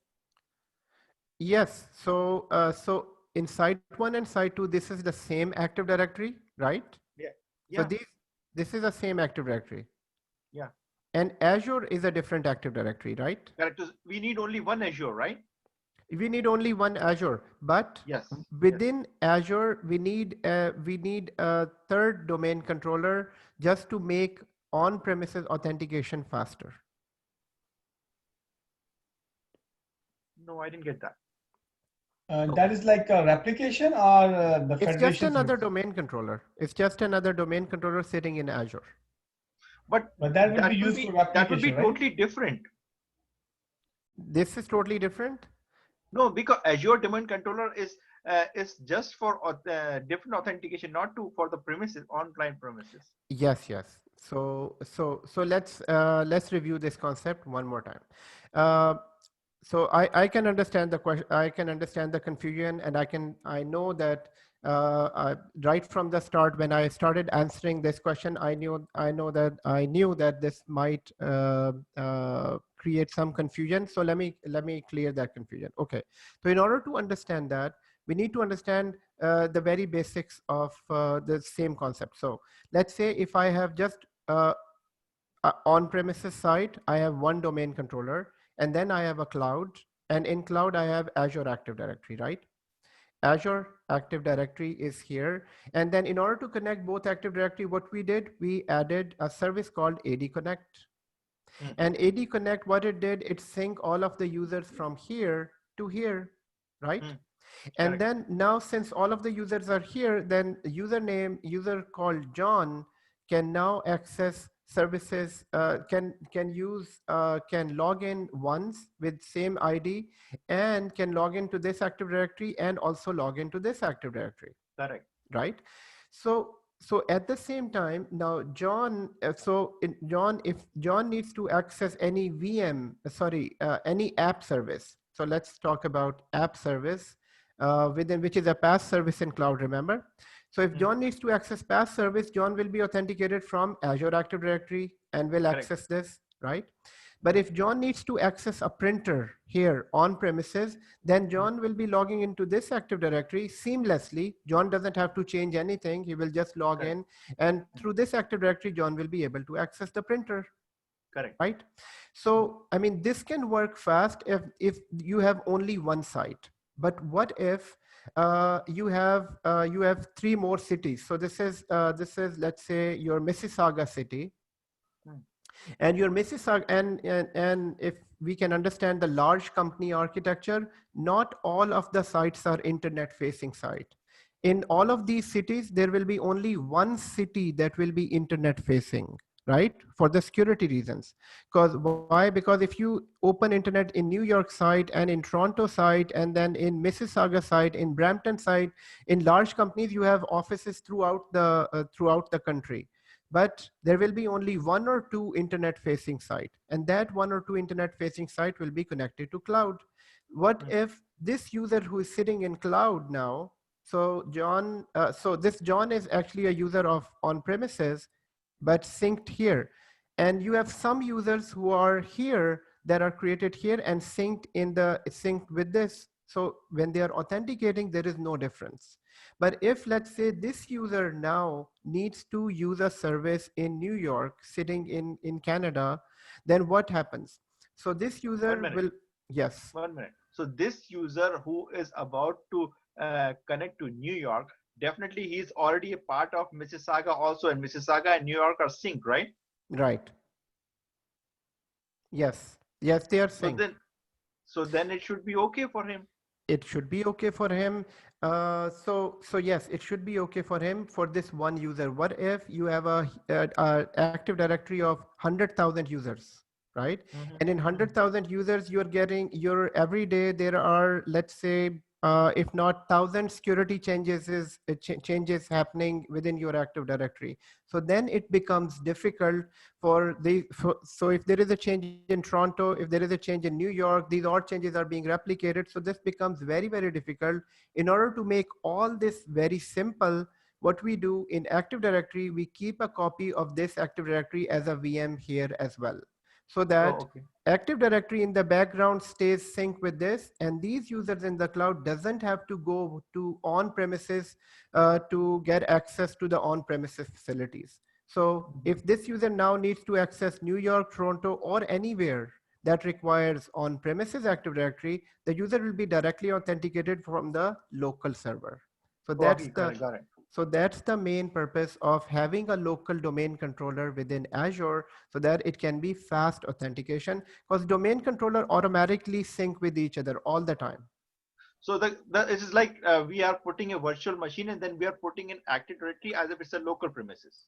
Yes. So, so in site 1 and site 2, this is the same Active Directory, right? Yeah, So yeah, this is the same Active Directory. yeah. And Azure is a different Active Directory, right? Correct. We need only one Azure, right? We need only one Azure, but Yes, yes. within Azure, we need a third domain controller just to make on-premises authentication faster. No, I didn't get that. That is like a replication or the It's just federation another service. domain controller. It's just another domain controller sitting in Azure. But But that would be used for that would be replication, right? totally different. This is totally different. No, because Azure Domain Controller is just for different authentication, not to for the premises on client premises. Yes, yes. So let's review this concept one more time. So I can understand the question. I can understand the confusion, and I know that right from the start when I started answering this question, I knew that this might create some confusion. So let me clear that confusion. Okay. So in order to understand that, we need to understand the very basics of the same concept. So let's say if I have just on-premises site, I have one domain controller, and then I have a cloud, and in cloud I have Azure Active Directory, right? Azure Active Directory is here. And then in order to connect both Active Directory, what we did, we added a service called AD Connect. And AD Connect, what it did, it sync all of the users from here to here, right? And Correct. then now, since all of the users are here, then user called John can now access services, can log in once with same ID and can log into this Active Directory and also log into this Active Directory, Correct. right? So at the same time, now John, if John needs to access any any app service. So let's talk about app service within which is a PaaS service in cloud, remember? So if John needs to access PaaS service, John will be authenticated from Azure Active Directory and will access this, right? But if John needs to access a printer here on premises, then John will be logging into this Active Directory seamlessly. John doesn't have to change anything. He will just log in, and through this Active Directory, John will be able to access the printer. Correct. Right? So, I mean, this can work fast if you have only one site. But what if you have three more cities? So this is let's say your Mississauga city. And your Mississauga, and if we can understand the large company architecture, not all of the sites are internet facing site. In all of these cities, there will be only one city that will be internet facing, right? For the security reasons. Because why? Because if you open internet in New York site and in Toronto site, and then in Mississauga site, in Brampton site, in large companies, you have offices throughout the country. But there will be only one or two internet facing site, and that one or two internet facing site will be connected to cloud. What if this user who is sitting in cloud now, so John, this John is actually a user of on premises, but synced here. And you have some users who are here that are created here and synced with this. So when they are authenticating, there is no difference. But if, let's say, this user now needs to use a service in New York, sitting in Canada, then what happens? So this user will, yes. 1 minute. So this user who is about to connect to New York, definitely he's already a part of Mississauga also, and Mississauga and New York are synced, right? Right. Yes. Yes, they are synced. So then it should be okay for him. It should be okay for him. So yes, it should be okay for him for this one user. What if you have a Active Directory of 100,000 users? right? Mhm. And in 100,000 users, every day there are, let's say, if not 1,000 security changes happening within your Active Directory. So then it becomes difficult so if there is a change in Toronto, if there is a change in New York, these all changes are being replicated. So this becomes very, very difficult. In order to make all this very simple, what we do in Active Directory, we keep a copy of this Active Directory as a VM here as well, so Oh, that okay. Active Directory in the background stays synced with this, and these users in the cloud doesn't have to go to on-premises to get access to the on-premises facilities. So if this user now needs to access New York, Toronto, or anywhere that requires on-premises Active Directory, the user will be directly authenticated from the local server. So Oh, okay, got it. that's the main purpose of having a local domain controller within Azure, so that it can be fast authentication, because domain controller automatically sync with each other all the time. So it is like we are putting a virtual machine and then we are putting in Active Directory as if it's a local premises.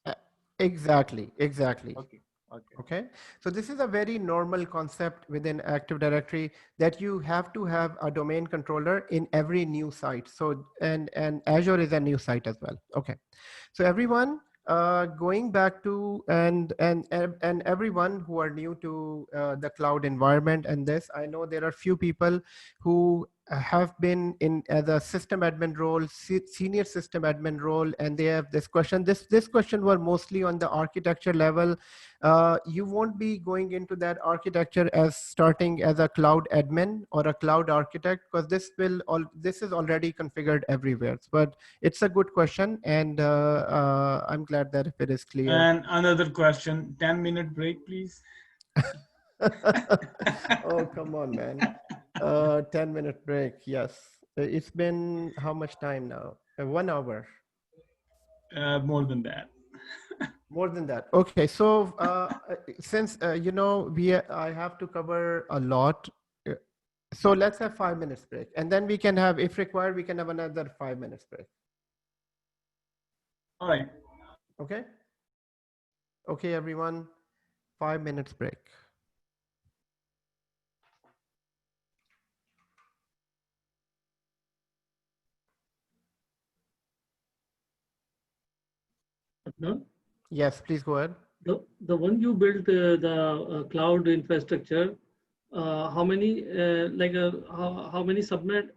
Exactly. Okay. Okay. Okay, so this is a very normal concept within Active Directory, that you have to have a domain controller in every new site. So and Azure is a new site as well. Okay, so everyone, going back to and everyone who are new to the cloud environment, and this, I know there are few people who have been in as a system admin role, senior system admin role, and they have this question. This question were mostly on the architecture level. You won't be going into that architecture as starting as a cloud admin or a cloud architect, because this is already configured everywhere. But it's a good question, and I'm glad that if it is clear. And another question, 10-minute break, please. Oh, come on, man. 10-minute break. Yes. It's been how much time now? 1 hour. More than that. More than that. Okay. So since, I have to cover a lot. uh, So let's have 5 minutes break, and then we can have, if required, we can have another 5 minutes break. All right. Okay. Okay, everyone. 5 minutes break. No? Yes, please go ahead. The one you built, the cloud infrastructure, how many how many subnet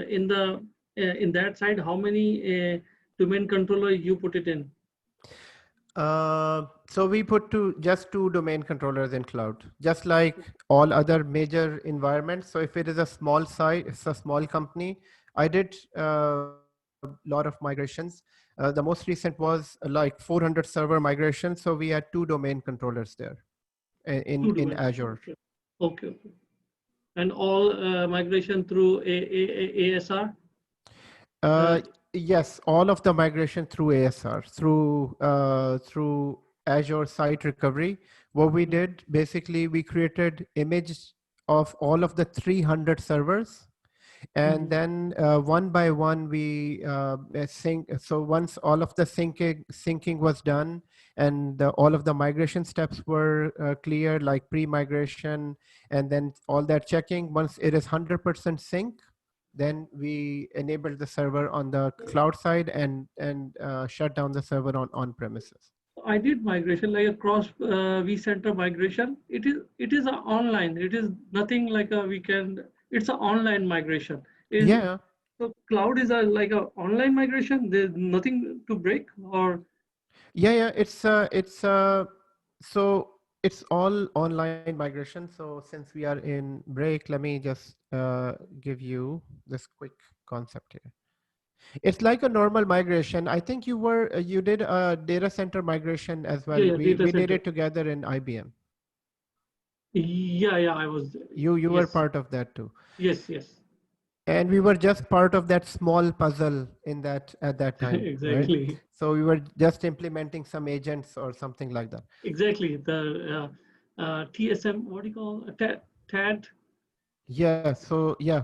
in that side, how many domain controller you put it in? So we put just two domain controllers in cloud, just like all other major environments. So if it is a small site, it's a small company. I did a lot of migrations. The most recent was like 400 server migration. So we had two domain controllers there in Azure. Okay. And all migration through ASR? Yes, all of the migration through ASR, through Azure Site Recovery. What we did, basically, we created image of all of the 300 servers, and then one by one we sync. So once all of the syncing was done, and all of the migration steps were clear, like pre-migration, and then all that checking, once it is 100% sync, then we enabled the server on the cloud side and shut down the server on premises. I did migration, like a cross vCenter migration. It is a online. It is nothing like a weekend. It's an online migration. Yeah. So cloud is like a online migration. There's nothing to break, or Yeah. So it's all online migration. So since we are in break, let me just give you this quick concept here. It's like a normal migration. I think you did a data center migration as well. yeah, We data did center. it together in IBM. Yeah, I was. You Yes. were part of that too. Yes. And we were just part of that small puzzle at that time. Exactly. Right? So we were just implementing some agents or something like that. Exactly. The TSM, what do you call TAD? Yeah. So yeah,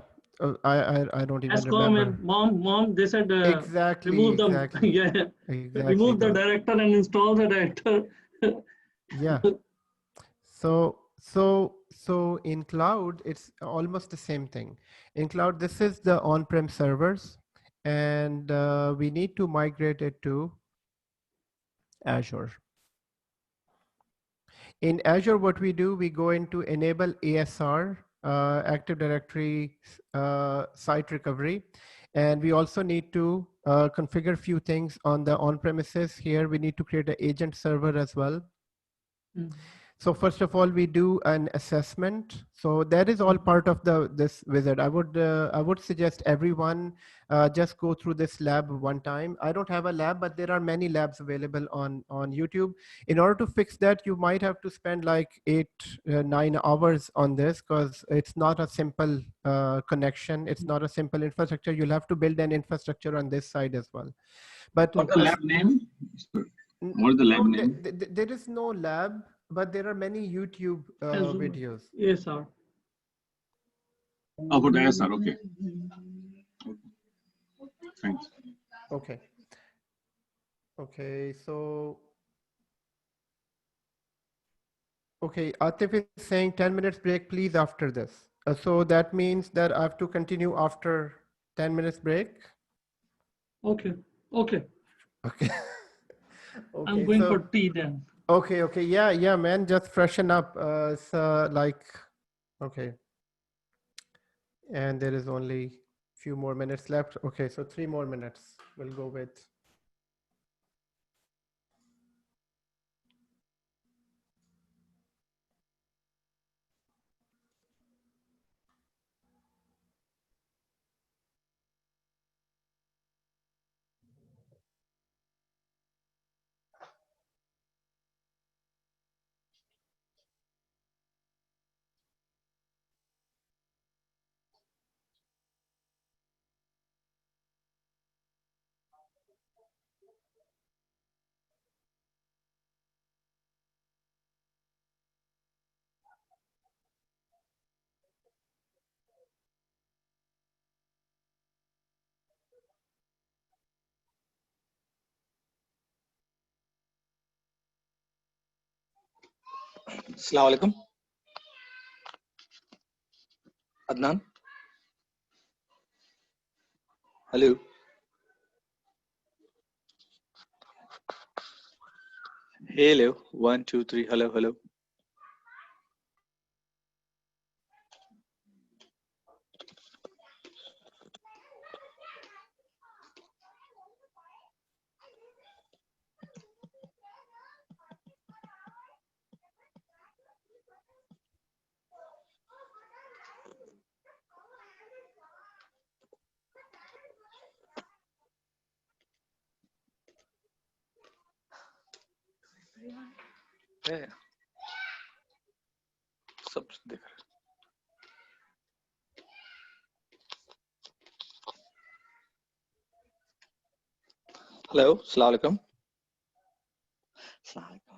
I don't even ASCOM remember. and mom. They said remove them. Exactly. Yeah. Exactly. Remove the director and install the director. Yeah. So in cloud, it's almost the same thing. In cloud, this is the on-prem servers, and we need to migrate it to Azure. In Azure, what we do, we go into enable ASR, Active Directory site recovery. And we also need to configure a few things on the on-premises. Here, we need to create an agent server as well. So first of all, we do an assessment. So that is all part of this wizard. I would suggest everyone just go through this lab one time. I don't have a lab, but there are many labs available on YouTube. In order to fix that, you might have to spend like 9 hours on this, because it's not a simple connection. It's not a simple infrastructure. You'll have to build an infrastructure on this side as well. But what's the lab name? What's the lab name? There is no lab, but there are many YouTube videos. Yes, sir. Oh, for the ASR, okay. Thanks. Okay. Okay, so. Okay, Atif is saying 10 minutes break, please, after this. So that means that I have to continue after 10 minutes break. Okay. Okay. Okay. Okay, I'm going for tea then. Okay. Yeah, man, just freshen up. So like, okay. And there is only a few more minutes left. Okay, so 3 more minutes. We'll go with. Assalamu alaikum. Adnan. Hello. Hello. 1, 2, 3. Hello. Yeah. सब देख रहे. Hello. Assalamu alaikum. Assalamu alaikum.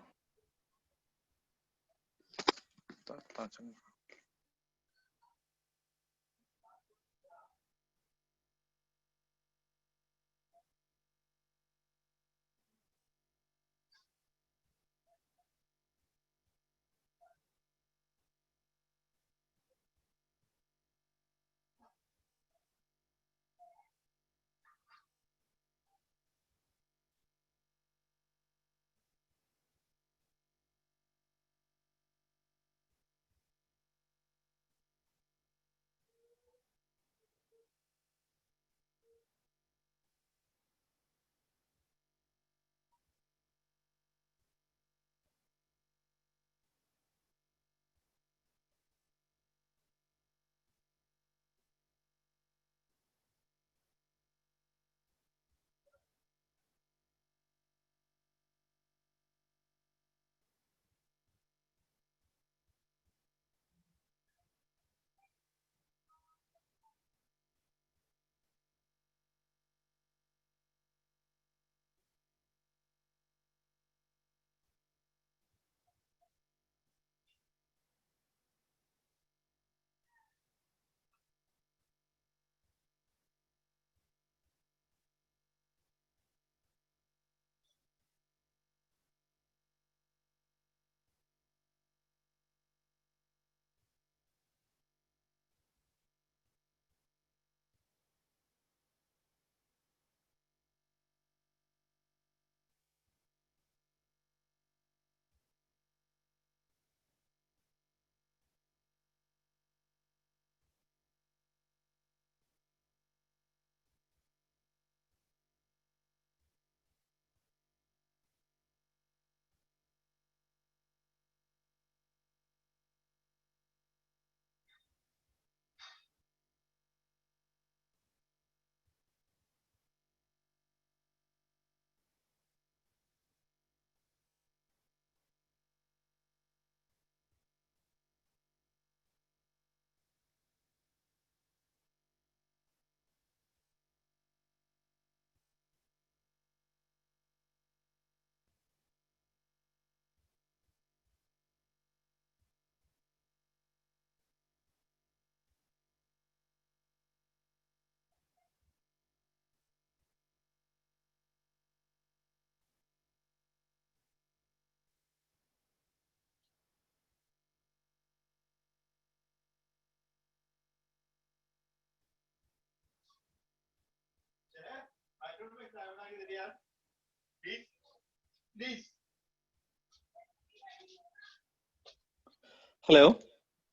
Hello,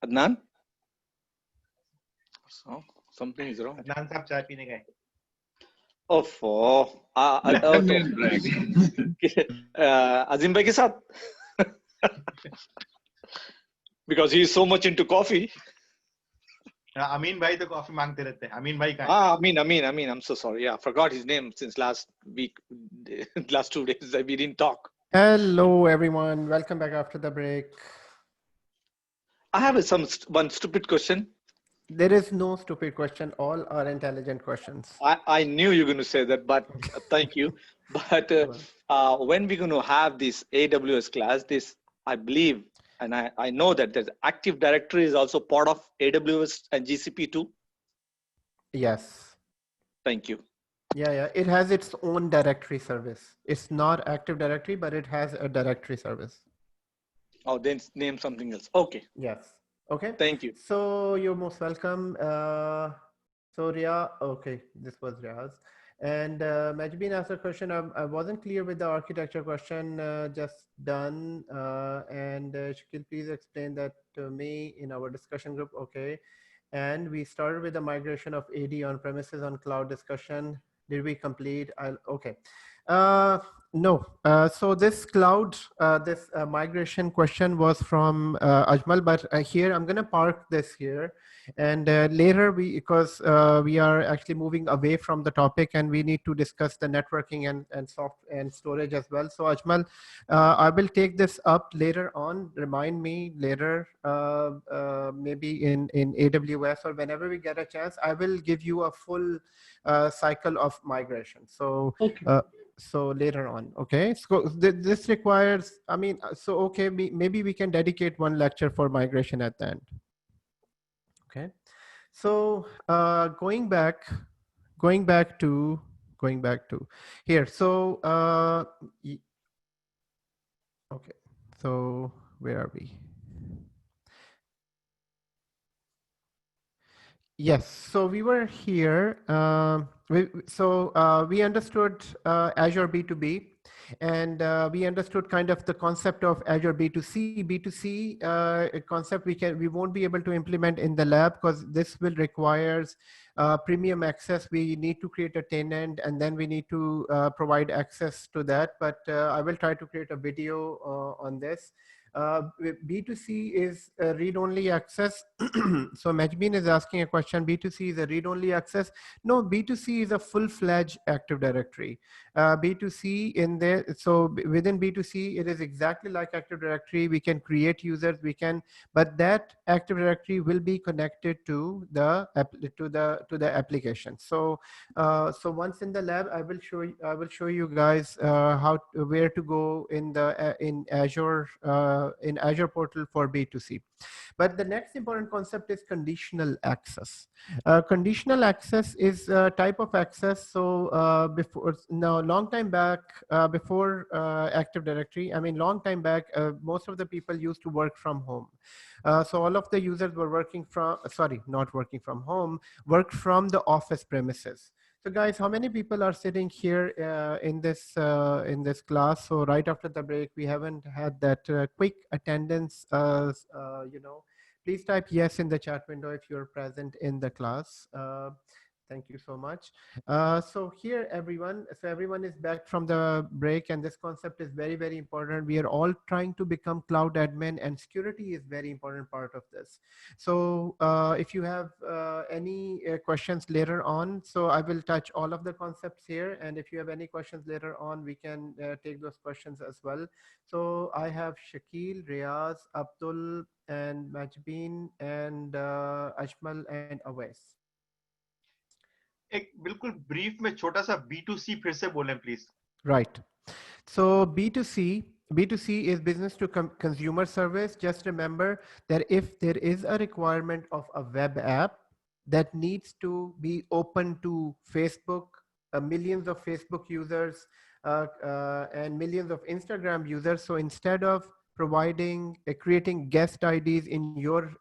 Adnan. So something is wrong. Adnan साहब चाय पीने गए. Oh, Let oh, them minute break. Azim bhai ke साथ. Because he is so much into coffee. अमीन भाई तो कॉफी मांगते रहते हैं. अमीन भाई कहाँ है? Amin. I'm so sorry. Yeah, I forgot his name since last week, last 2 days. We didn't talk. Hello, everyone. Welcome back after the break. I have one stupid question. There is no stupid question. All are intelligent questions. I knew you were going to say that, but thank you. But when we're going to have this AWS class, this I believe, and I know that the Active Directory is also part of AWS and GCP too. Yes. Thank you. Yeah. It has its own directory service. It's not Active Directory, but it has a directory service. Oh, then name something else. Okay. Yes. Okay. Thank you. So you're most welcome. So Ria, okay, this was Riaz. And Majbeen asked a question. I wasn't clear with the architecture question just done. And Shakil, please explain that to me in our discussion group. Okay. And we started with the migration of AD on premises on cloud discussion. Did we complete? Okay. No. So this cloud, this migration question was from Ajmal, but here I'm going to park this here. And later because we are actually moving away from the topic and we need to discuss the networking and soft and storage as well. So Ajmal, I will take this up later on. Remind me later, maybe in AWS or whenever we get a chance, I will give you a full cycle of migration. So Okay. so later on, okay. So this requires, I mean, so okay, maybe we can dedicate one lecture for migration at the end. Okay. So going back to here. So okay. So where are we? Yes, so we were here. We understood Azure B2b, and we understood kind of the concept of Azure B2c. B2c concept we won't be able to implement in the lab because this will requires premium access. We need to create a tenant, and then we need to provide access to that. But I will try to create a video on this. B2C is read-only access. So Majbeen is asking a question, B2C is a read-only access. No, B2C is a full-fledged Active Directory. B2C in there, so within B2C, it is exactly like Active Directory. We can create users, but that Active Directory will be connected to the application. So so once in the lab, I will show you guys where to go in the in Azure portal for B2C. But the next important concept is conditional access. Conditional access is a type of access. So long time back, before Active Directory, I mean, long time back, most of the people used to work from home. So all of the users were working from, not working from home, worked from the office premises. So guys, how many people are sitting here in this class? So right after the break, we haven't had that quick attendance. Please type yes in the chat window if you're present in the class. Thank you so much. So here, everyone is back from the break, and this concept is very, very important. We are all trying to become cloud admin, and security is very important part of this. So if you have any questions later on, so I will touch all of the concepts here. And if you have any questions later on, we can take those questions as well. So I have Shakil, Riaz, Abdul, and Majbeen, and Ajmal, and Awais. एक बिल्कुल brief में छोटा सा B2C फिर से बोलें please. Right. So B2C is business to consumer service. Just remember that if there is a requirement of a web app that needs to be open to Facebook, millions of Facebook users and millions of Instagram users. So instead of creating guest IDs in your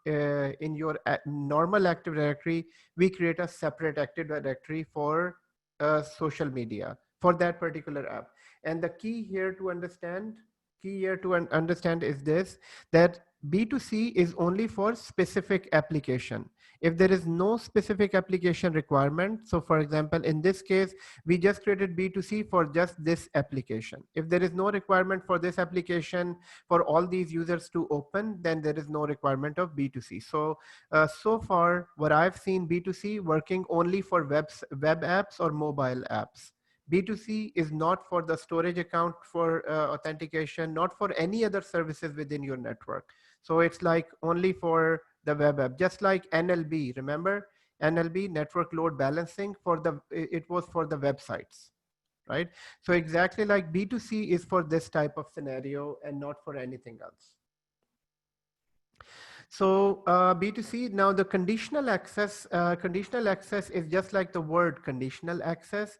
normal Active Directory, we create a separate Active Directory for social media for that particular app. And the key here to understand, understand is this, that B2C is only for specific application. If there is no specific application requirement, so for example, in this case, we just created B2C for just this application. If there is no requirement for this application for all these users to open, then there is no requirement of B2C. So, so far, what I've seen B2C working only for web apps or mobile apps. B2C is not for the storage account for authentication, not for any other services within your network. So it's like only for the web app, just like NLB, remember? NLB, network load balancing, for the, it was for the websites, right? So exactly like B2C is for this type of scenario and not for anything else. So B2C, now the conditional access is just like the word conditional access.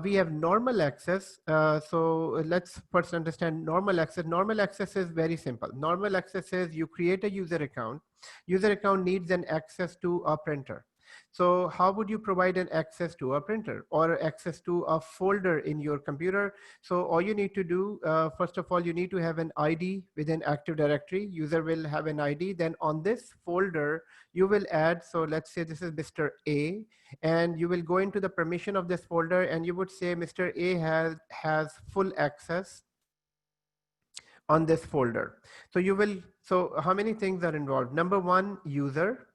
We have normal access. So let's first understand normal access. Normal access is very simple. Normal access is you create a user account. User account needs an access to a printer. So how would you provide an access to a printer or access to a folder in your computer? So all you need to do, first of all, you need to have an ID within Active Directory. User will have an ID. Then on this folder, you will add, so let's say this is Mr. A, and you will go into the permission of this folder and you would say Mr. A has full access on this folder. So you will, so how many things are involved? Number one, user.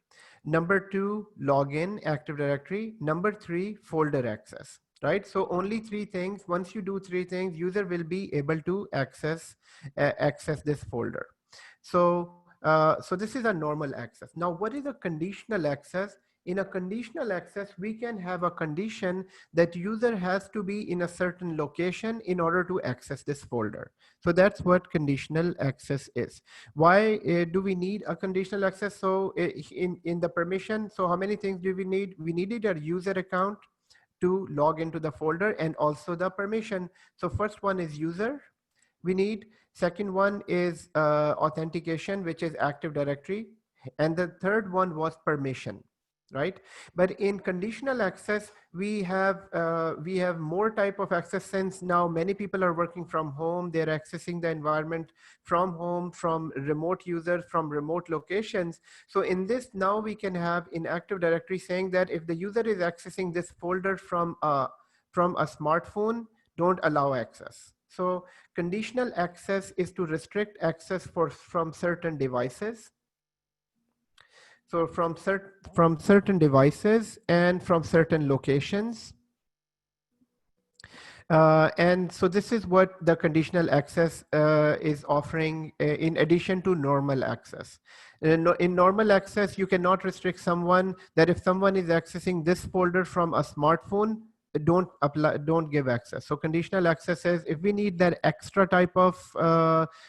Number two, login, Active Directory. Number three, folder access, right? So only three things. Once you do three things, user will be able to access this folder. So, so this is a normal access. Now, what is a conditional access? In a conditional access, we can have a condition that user has to be in a certain location in order to access this folder. So that's what conditional access is. Why do we need a conditional access? So in the permission, so how many things do we need? We needed a user account to log into the folder and also the permission. So first one is user. We need, second one is authentication, which is Active Directory. And the third one was permission, right? But in conditional access, we have more type of access, since now many people are working from home. They're accessing the environment from home, from remote users, from remote locations. So in this, now we can have in Active Directory saying that if the user is accessing this folder from a smartphone, don't allow access. So conditional access is to restrict access from certain devices. So from certain devices and from certain locations. And so this is what the conditional access is offering in addition to normal access. In normal access, you cannot restrict someone that if someone is accessing this folder from a smartphone, don't give access. So conditional access is if we need that extra type of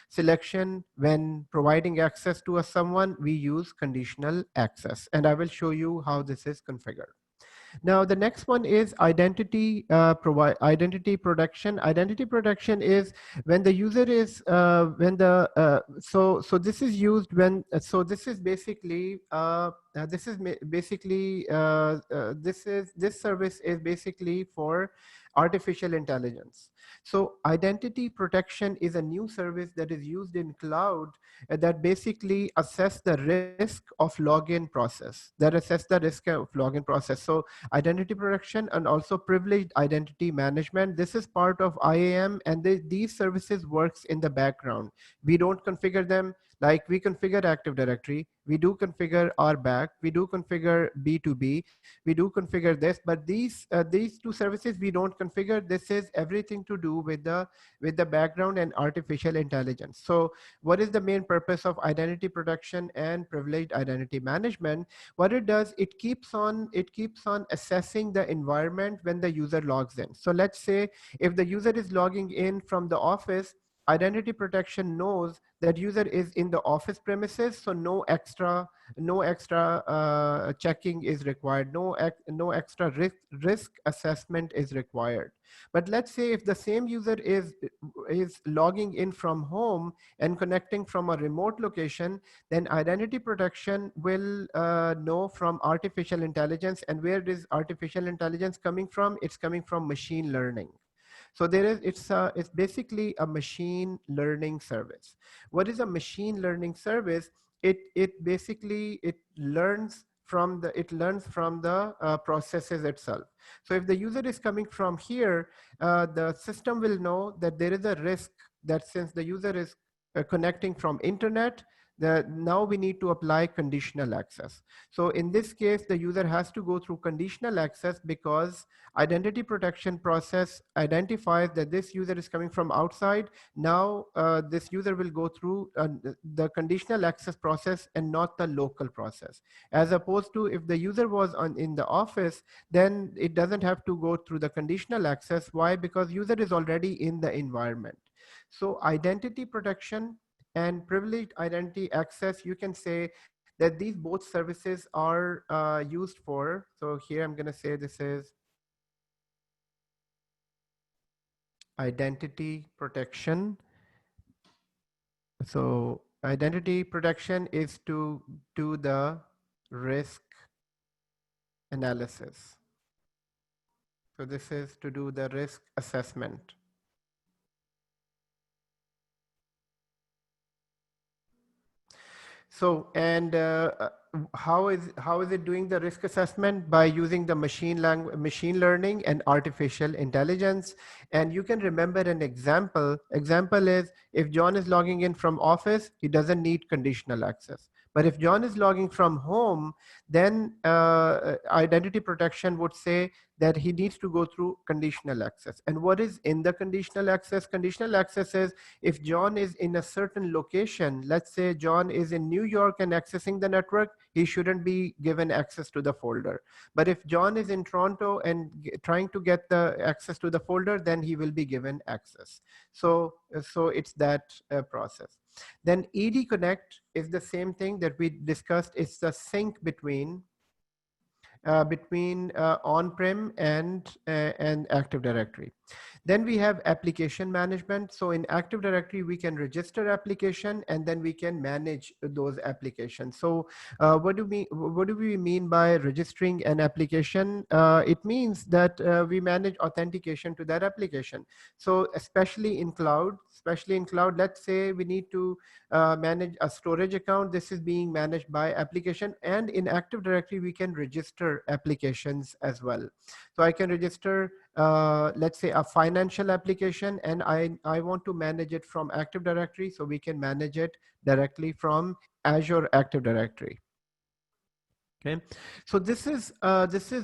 selection when providing access to someone, we use conditional access. And I will show you how this is configured. Now, the next one is identity protection. Identity protection is when the user is so this is used when this service is basically for artificial intelligence. So identity protection is a new service that is used in cloud that basically assess the risk of login process. So identity protection and also privileged identity management. This is part of IAM, and these services works in the background. We don't configure them. Like we configure Active Directory, we do configure RBAC, we do configure B2b, we do configure this, but these two services we don't configure. This is everything to do with the background and artificial intelligence. So what is the main purpose of identity protection and privileged identity management? What it does, it keeps on assessing the environment when the user logs in. So let's say if the user is logging in from the office, identity protection knows that user is in the office premises, so no extra checking is required, no extra risk assessment is required. But let's say if the same user is logging in from home and connecting from a remote location, then identity protection will know from artificial intelligence. And where is artificial intelligence coming from? It's coming from machine learning. So it's basically a machine learning service. What is a machine learning service? It basically it learns from the processes itself. So if the user is coming from here, the system will know that there is a risk that since the user is connecting from internet, now we need to apply conditional access. So in this case, the user has to go through conditional access because identity protection process identifies that this user is coming from outside. Now this user will go through the conditional access process and not the local process. As opposed to if the user was in the office, then it doesn't have to go through the conditional access. Why? Because user is already in the environment. So identity protection and privileged identity access, you can say that these both services are used for. So here I'm going to say this is identity protection. So identity protection is to do the risk analysis. So this is to do the risk assessment. So, and how is it doing the risk assessment? By using the machine learning and artificial intelligence. And you can remember an example. Example is if John is logging in from office, he doesn't need conditional access. But if John is logging from home, then identity protection would say that he needs to go through conditional access. And what is in the conditional access? Conditional access is if John is in a certain location, let's say John is in New York and accessing the network, he shouldn't be given access to the folder. But if John is in Toronto and trying to get the access to the folder, then he will be given access. So it's that process. Then ED Connect is the same thing that we discussed. It's the sync between on-prem and Active Directory. Then we have application management. So in Active Directory, we can register application and then we can manage those applications. So what do we mean by registering an application? It means that we manage authentication to that application. So especially in cloud, let's say we need to manage a storage account. This is being managed by application, and in Active Directory, we can register applications as well. So I can register, let's say a financial application, and I want to manage it from Active Directory. So we can manage it directly from Azure Active Directory. Okay, so this is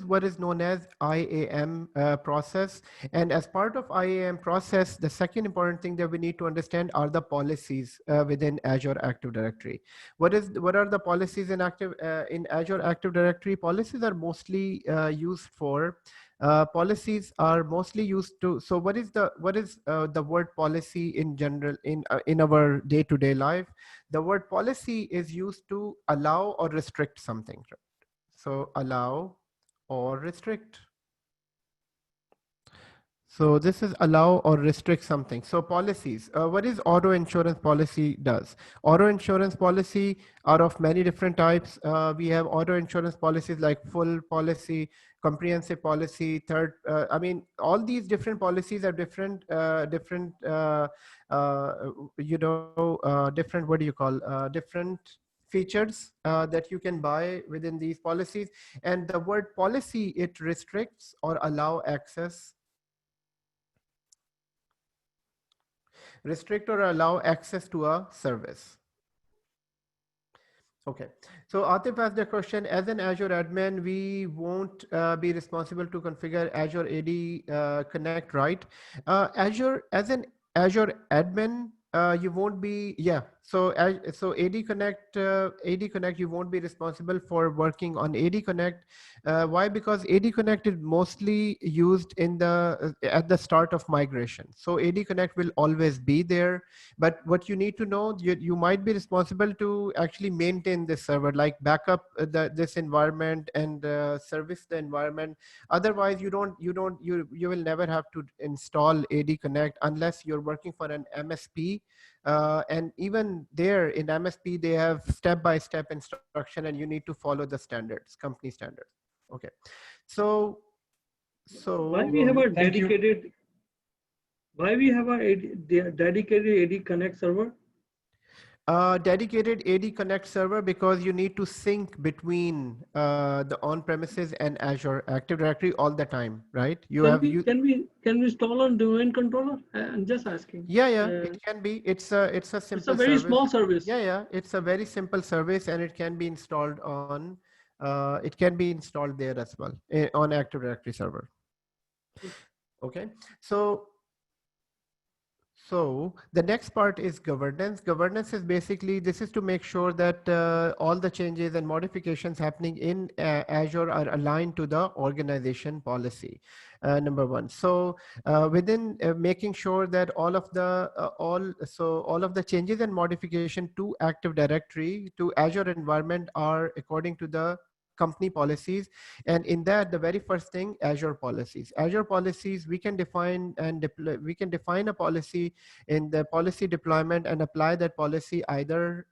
what is known as IAM process. And as part of IAM process, the second important thing that we need to understand are the policies within Azure Active Directory. What are the policies in Azure Active Directory? Policies are mostly used for policies are mostly used to. So what is the word policy in general in our day-to-day life? The word policy is used to allow or restrict something. So allow or restrict. So this is allow or restrict something. So policies, what is auto insurance policy does? Auto insurance policy are of many different types. We have auto insurance policies like full policy, comprehensive policy, I mean, all these different policies are different, different, what do you call, different features that you can buy within these policies. And the word policy, it restricts or allow access. Restrict or allow access to a service. Okay, so Atif asked the question, as an Azure admin, we won't be responsible to configure Azure AD Connect, right? As an Azure admin, you won't be, yeah. So AD Connect, you won't be responsible for working on AD Connect. Why? Because AD Connect is mostly used in the at the start of migration. So AD Connect will always be there. But what you need to know, you might be responsible to actually maintain this server, like backup this environment and service the environment. Otherwise, you will never have to install AD Connect unless you're working for an MSP. And even there in MSP, they have step-by-step instruction, and you need to follow the standards, company standards. Okay, so Why we have a Thank you. dedicated? Why we have a dedicated AD Connect server? dedicated AD Connect server, because you need to sync between the on-premises and Azure Active Directory all the time, right? Can we install on domain controller? I'm just asking. Yeah, it can be. It's a It's simple a very service. small service. Yeah, it's a very simple service, and it can be installed on. It can be installed there as well on Active Directory server. Okay, so the next part is governance. Governance is basically, this is to make sure that all the changes and modifications happening in Azure are aligned to the organization policy, number one. So within making sure that all of the changes and modification to Active Directory, to Azure environment, are according to the company policies. And in that, the very first thing, Azure policies. Azure policies, we can define and deploy, we can define a policy in the policy deployment and apply that policy either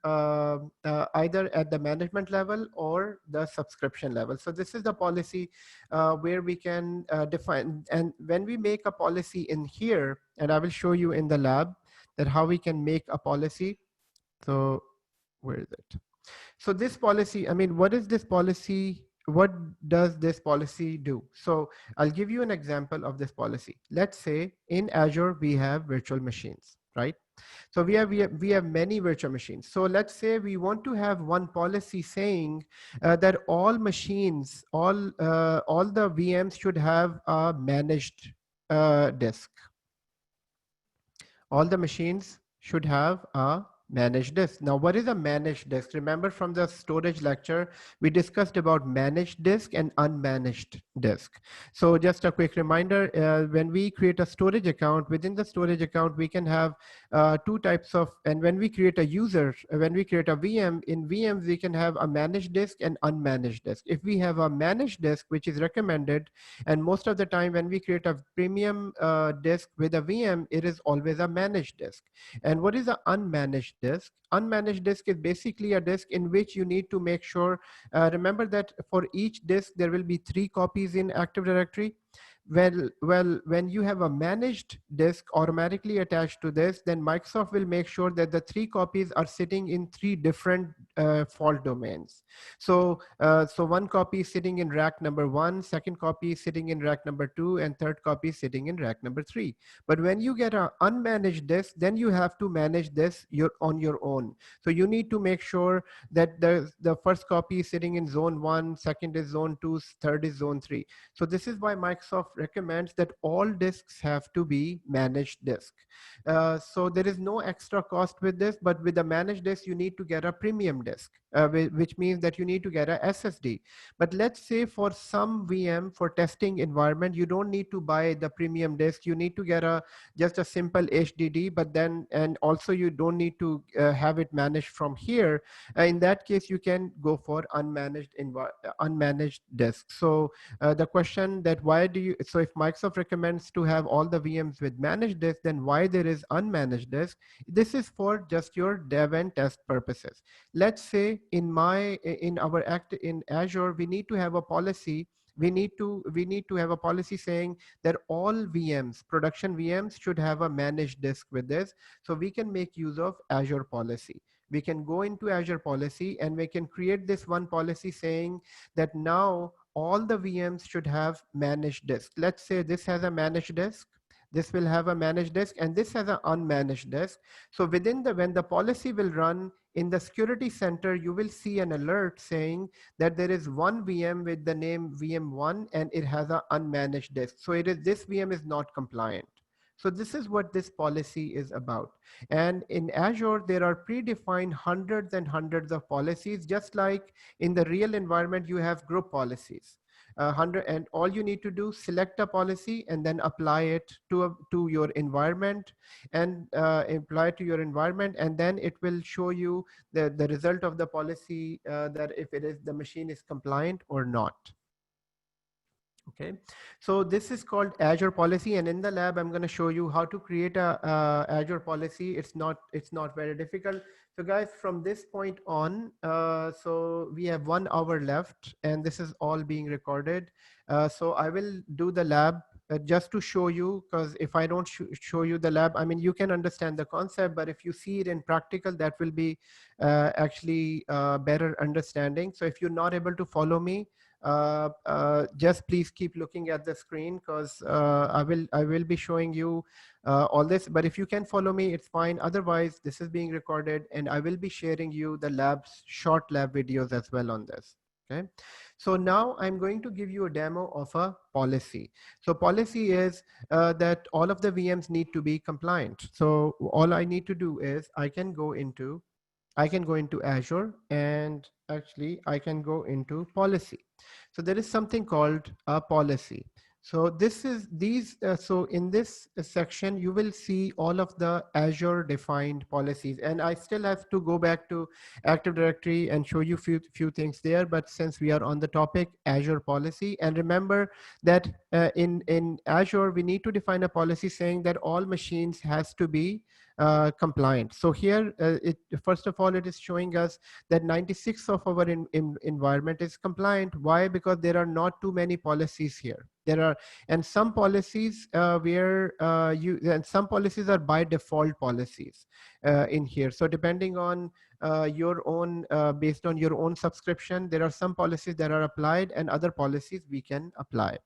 either at the management level or the subscription level. So this is the policy where we can define. And when we make a policy in here, and I will show you in the lab that how we can make a policy. So where is it? So this policy, I mean, what is this policy? What does this policy do? So I'll give you an example of this policy. Let's say in Azure, we have virtual machines, right? So we have many virtual machines. So let's say we want to have one policy saying that all machines, all the VMs should have a managed disk. All the machines should have a managed disk. Now, what is a managed disk? Remember from the storage lecture, we discussed about managed disk and unmanaged disk. So just a quick reminder, when we create a storage account, within the storage account, we can have two types of, and when we create a user, when we create a VM, in VMs, we can have a managed disk and unmanaged disk. If we have a managed disk, which is recommended, and most of the time when we create a premium disk with a VM, it is always a managed disk. And what is an unmanaged disk? Unmanaged disk is basically a disk in which you need to make sure, remember that for each disk, there will be 3 copies in Active Directory. Well, when you have a managed disk automatically attached to this, then Microsoft will make sure that the 3 copies are sitting in 3 different fault domains. So, so one copy is sitting in rack number 1, second copy is sitting in rack number 2, and third copy is sitting in rack number 3. But when you get an unmanaged disk, then you have to manage this on your own. So you need to make sure that the first copy is sitting in zone 1, second is zone 2, third is zone 3. So this is why Microsoft recommends that all disks have to be managed disk. So there is no extra cost with this, but with a managed disk, you need to get a premium disk, which means that you need to get a SSD. But let's say for some VM, for testing environment, you don't need to buy the premium disk. You need to get just a simple HDD, but then, and also you don't need to have it managed from here. In that case, you can go for unmanaged disk. So the question that why do you, so if Microsoft recommends to have all the VMs with managed disk, then why there is unmanaged disk? This is for just your dev and test purposes. Let's say in Azure, we need to have a policy. We need to have a policy saying that all VMs, production VMs, should have a managed disk with this. So we can make use of Azure policy. We can go into Azure policy and we can create this one policy saying that now all the VMs should have managed disk. Let's say this has a managed disk, this will have a managed disk, and this has an unmanaged disk. So within when the policy will run in the security center, you will see an alert saying that there is one VM with the name VM1 and it has an unmanaged disk. So this VM is not compliant. So this is what this policy is about. And in Azure, there are predefined hundreds and hundreds of policies, just like in the real environment, you have group policies. 100, and all you need to do, select a policy and then apply it to your environment, and apply it to your environment, and then it will show you the result of the policy, that if the machine is compliant or not. Okay, so this is called Azure policy, and in the lab I'm going to show you how to create a Azure policy. It's not very difficult. So guys, from this point on, so we have 1 hour left, and this is all being recorded. So I will do the lab just to show you, because if I don't show you the lab, I mean, you can understand the concept, but if you see it in practical, that will be actually better understanding. So if you're not able to follow me, just please keep looking at the screen, because I will be showing you all this, but if you can follow me, it's fine. Otherwise, this is being recorded, and I will be sharing you the short lab videos as well on this. Okay, so now I'm going to give you a demo of a policy. So policy is that all of the VMs need to be compliant. So all I need to do is I can go into Azure, and actually I can go into policy. So there is something called a policy. So so in this section, you will see all of the Azure defined policies, and I still have to go back to Active Directory and show you few things there. But since we are on the topic, Azure policy, and remember that in Azure, we need to define a policy saying that all machines has to be compliant. So here, first of all, it is showing us that 96 of our environment is compliant. Why? Because there are not too many policies here. There are, and some policies and some policies are by default policies in here. So depending on your own, based on your own subscription, there are some policies that are applied and other policies we can apply.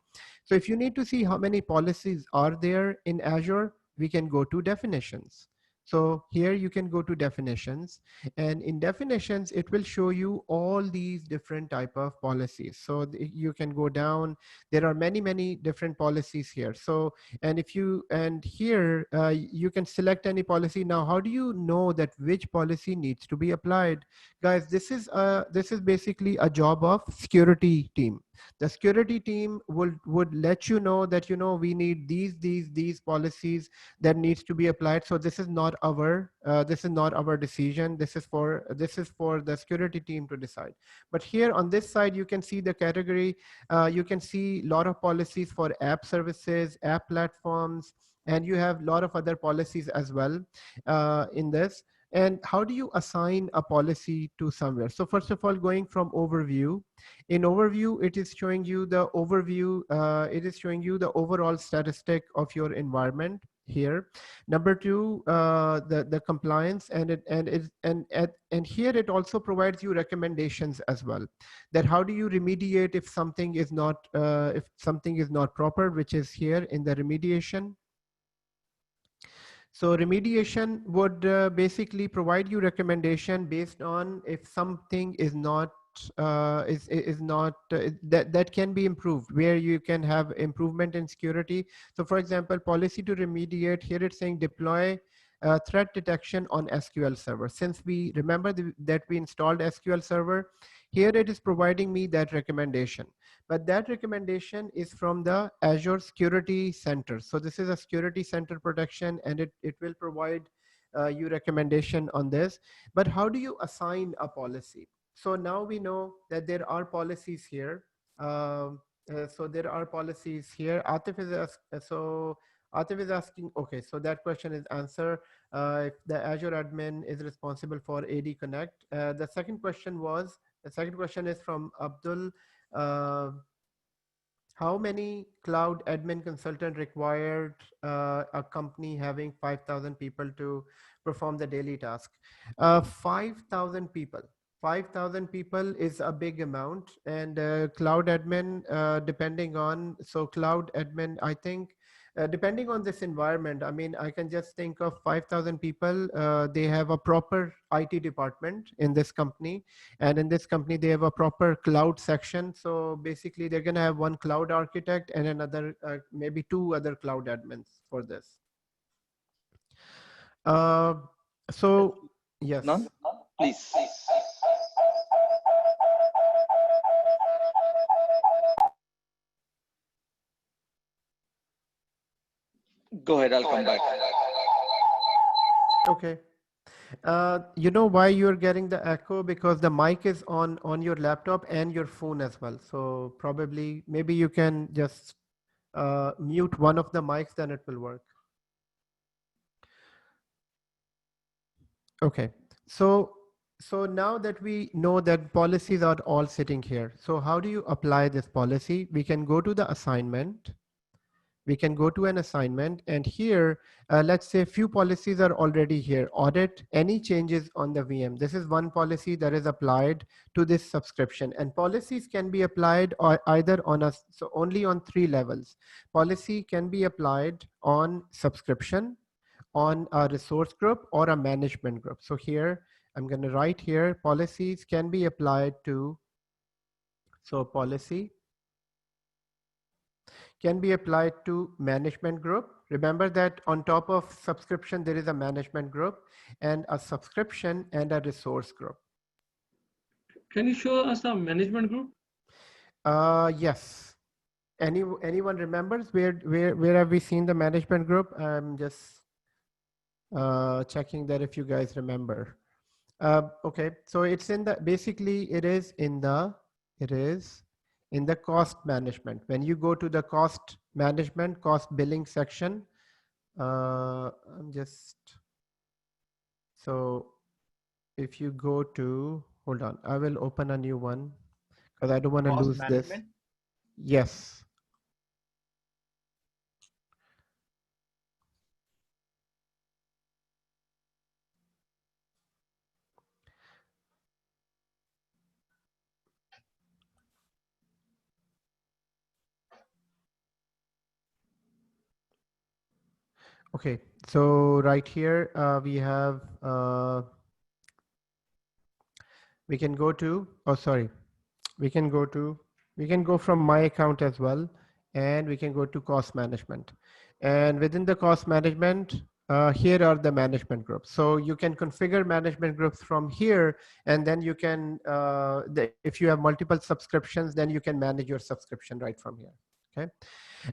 So if you need to see how many policies are there in Azure, we can go to definitions. So here you can go to definitions, and in definitions, it will show you all these different type of policies. So you can go down. There are many, many different policies here. So, and here you can select any policy. Now, how do you know that which policy needs to be applied? Guys, this is basically a job of security team. The security team would let you know that, we need these policies that needs to be applied. So this is not our decision. This is for the security team to decide. But here on this side, you can see the category. You can see a lot of policies for app services, app platforms, and you have a lot of other policies as well in this. And how do you assign a policy to somewhere? So first of all, going from overview, in overview, it is showing you the overview. It is showing you the overall statistic of your environment here. Number two, the compliance, and here it also provides you recommendations as well. That how do you remediate if something is not proper, which is here in the remediation. So remediation would basically provide you recommendation based on if something is not that can be improved, where you can have improvement in security. So for example, policy to remediate, here it's saying deploy threat detection on SQL Server. Since we remember that we installed SQL Server, here it is providing me that recommendation. But that recommendation is from the Azure Security Center. So this is a Security Center protection, and it will provide you recommendation on this. But how do you assign a policy? So now we know that there are policies here. So there are policies here. Atif is asking, okay, so that question is answered. If the Azure admin is responsible for AD Connect. The second question is from Abdul. How many cloud admin consultant required a company having 5,000 people to perform the daily task? 5,000 people. 5,000 people is a big amount, and cloud admin, depending on, so cloud admin, I think, depending on this environment, I mean, I can just think of 5,000 people. They have a proper IT department in this company, and in this company, they have a proper cloud section. So basically, they're going to have one cloud architect and another, maybe two other cloud admins for this. So yes. None? Please. Go ahead, I'll come back. Okay. You know why you're getting the echo? Because the mic is on your laptop and your phone as well. So probably, maybe you can just mute one of the mics, then it will work. Okay. So now that we know that policies are all sitting here, so how do you apply this policy? We can go to the assignment. We can go to an assignment, and here, let's say few policies are already here. Audit any changes on the VM. This is one policy that is applied to this subscription, and policies can be applied either on a, so only on 3 levels. Policy can be applied on subscription, on a resource group, or a management group. So here, I'm going to write here, policies can be applied to, so policy can be applied to management group. Remember that on top of subscription, there is a management group and a subscription and a resource group. Can you show us a management group? Yes. Anyone remembers where have we seen the management group? I'm just checking that if you guys remember. Okay, so it's in the, basically it is in the cost management. When you go to the cost management, cost billing section, I'm just, so if you go to, hold on, I will open a new one because I don't want to Cost lose management? this. Yes. Okay, so right here we have, we can go to, oh sorry, we can go from my account as well, and we can go to cost management. And within the cost management, here are the management groups. So you can configure management groups from here, and then you can, if you have multiple subscriptions, then you can manage your subscription right from here. Okay.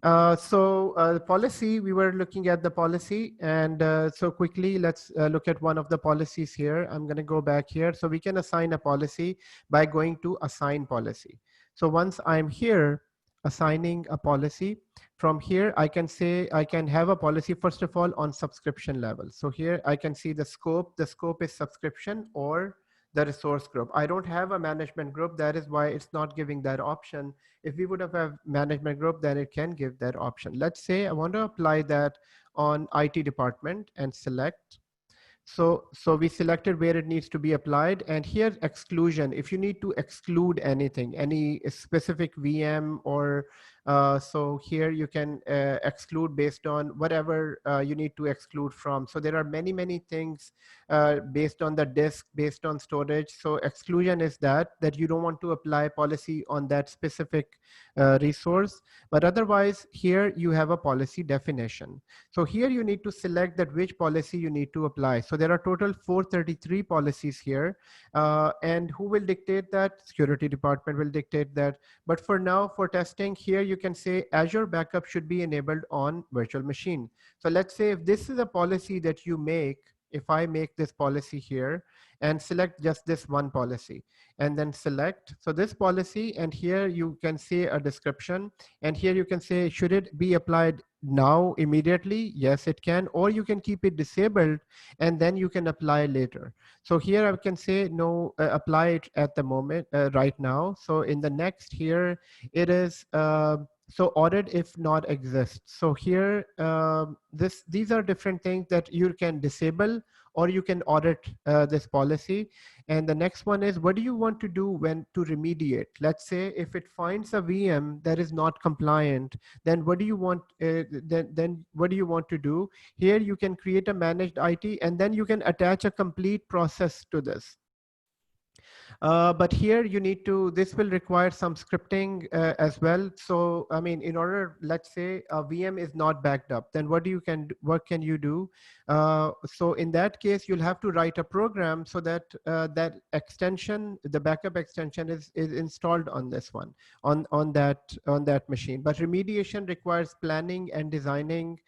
The policy, we were looking at the policy, and so quickly let's look at one of the policies here. I'm going to go back here. So we can assign a policy by going to assign policy. So once I'm here assigning a policy, from here I can say I can have a policy first of all on subscription level. So here I can see the scope. The scope is subscription or the resource group. I don't have a management group. That is why it's not giving that option. If we would have management group, then it can give that option. Let's say I want to apply that on IT department and select. So we selected where it needs to be applied, and here exclusion. If you need to exclude anything, any specific VM, or so here you can exclude based on whatever you need to exclude from. So there are many things based on the disk, based on storage. So exclusion is that you don't want to apply policy on that specific resource. But otherwise, here you have a policy definition. So here you need to select that which policy you need to apply. So there are total 433 policies here. And who will dictate that? Security department will dictate that. But for now, for testing, here you can say Azure backup should be enabled on virtual machine. So let's say if this is a policy that you make, if I make this policy here and select just this one policy and then select, so this policy, and here you can say a description, and here you can say, should it be applied now immediately? Yes, it can, or you can keep it disabled and then you can apply later. So here I can say no, apply it at the moment, right now. So in the next here, it is, so audit if not exist. So here, these are different things that you can disable or you can audit this policy. And the next one is, what do you want to do when to remediate? Let's say if it finds a VM that is not compliant, then what do you want? Then what do you want to do? Here you can create a managed IT, and then you can attach a complete process to this. But here you need to, this will require some scripting as well. So, I mean, in order, let's say a VM is not backed up, then what can you do? So in that case, you'll have to write a program so that that extension, the backup extension is installed on this one, on that machine. But remediation requires planning and designing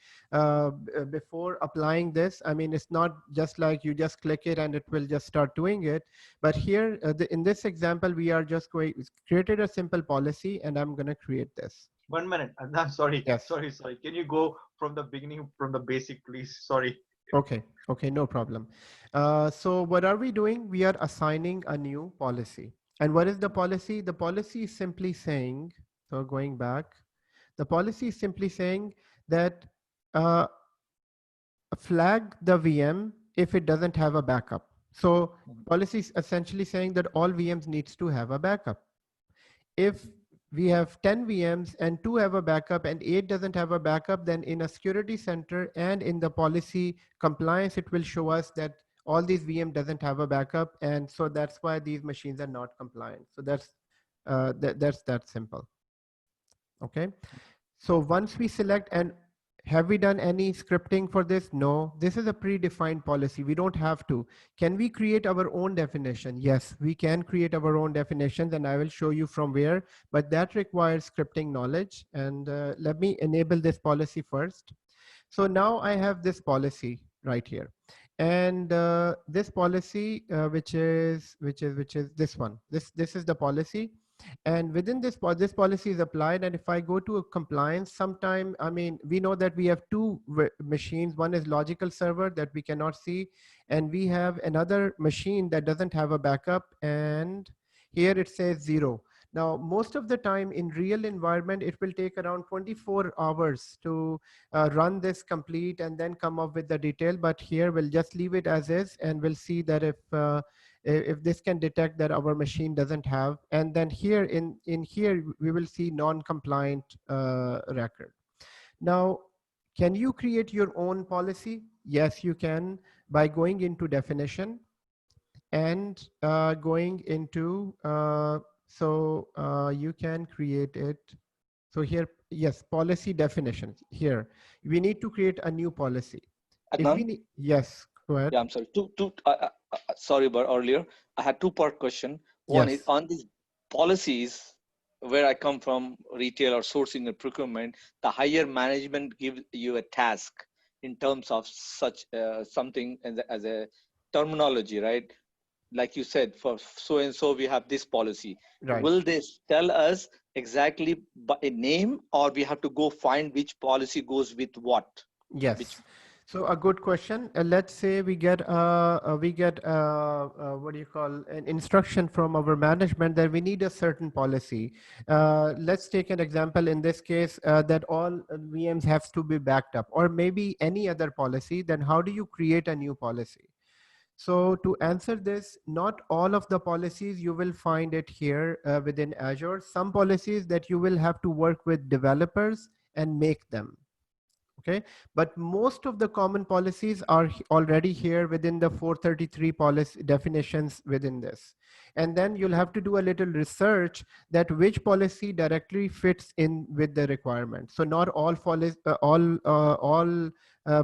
before applying this. I mean, it's not just like you just click it and it will just start doing it. But here, in this example, we are just created a simple policy, and I'm going to create this. 1 minute. I'm sorry. Yes. Sorry. Can you go from the beginning, from the basic, please? Sorry. Okay. Okay. No problem. So what are we doing? We are assigning a new policy. And what is the policy? The policy is simply saying, so going back, the policy is simply saying that flag the VM if it doesn't have a backup. So policy is essentially saying that all VMs needs to have a backup. If we have 10 VMs and 2 have a backup and 8 doesn't have a backup, then in a security center and in the policy compliance, it will show us that all these VM doesn't have a backup. And so that's why these machines are not compliant. So that's that simple. Okay. So once we select, and have we done any scripting for this? No, this is a predefined policy. We don't have to. Can we create our own definition? Yes, we can create our own definitions, and I will show you from where, but that requires scripting knowledge. And let me enable this policy first. So now I have this policy right here. And this policy, which is this one, this is the policy. And within this policy is applied. And if I go to a compliance sometime, I mean, we know that we have two machines. One is logical server that we cannot see. And we have another machine that doesn't have a backup. And here it says 0. Now, most of the time in real environment, it will take around 24 hours to run this complete and then come up with the detail. But here we'll just leave it as is, and we'll see that if this can detect that our machine doesn't have. And then here in here, we will see non-compliant record. Now, can you create your own policy? Yes, you can, by going into definition and going into, you can create it. So here, yes, policy definitions. Here, we need to create a new policy. Yes, go ahead. Yeah, I'm sorry. Sorry about earlier. I had two-part question. One is on these policies, where I come from, retail or sourcing and procurement, the higher management gives you a task in terms of such something as a terminology, right? Like you said, for so and so we have this policy. Right. Will they tell us exactly by a name, or we have to go find which policy goes with what? Yes. So a good question. Let's say we get what do you call, an instruction from our management that we need a certain policy. Let's take an example in this case that all VMs have to be backed up, or maybe any other policy. Then how do you create a new policy? So to answer this, not all of the policies you will find it here within Azure. Some policies that you will have to work with developers and make them. Okay, but most of the common policies are already here within the 433 policy definitions within this. And then you'll have to do a little research that which policy directly fits in with the requirement. So not all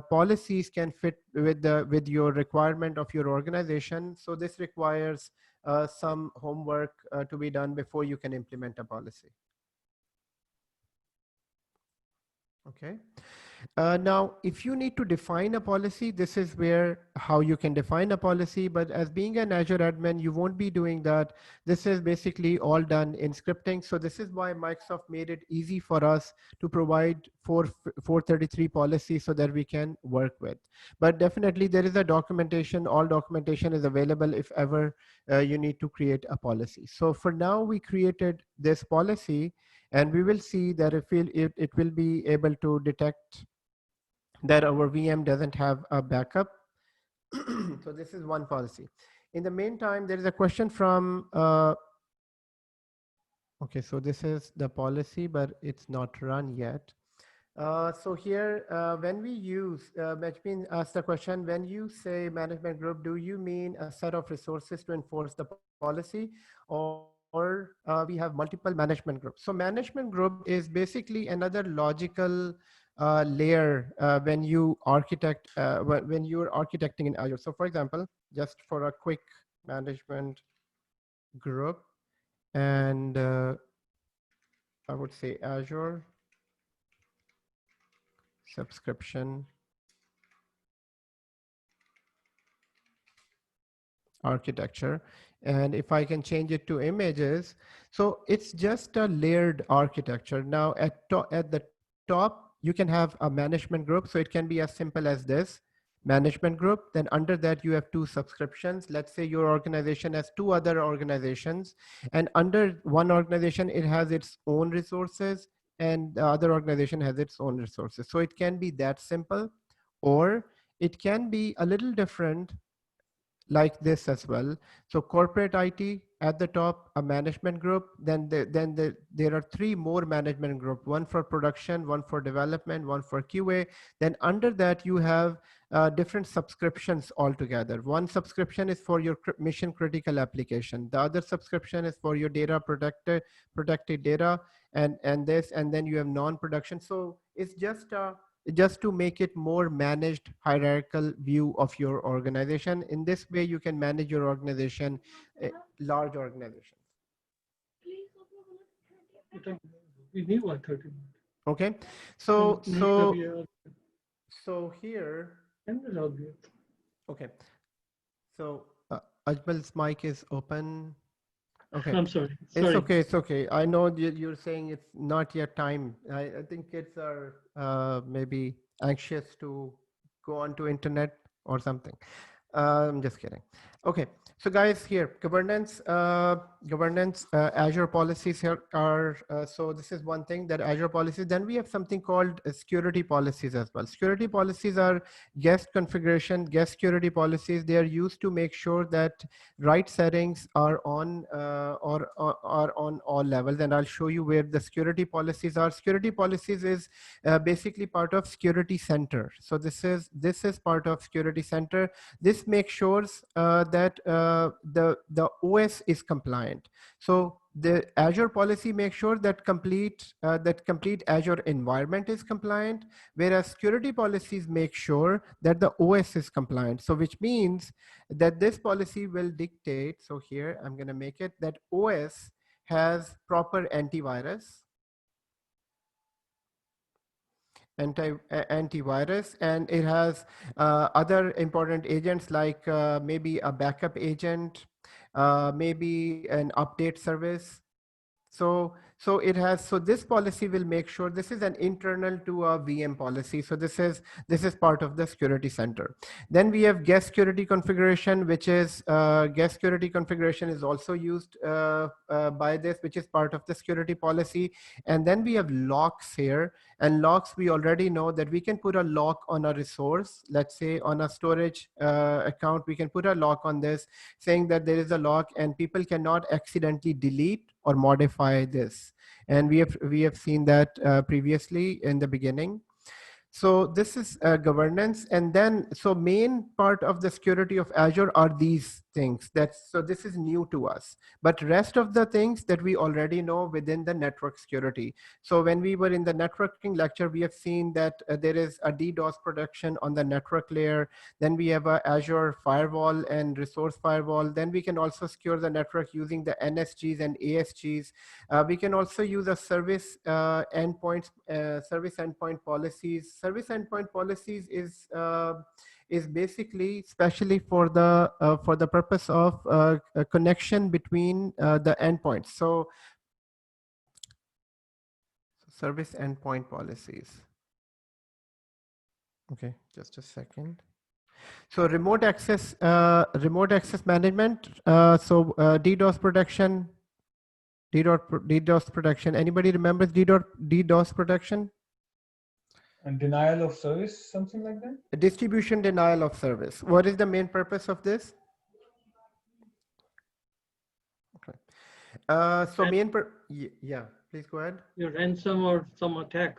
policies can fit with your requirement of your organization. So this requires some homework to be done before you can implement a policy. Okay. Now, if you need to define a policy, this is how you can define a policy. But as being an Azure admin, you won't be doing that. This is basically all done in scripting. So this is why Microsoft made it easy for us to provide 433 policy so that we can work with. But definitely there is a documentation. All documentation is available if ever you need to create a policy. So for now, we created this policy, and we will see that it will be able to detect that our VM doesn't have a backup. So this is one policy. In the meantime, there is a question from, okay, so this is the policy, but it's not run yet. So here, when we use, Benjamin asked the question, when you say management group, do you mean a set of resources to enforce the policy, or we have multiple management groups? So management group is basically another logical layer when you architect, when you're architecting in Azure. So for example, just for a quick management group, and I would say Azure subscription architecture. And if I can change it to images, so it's just a layered architecture. Now at the top, you can have a management group. So it can be as simple as this management group. Then under that, you have two subscriptions. Let's say your organization has two other organizations, and under one organization, it has its own resources, and the other organization has its own resources. So it can be that simple, or it can be a little different like this as well. So corporate IT at the top, a management group, there are three more management group, one for production, one for development, one for QA. Then under that you have different subscriptions altogether. One subscription is for your mission critical application. The other subscription is for your data protected data, and then you have non-production. So it's just to make it more managed hierarchical view of your organization. In this way, you can manage your organization, large organizations. We need 130. Okay, so here, okay, so Ajmal's mic is open. Okay, I'm sorry. It's okay. It's okay. I know you're saying it's not yet time. I think kids are maybe anxious to go onto internet or something. I'm just kidding. Okay, so guys, here governance, Azure policies here are. So this is one thing, that Azure policies. Then we have something called security policies as well. Security policies are guest configuration, guest security policies. They are used to make sure that right settings are on or are on all levels. And I'll show you where the security policies are. Security policies is basically part of security center. So this is part of security center. This makes sure that the OS is compliant. So the Azure policy makes sure that complete Azure environment is compliant, whereas security policies make sure that the OS is compliant. So which means that this policy will dictate, so here I'm going to make it that OS has proper antivirus, and it has other important agents like maybe a backup agent, maybe an update service. So it has, so this policy will make sure, this is an internal to a VM policy. So this is part of the security center. Then we have guest security configuration, which is guest security configuration is also used by this, which is part of the security policy. And then we have locks here, and locks, we already know that we can put a lock on a resource. Let's say on a storage account, we can put a lock on this, saying that there is a lock and people cannot accidentally delete or modify this. And we have seen that previously in the beginning. So this is governance. And then, so main part of the security of Azure are these things. So this is new to us, but rest of the things that we already know within the network security. So when we were in the networking lecture, we have seen that there is a DDoS protection on the network layer. Then we have a Azure firewall and resource firewall. Then we can also secure the network using the NSGs and ASGs. We can also use a service endpoint policies. Service endpoint policies is basically especially for the purpose of a connection between the endpoints. So service endpoint policies. Okay, just a second. So remote access management. DDoS protection. DDoS protection. Anybody remembers DDoS protection? And denial of service, something like that? Distribution denial of service. What is the main purpose of this? Okay. Yeah, please go ahead. Your ransom or some attack.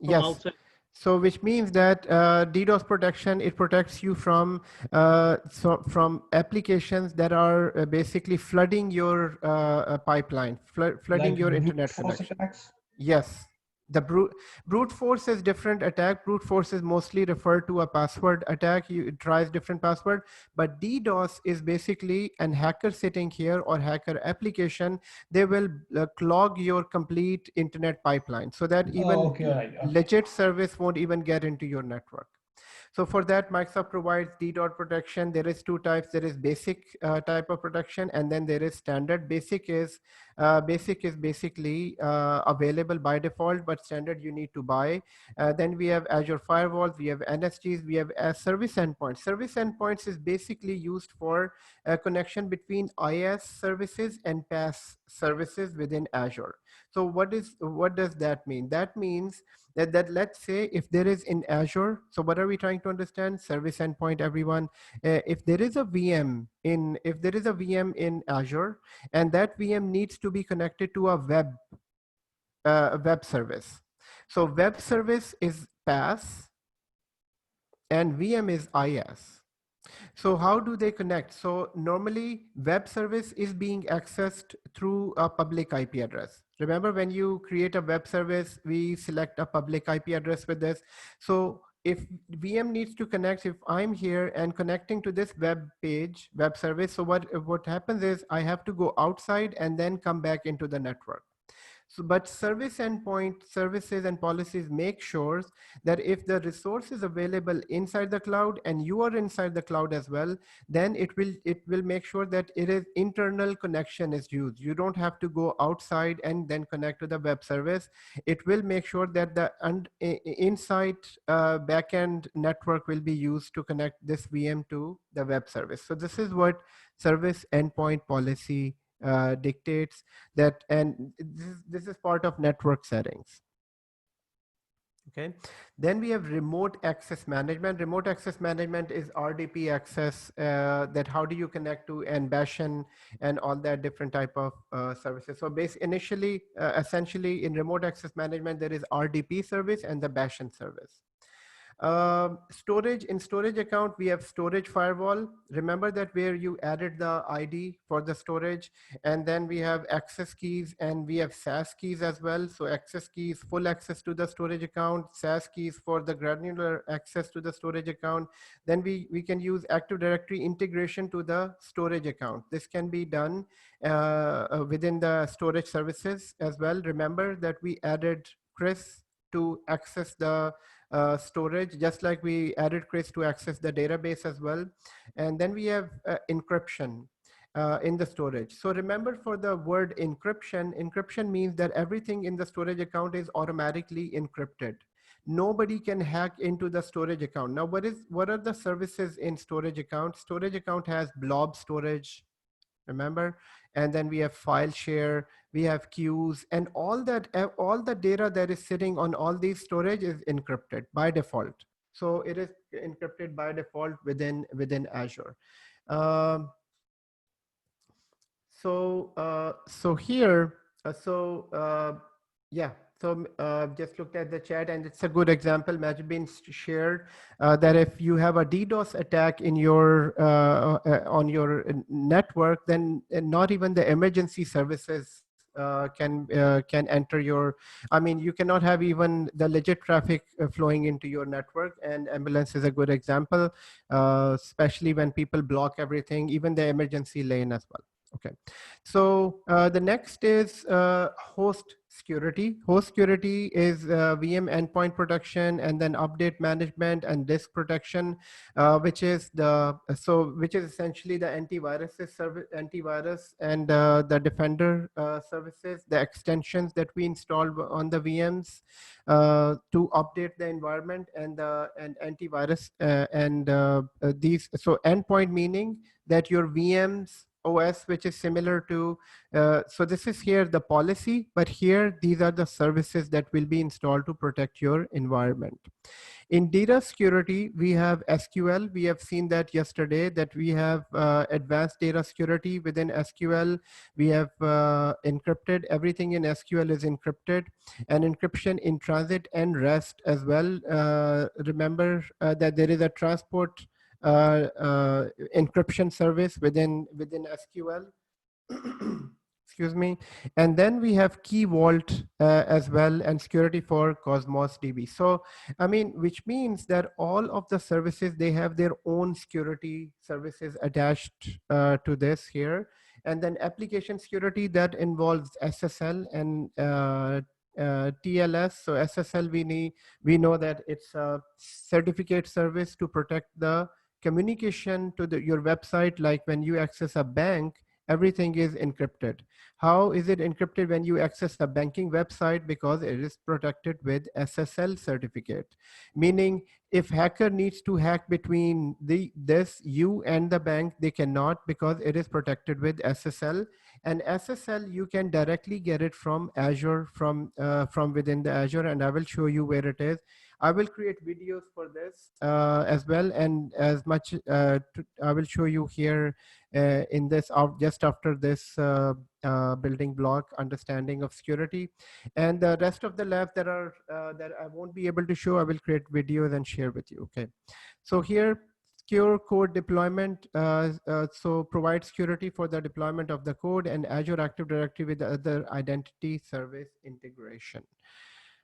from Yes. outside. So which means that DDoS protection, it protects you from from applications that are basically flooding your pipeline, flooding Like your brute internet force connection. attacks. Yes. The brute force is different attack. Brute force is mostly referred to a password attack. It tries different password, but DDoS is basically an hacker sitting here or hacker application. They will clog your complete internet pipeline so that Oh, even okay, right, okay. legit service won't even get into your network. So for that, Microsoft provides DDoS protection. There is two types. There is basic type of protection, and then there is standard. Basic is basically available by default, but standard you need to buy. Then we have Azure firewalls, we have NSGs, we have service endpoints. Service endpoints is basically used for a connection between IaaS services and PaaS services within Azure. So what does that mean? That means that let's say if there is in Azure, so what are we trying to understand? Service endpoint, everyone. If there is a VM in Azure, and that VM needs to be connected to a web service. So web service is PaaS and VM is IaaS. So how do they connect? So normally web service is being accessed through a public IP address. Remember when you create a web service, we select a public IP address with this. So if VM needs to connect, if I'm here and connecting to this web service, so what happens is I have to go outside and then come back into the network. So, but service endpoint services and policies make sure that if the resource is available inside the cloud and you are inside the cloud as well, then it will make sure that it is internal connection is used. You don't have to go outside and then connect to the web service. It will make sure that the inside backend network will be used to connect this VM to the web service. So this is what service endpoint policy dictates that, and this is part of network settings. Okay, then we have remote access management. Remote access management is RDP access, that how do you connect to and Bastion and all that different type of services. So initially, essentially in remote access management, there is RDP service and the Bastion service. Storage, in storage account, we have storage firewall. Remember that where you added the ID for the storage, and then we have access keys and we have SAS keys as well. So access keys, full access to the storage account, SAS keys for the granular access to the storage account. Then we can use Active Directory integration to the storage account. This can be done within the storage services as well. Remember that we added Chris to access the storage, just like we added Chris to access the database as well. And then we have encryption in the storage. So remember, for the word encryption means that everything in the storage account is automatically encrypted. Nobody can hack into the storage account. Now, what are the services in storage account? Storage account has blob storage, remember? And then we have file share, we have queues, and all the data that is sitting on all these storage is encrypted by default. So it is encrypted by default within Azure. So here, yeah. So just looked at the chat, and it's a good example Managemant shared that if you have a DDoS attack in your on your network, then not even the emergency services can enter your. I mean, you cannot have even the legit traffic flowing into your network. And ambulance is a good example, especially when people block everything, even the emergency lane as well. Okay, so the next is host security. Host security is VM endpoint protection, and then update management and disk protection, which is essentially the antivirus and the defender services, the extensions that we installed on the VMs to update the environment and antivirus and these. So endpoint meaning that your VMs OS, which is similar to, so this is here the policy, but here these are the services that will be installed to protect your environment. In data security, we have SQL. We have seen that yesterday that we have advanced data security within SQL. We have encrypted. Everything in SQL is encrypted, and encryption in transit and REST as well. Remember that there is a transport encryption service within SQL. Excuse me. And then we have Key Vault as well, and security for Cosmos DB. So, I mean, which means that all of the services, they have their own security services attached to this here. And then application security, that involves SSL and TLS. So SSL, we know that it's a certificate service to protect the communication to your website. Like when you access a bank, everything is encrypted. How is it encrypted when you access a banking website? Because it is protected with SSL certificate. Meaning if hacker needs to hack between you and the bank, they cannot, because it is protected with SSL. And SSL, you can directly get it from Azure, from within the Azure, and I will show you where it is. I will create videos for this as well, and as much I will show you here in this just after this building block understanding of security. And the rest of the lab that I won't be able to show, I will create videos and share with you. Okay, so here, secure code deployment, so provide security for the deployment of the code, and Azure Active Directory with the other identity service integration.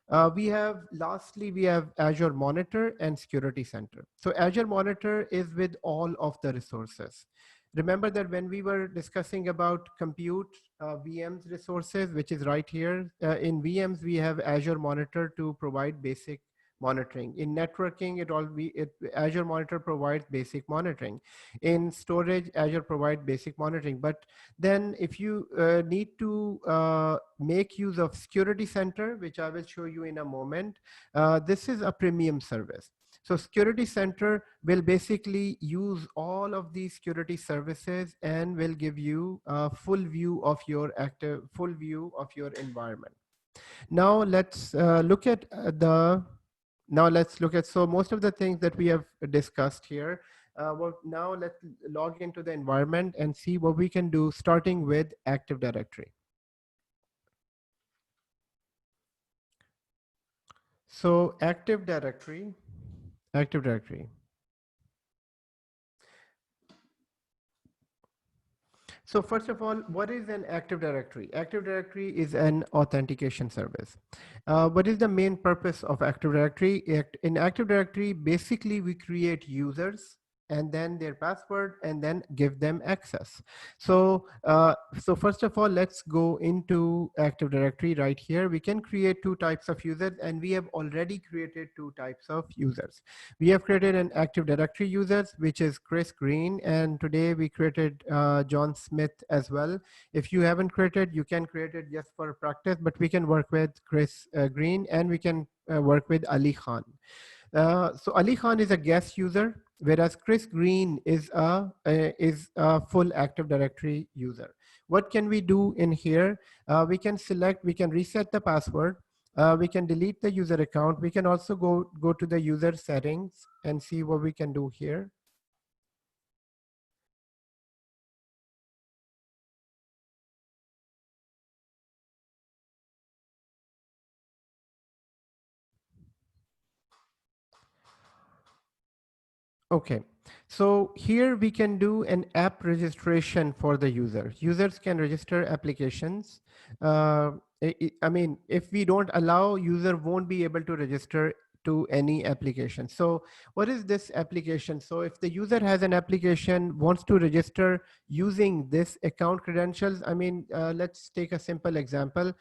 Lastly, we have Azure Monitor and Security Center. So Azure Monitor is with all of the resources. Remember that when we were discussing about compute VMs resources, which is right here, in VMs, we have Azure Monitor to provide basic monitoring. In networking, Azure Monitor provides basic monitoring. In storage, Azure provides basic monitoring. But then if you need to make use of Security Center, which I will show you in a moment, this is a premium service. So Security Center will basically use all of these security services and will give you a full view of your environment. Now let's look at so most of the things that we have discussed here. Now let's log into the environment and see what we can do, starting with Active Directory. So Active Directory. So first of all, what is an Active Directory? Active Directory is an authentication service. What is the main purpose of Active Directory? In Active Directory, basically we create users and then their password and then give them access. So, so first of all, let's go into Active Directory right here. We can create two types of users, and we have already created two types of users. We have created an Active Directory users, which is Chris Green, and today we created John Smith as well. If you haven't created, you can create it just for practice, but we can work with Chris Green, and we can work with Ali Khan. So Ali Khan is a guest user, whereas Chris Green is a full Active Directory user. What can we do in here? We can reset the password. We can delete the user account. We can also go to the user settings and see what we can do here. Okay, so here we can do an app registration for the user. Users can register applications. I mean, if we don't allow, user won't be able to register to any application. So what is this application? So if the user has an application, wants to register using this account credentials, I mean, let's take a simple example.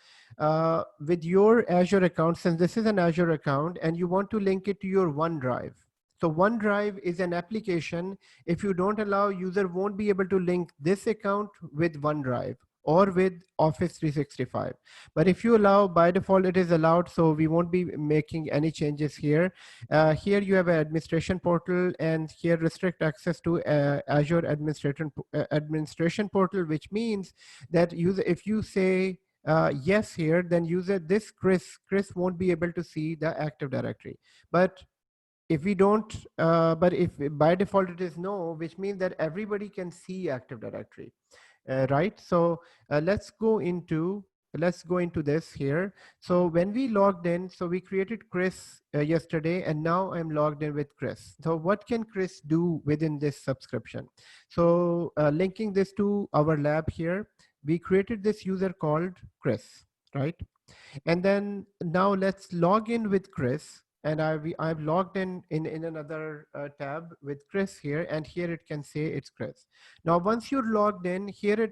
With your Azure account, since this is an Azure account and you want to link it to your OneDrive. So OneDrive is an application. If you don't allow, user won't be able to link this account with OneDrive, or with Office 365. But if you allow, by default it is allowed, so we won't be making any changes here. Here you have an administration portal, and here restrict access to Azure administration portal, which means that user, if you say yes here, then user, this Chris won't be able to see the Active Directory. But if we don't, but if by default it is no, which means that everybody can see Active Directory, right? So let's go into this here. So when we logged in, so we created Chris yesterday, and now I'm logged in with Chris. So what can Chris do within this subscription? So linking this to our lab here, we created this user called Chris, right? And then now let's log in with Chris. And I've logged in another tab with Chris here, and here it can say it's Chris. Now, once you're logged in here,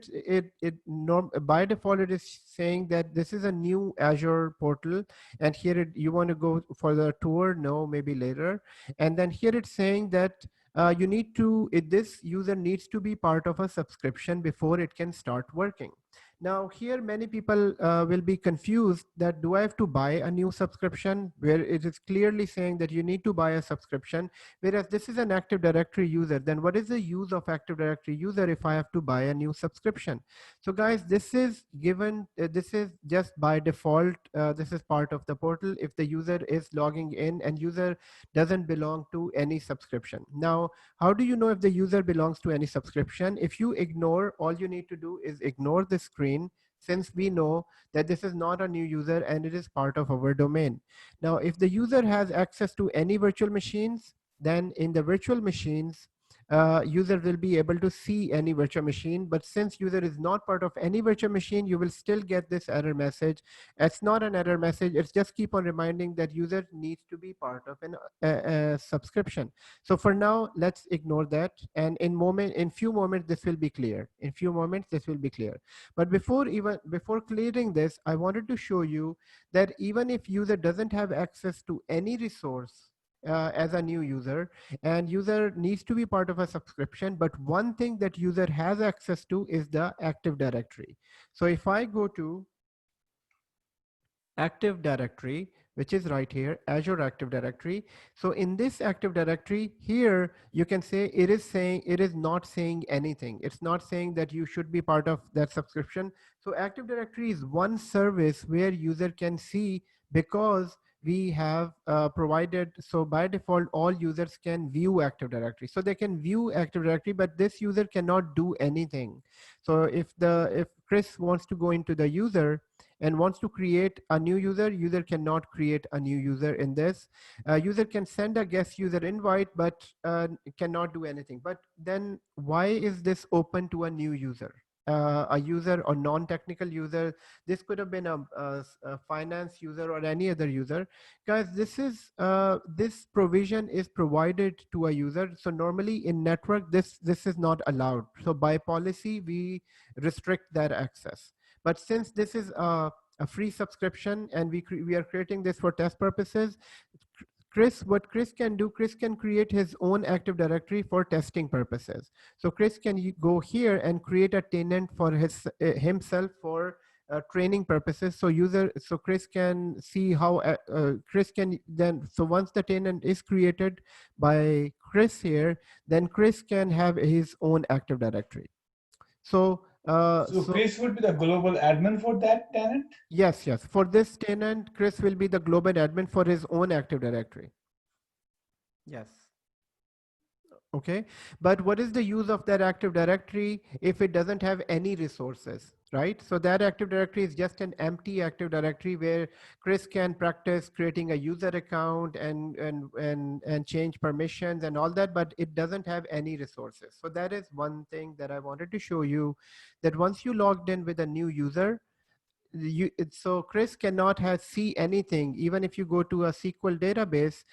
by default it is saying that this is a new Azure portal, and here you want to go for the tour, no, maybe later. And then here it's saying that you need to, this user needs to be part of a subscription before it can start working. Now here many people will be confused that do I have to buy a new subscription, where it is clearly saying that you need to buy a subscription, whereas this is an Active Directory user. Then what is the use of Active Directory user if I have to buy a new subscription? So guys, this is given, this is just by default, this is part of the portal if the user is logging in and user doesn't belong to any subscription. Now, how do you know if the user belongs to any subscription? If you ignore, all you need to do is ignore the screen, since we know that this is not a new user and it is part of our domain. Now, if the user has access to any virtual machines, then in the virtual machines, user will be able to see any virtual machine. But since user is not part of any virtual machine, you will still get this error message. It's not an error message. It's just keep on reminding that user needs to be part of a subscription. So for now, let's ignore that. And in few moments, this will be clear. In few moments, this will be clear. But before clearing this, I wanted to show you that even if user doesn't have access to any resource, as a new user, and user needs to be part of a subscription, but one thing that user has access to is the Active Directory. So if I go to Active Directory, which is right here, Azure Active Directory. So in this Active Directory here, you can say it is not saying anything. It's not saying that you should be part of that subscription. So Active Directory is one service where user can see, because we have provided, so by default, all users can view Active Directory. So they can view Active Directory, but this user cannot do anything. So if Chris wants to go into the user and wants to create a new user, user cannot create a new user in this. User can send a guest user invite, but cannot do anything. But then why is this open to a new user? A user or non-technical user. This could have been a finance user or any other user. Guys, this provision is provided to a user. So normally in network, this is not allowed. So by policy, we restrict that access. But since this is a free subscription and we are creating this for test purposes, what Chris can do, Chris can create his own Active Directory for testing purposes. So Chris can go here and create a tenant for himself for training purposes. So Chris can see how Chris can then, so once the tenant is created by Chris here, then Chris can have his own Active Directory. So Chris would be the global admin for that tenant? Yes. For this tenant, Chris will be the global admin for his own Active Directory. Yes. Okay. But what is the use of that Active Directory if it doesn't have any resources, right? So that Active Directory is just an empty Active Directory where Chris can practice creating a user account and change permissions and all that, but it doesn't have any resources. So that is one thing that I wanted to show you, that once you logged in with a new user, so Chris cannot see anything. Even if you go to a SQL database,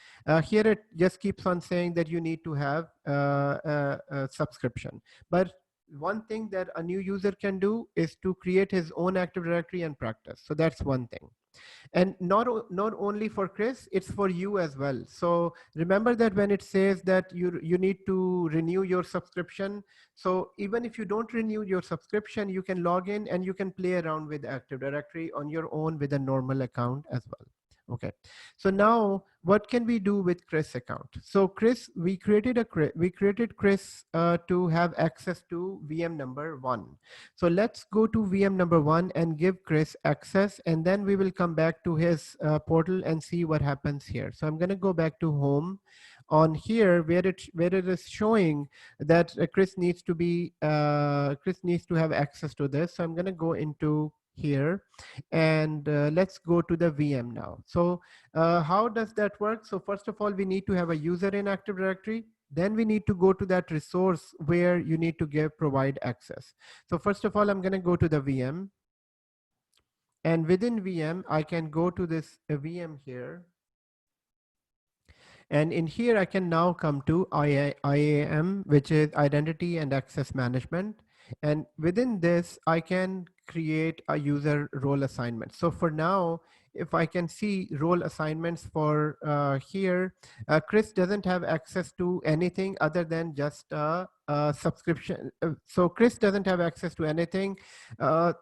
here it just keeps on saying that you need to have a subscription. But one thing that a new user can do is to create his own Active Directory and practice. So that's one thing. And not only for Chris, it's for you as well. So remember that when it says that you need to renew your subscription, so even if you don't renew your subscription, you can log in and you can play around with Active Directory on your own with a normal account as well. Okay, so now what can we do with Chris account? So Chris, we created Chris to have access to VM number 1. So let's go to VM number 1 and give Chris access, and then we will come back to his portal and see what happens here. So I'm going to go back to home. On here, where it is showing that Chris needs to have access to this. So I'm going to go into here, and let's go to the VM now. So how does that work? So first of all, we need to have a user in Active Directory. Then we need to go to that resource where you need to provide access. So first of all, I'm going to go to the VM, and within VM, I can go to this VM here. And in here, I can now come to IAM, which is Identity and Access Management. And within this, I can create a user role assignment. So for now, if I can see role assignments for here, Chris doesn't have access to anything other than just a subscription. So Chris doesn't have access to anything.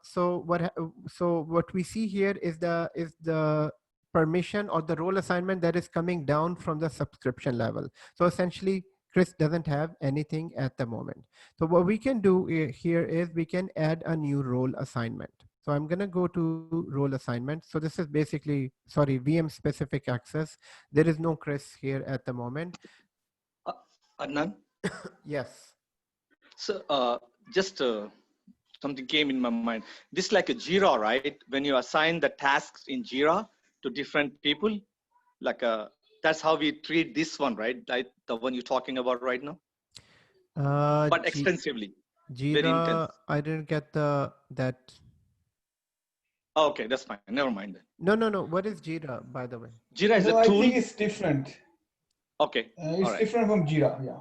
So what we see here is the permission or the role assignment that is coming down from the subscription level. So essentially, Chris doesn't have anything at the moment. So what we can do here is we can add a new role assignment. So I'm going to go to role assignment. So this is basically, sorry, VM specific access. There is no Chris here at the moment. Adnan? Yes. So just something came in my mind. This is like a Jira, right? When you assign the tasks in Jira to different people, like that's how we treat this one, right? Like the one you're talking about right now, but extensively. Jira, very intense. I didn't get that. Oh, okay, that's fine. Never mind then. No. What is Jira, by the way? Jira is a I tool. think it's different. Okay. It's different from Jira. Yeah.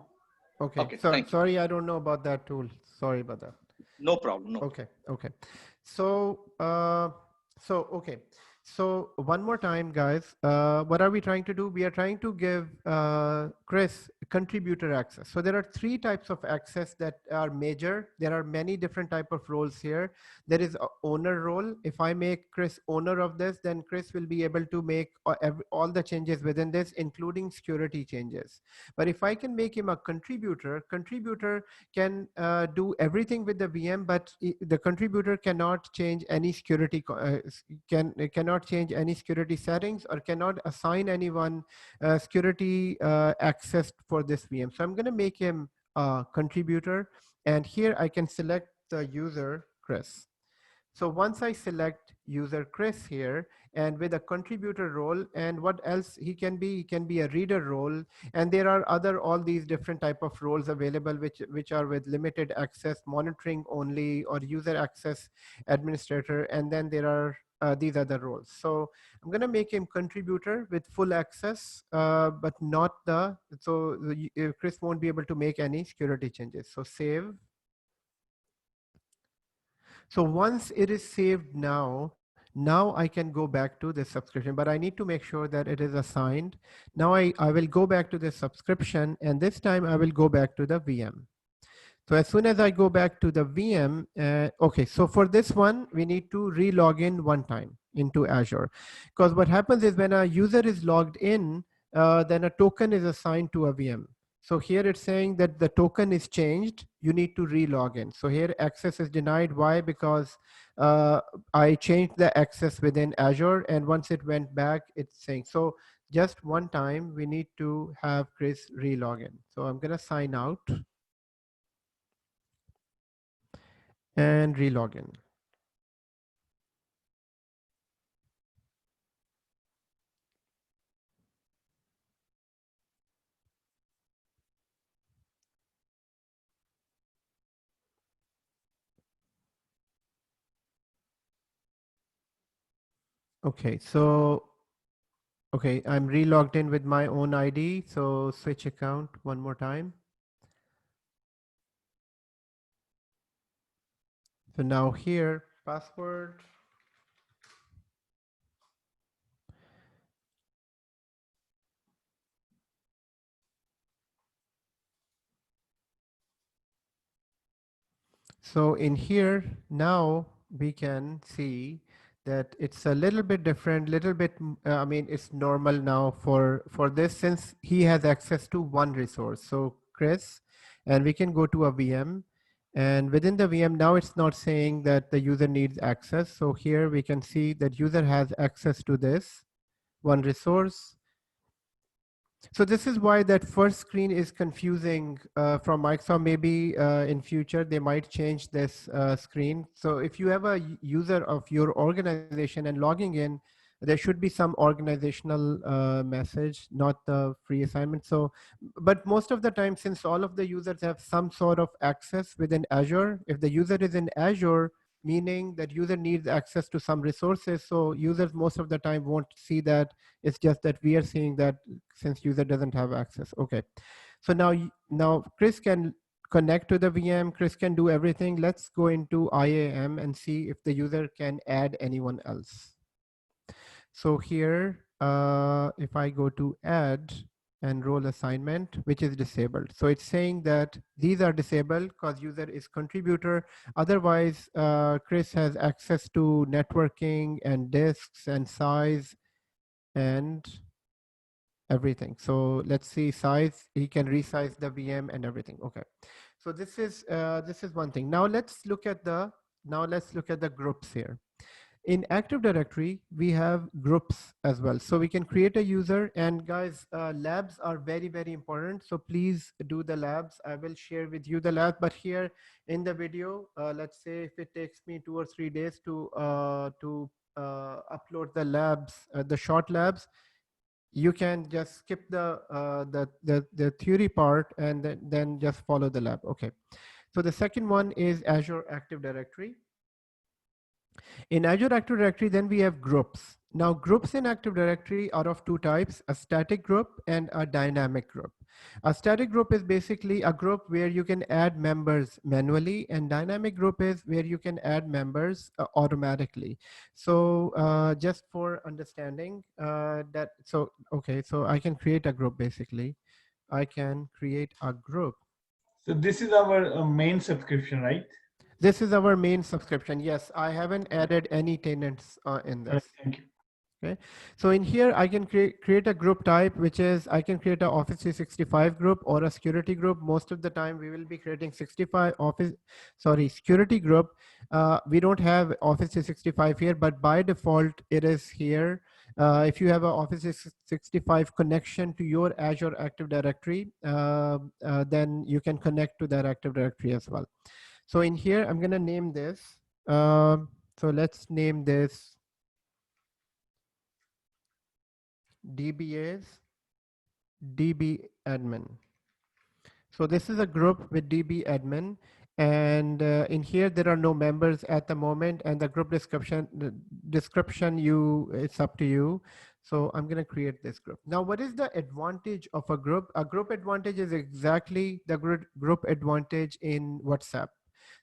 Okay. So sorry, I don't know about that tool. Sorry about that. No problem. No. Okay. So okay. So one more time, guys, what are we trying to do? We are trying to give Chris contributor access. So there are 3 types of access that are major. There are many different type of roles here. There is a owner role. If I make Chris owner of this, then Chris will be able to make all the changes within this, including security changes. But if I can make him a contributor can do everything with the VM, but the contributor cannot change any security, cannot change any security settings, or cannot assign anyone security access for this VM. So I'm going to make him a contributor, and here I can select the user Chris. So once I select user Chris here, and with a contributor role, and what else he can be a reader role, and there are all these different type of roles available, which are with limited access, monitoring only, or user access administrator, and then there are these other roles. So I'm going to make him contributor with full access, but not Chris won't be able to make any security changes. So save. So once it is saved now I can go back to the subscription, but I need to make sure that it is assigned. Now I will go back to the subscription, and this time I will go back to the VM. So as soon as I go back to the VM, okay, so for this one, we need to re-log in one time into Azure. Because what happens is when a user is logged in, then a token is assigned to a VM. So here it's saying that the token is changed, you need to re-log in. So here access is denied. Why? Because I changed the access within Azure, and once it went back, it's saying, so just one time we need to have Chris re-log in. So I'm gonna sign out and re-log in. Okay, so okay, I'm re-logged in with my own ID. So switch account one more time. So now here, password. So in here, now we can see that it's a little bit different, little bit, I mean, it's normal now for this since he has access to one resource. So Chris, and we can go to a VM, and within the VM, now it's not saying that the user needs access. So here we can see that user has access to this one resource. So this is why that first screen is confusing from Microsoft. Maybe in future they might change this screen. So if you have a user of your organization and logging in, there should be some organizational message, not the free assignment. So, but most of the time, since all of the users have some sort of access within Azure, if the user is in Azure, meaning that user needs access to some resources. So users most of the time won't see that. It's just that we are seeing that since user doesn't have access. Okay. So now Chris can connect to the VM. Chris can do everything. Let's go into IAM and see if the user can add anyone else. So here, if I go to add and role assignment, which is disabled. So it's saying that these are disabled because user is contributor. Otherwise, Chris has access to networking and disks and size and everything. So let's see size. He can resize the VM and everything. Okay. So this is one thing. Now let's look at the groups here. In Active Directory, we have groups as well. So we can create a user, and guys, labs are very, very important. So please do the labs. I will share with you the lab, but here in the video, let's say if it takes me 2 or 3 days to upload the labs, the short labs, you can just skip the theory part and then just follow the lab. Okay. So the second one is Azure Active Directory. In Azure Active Directory, then we have groups. Now, groups in Active Directory are of two types, a static group and a dynamic group. A static group is basically a group where you can add members manually, and dynamic group is where you can add members automatically. So just for understanding okay, so I can create a group basically. I can create a group. So this is our main subscription, right? This is our main subscription. Yes, I haven't added any tenants in this. Thank you. Okay, so in here I can create a group type, which is I can create an Office 365 group or a security group. Most of the time we will be creating security group. We don't have Office 365 here, but by default it is here. If you have an Office 365 connection to your Azure Active Directory, then you can connect to that Active Directory as well. So in here, I'm going to name this. So let's name this DBAs, DB admin. So this is a group with DB admin. And in here, there are no members at the moment. And the group description, it's up to you. So I'm going to create this group. Now, what is the advantage of a group? A group advantage is exactly the group advantage in WhatsApp.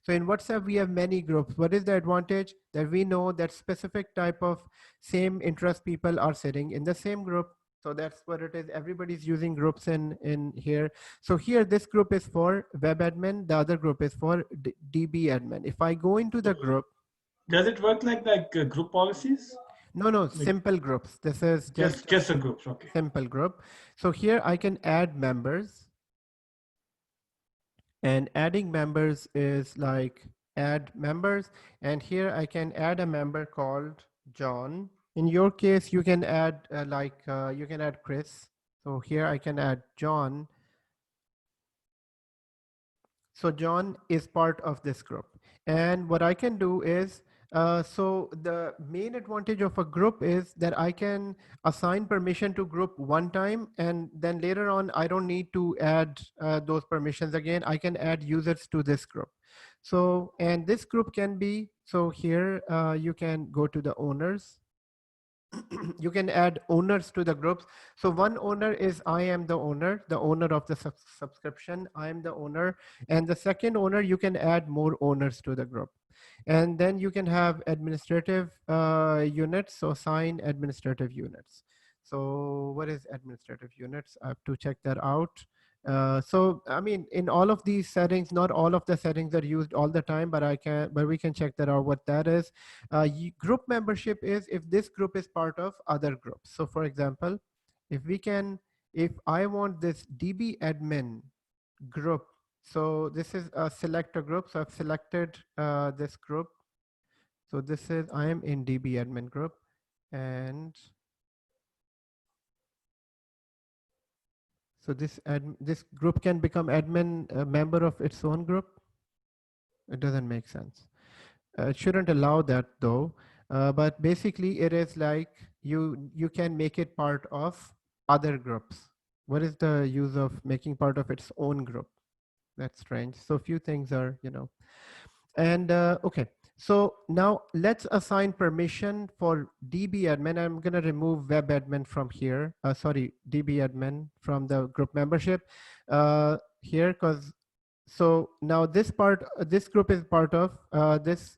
So in WhatsApp, we have many groups. What is the advantage? That we know that specific type of same interest people are sitting in the same group. So that's what it is. Everybody's using groups in here. So here, this group is for web admin. The other group is for DB admin. If I go into the group. Does it work like group policies? No, simple groups. This is just a group. Okay. Simple group. So here I can add members. And adding members is like add members. And here I can add a member called John. In your case, you can add you can add Chris. So here I can add John. So John is part of this group. And what I can do is, so the main advantage of a group is that I can assign permission to group one time, and then later on, I don't need to add those permissions again. I can add users to this group. So, and this group can be, so here you can go to the owners. You can add owners to the groups. So one owner is I am the owner of the subscription. I am the owner. And the second owner, you can add more owners to the group. And then you can have administrative units, so assign administrative units. So what is administrative units? I have to check that out. So I mean, in all of these settings, not all of the settings are used all the time, but we can check that out what that is. Group membership is if this group is part of other groups. So for example, if I want this DB admin group, so this is a selector group. So I've selected this group. So this is, I am in DB admin group, and so this group can become admin member of its own group. It doesn't make sense. It shouldn't allow that though. But basically it is like you can make it part of other groups. What is the use of making part of its own group? That's strange. So a few things are, and okay. So now let's assign permission for DB admin. I'm going to remove web admin from here. Sorry, DB admin from the group membership here, because so now this group is part of this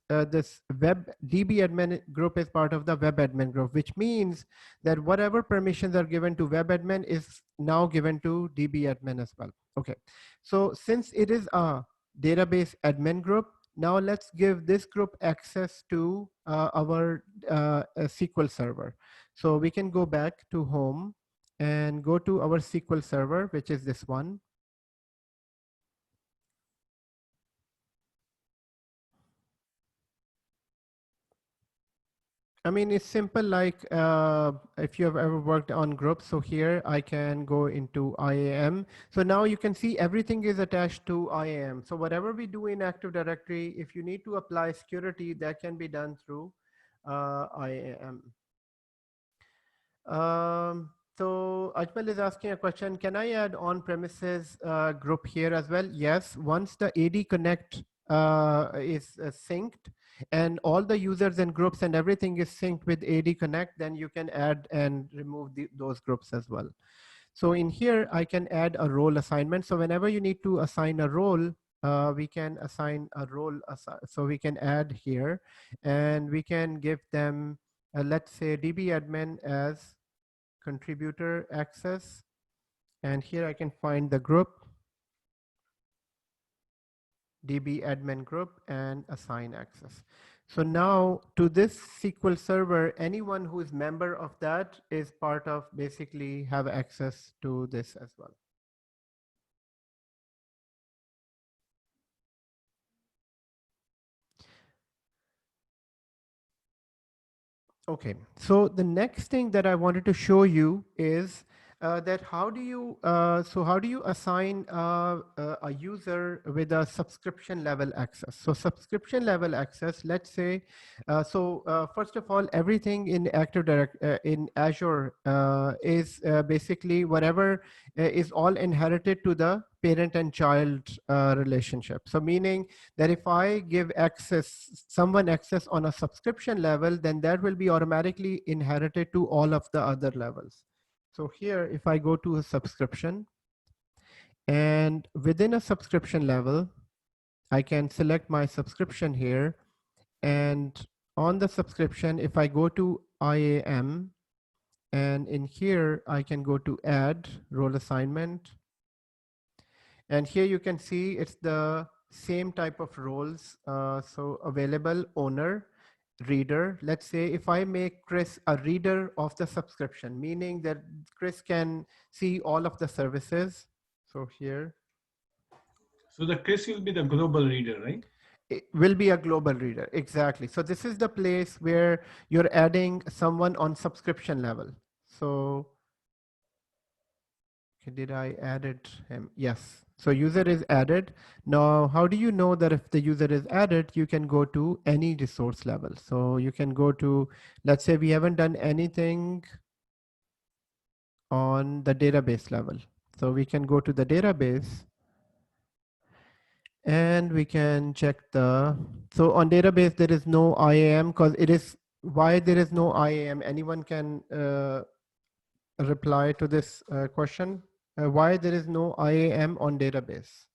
web DB admin group is part of the web admin group, which means that whatever permissions are given to web admin is now given to DB admin as well. Okay, so since it is a database admin group, now let's give this group access to our SQL server. So we can go back to home and go to our SQL server, which is this one. I mean, it's simple, like if you have ever worked on groups. So here I can go into IAM. So now you can see everything is attached to IAM. So whatever we do in Active Directory, if you need to apply security, that can be done through IAM. So Ajmal is asking a question, can I add on-premises group here as well? Yes, once the AD Connect is synced and all the users and groups and everything is synced with AD Connect, then you can add and remove those groups as well. So in here, I can add a role assignment. So whenever you need to assign a role, we can assign a role. So we can add here and we can give them, let's say DB admin as contributor access. And here I can find the group, DB admin group, and assign access. So now to this SQL server, anyone who is member of that is part of, basically have access to this as well. Okay, so the next thing that I wanted to show you is that how do you assign a user with a subscription level access? So subscription level access, let's say, first of all, everything in in Azure is basically whatever is all inherited to the parent and child relationship. So meaning that if I give someone access on a subscription level, then that will be automatically inherited to all of the other levels. So here, if I go to a subscription, and within a subscription level, I can select my subscription here. And on the subscription, if I go to IAM, and in here, I can go to add role assignment. And here you can see it's the same type of roles. So available, owner, reader. Let's say if I make Chris a reader of the subscription, meaning that Chris can see all of the services. So here. So the Chris will be the global reader, right? It will be a global reader, exactly. So this is the place where you're adding someone on subscription level. So did I added him? Yes. So user is added. Now, how do you know that if the user is added, you can go to any resource level. So you can go to, let's say we haven't done anything on the database level. So we can go to the database and we can check so on database, there is no IAM because why there is no IAM? Anyone can reply to this question. Why there is no IAM on database?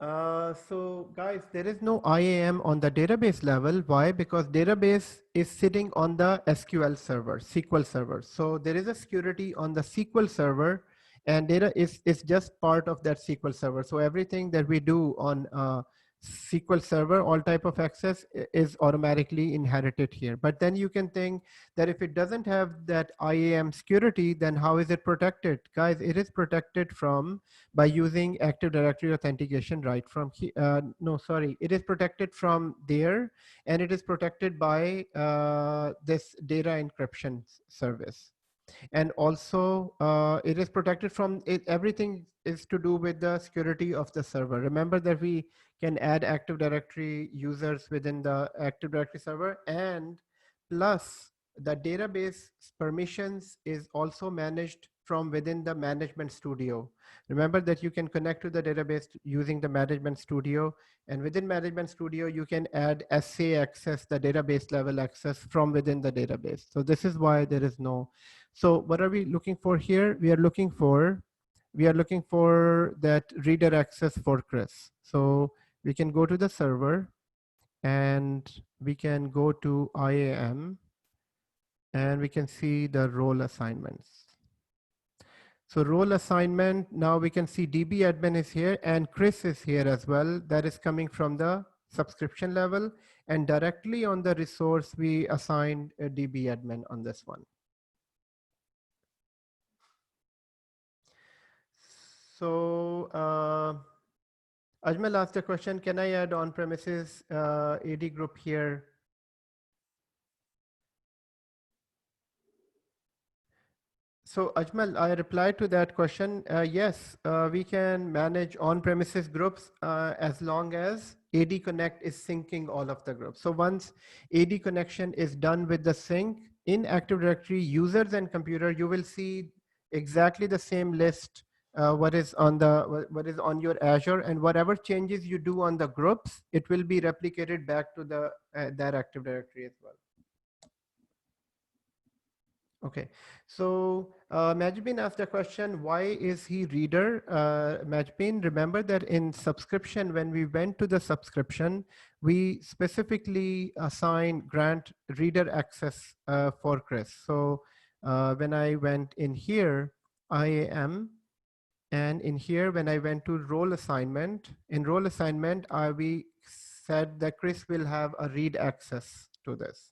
So guys, there is no IAM on the database level. Why? Because database is sitting on the SQL server, SQL server. So there is a security on the SQL server, and data is just part of that SQL server. So everything that we do on SQL server, all type of access is automatically inherited here. But then you can think that if it doesn't have that IAM security, then how is it protected? Guys, it is protected from by using Active Directory authentication right from here. No, sorry, it is protected from there, and it is protected by this data encryption service. And also it is protected from it. Everything is to do with the security of the server. Remember that we can add Active Directory users within the Active Directory server, and plus the database permissions is also managed from within the Management Studio. Remember that you can connect to the database using the Management Studio, and within Management Studio, you can add SA access, the database level access from within the database. So this is why there is no. So what are we looking for here? We are looking for that reader access for Chris. So we can go to the server and we can go to IAM and we can see the role assignments. So role assignment, now we can see DB admin is here and Chris is here as well. That is coming from the subscription level, and directly on the resource, we assigned a DB admin on this one. So Ajmal asked a question, can I add on-premises AD group here? So Ajmal, I replied to that question. Yes, we can manage on-premises groups as long as AD Connect is syncing all of the groups. So once AD connection is done with the sync in Active Directory users and computer, you will see exactly the same list what is on your Azure, and whatever changes you do on the groups, it will be replicated back to the that Active Directory as well. Okay, so Majbin asked a question, why is he reader? Majbin, remember that in subscription, when we went to the subscription, we specifically grant reader access for Chris. So when I went in here, IAM, and in here, when I went to role assignment, in role assignment, we said that Chris will have a read access to this.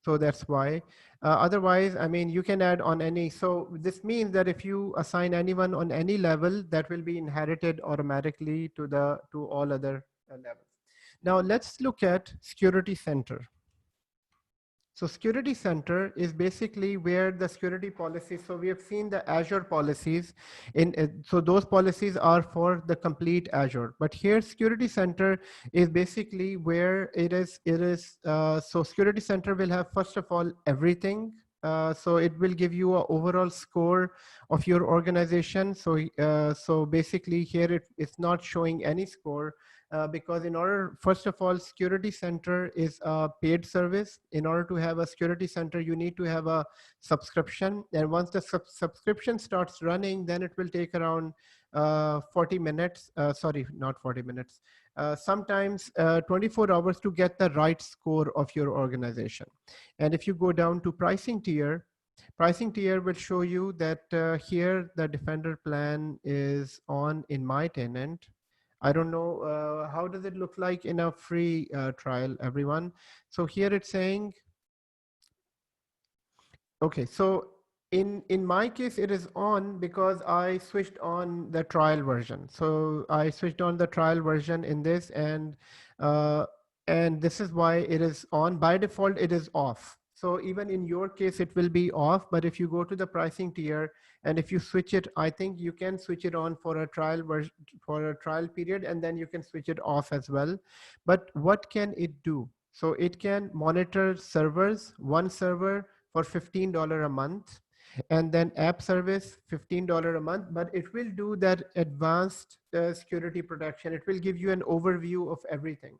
So that's why. Otherwise, I mean, you can add on any. So this means that if you assign anyone on any level, that will be inherited automatically to all other levels. Now let's look at Security Center. So Security Center is basically where the security policies, so we have seen the Azure policies, so those policies are for the complete Azure. But here Security Center is basically where it is, so Security Center will have, first of all, everything. So it will give you an overall score of your organization. So basically here it's not showing any score. Because in order, first of all, Security Center is a paid service. In order to have a Security Center, you need to have a subscription. And once the subscription starts running, then it will take around 40 minutes. Sorry, not 40 minutes. Sometimes 24 hours to get the right score of your organization. And if you go down to pricing tier will show you that here the Defender plan is on in my tenant. I don't know, how does it look like in a free trial, everyone? So here it's saying, okay, so in my case, it is on because I switched on the trial version. So I switched on the trial version in this, and this is why it is on. By default, it is off. So even in your case, it will be off. But if you go to the pricing tier and if you switch it, I think you can switch it on for a trial version, for a trial period, and then you can switch it off as well. But what can it do? So it can monitor servers, one server for $15 a month, and then app service $15 a month, but it will do that advanced security protection. It will give you an overview of everything.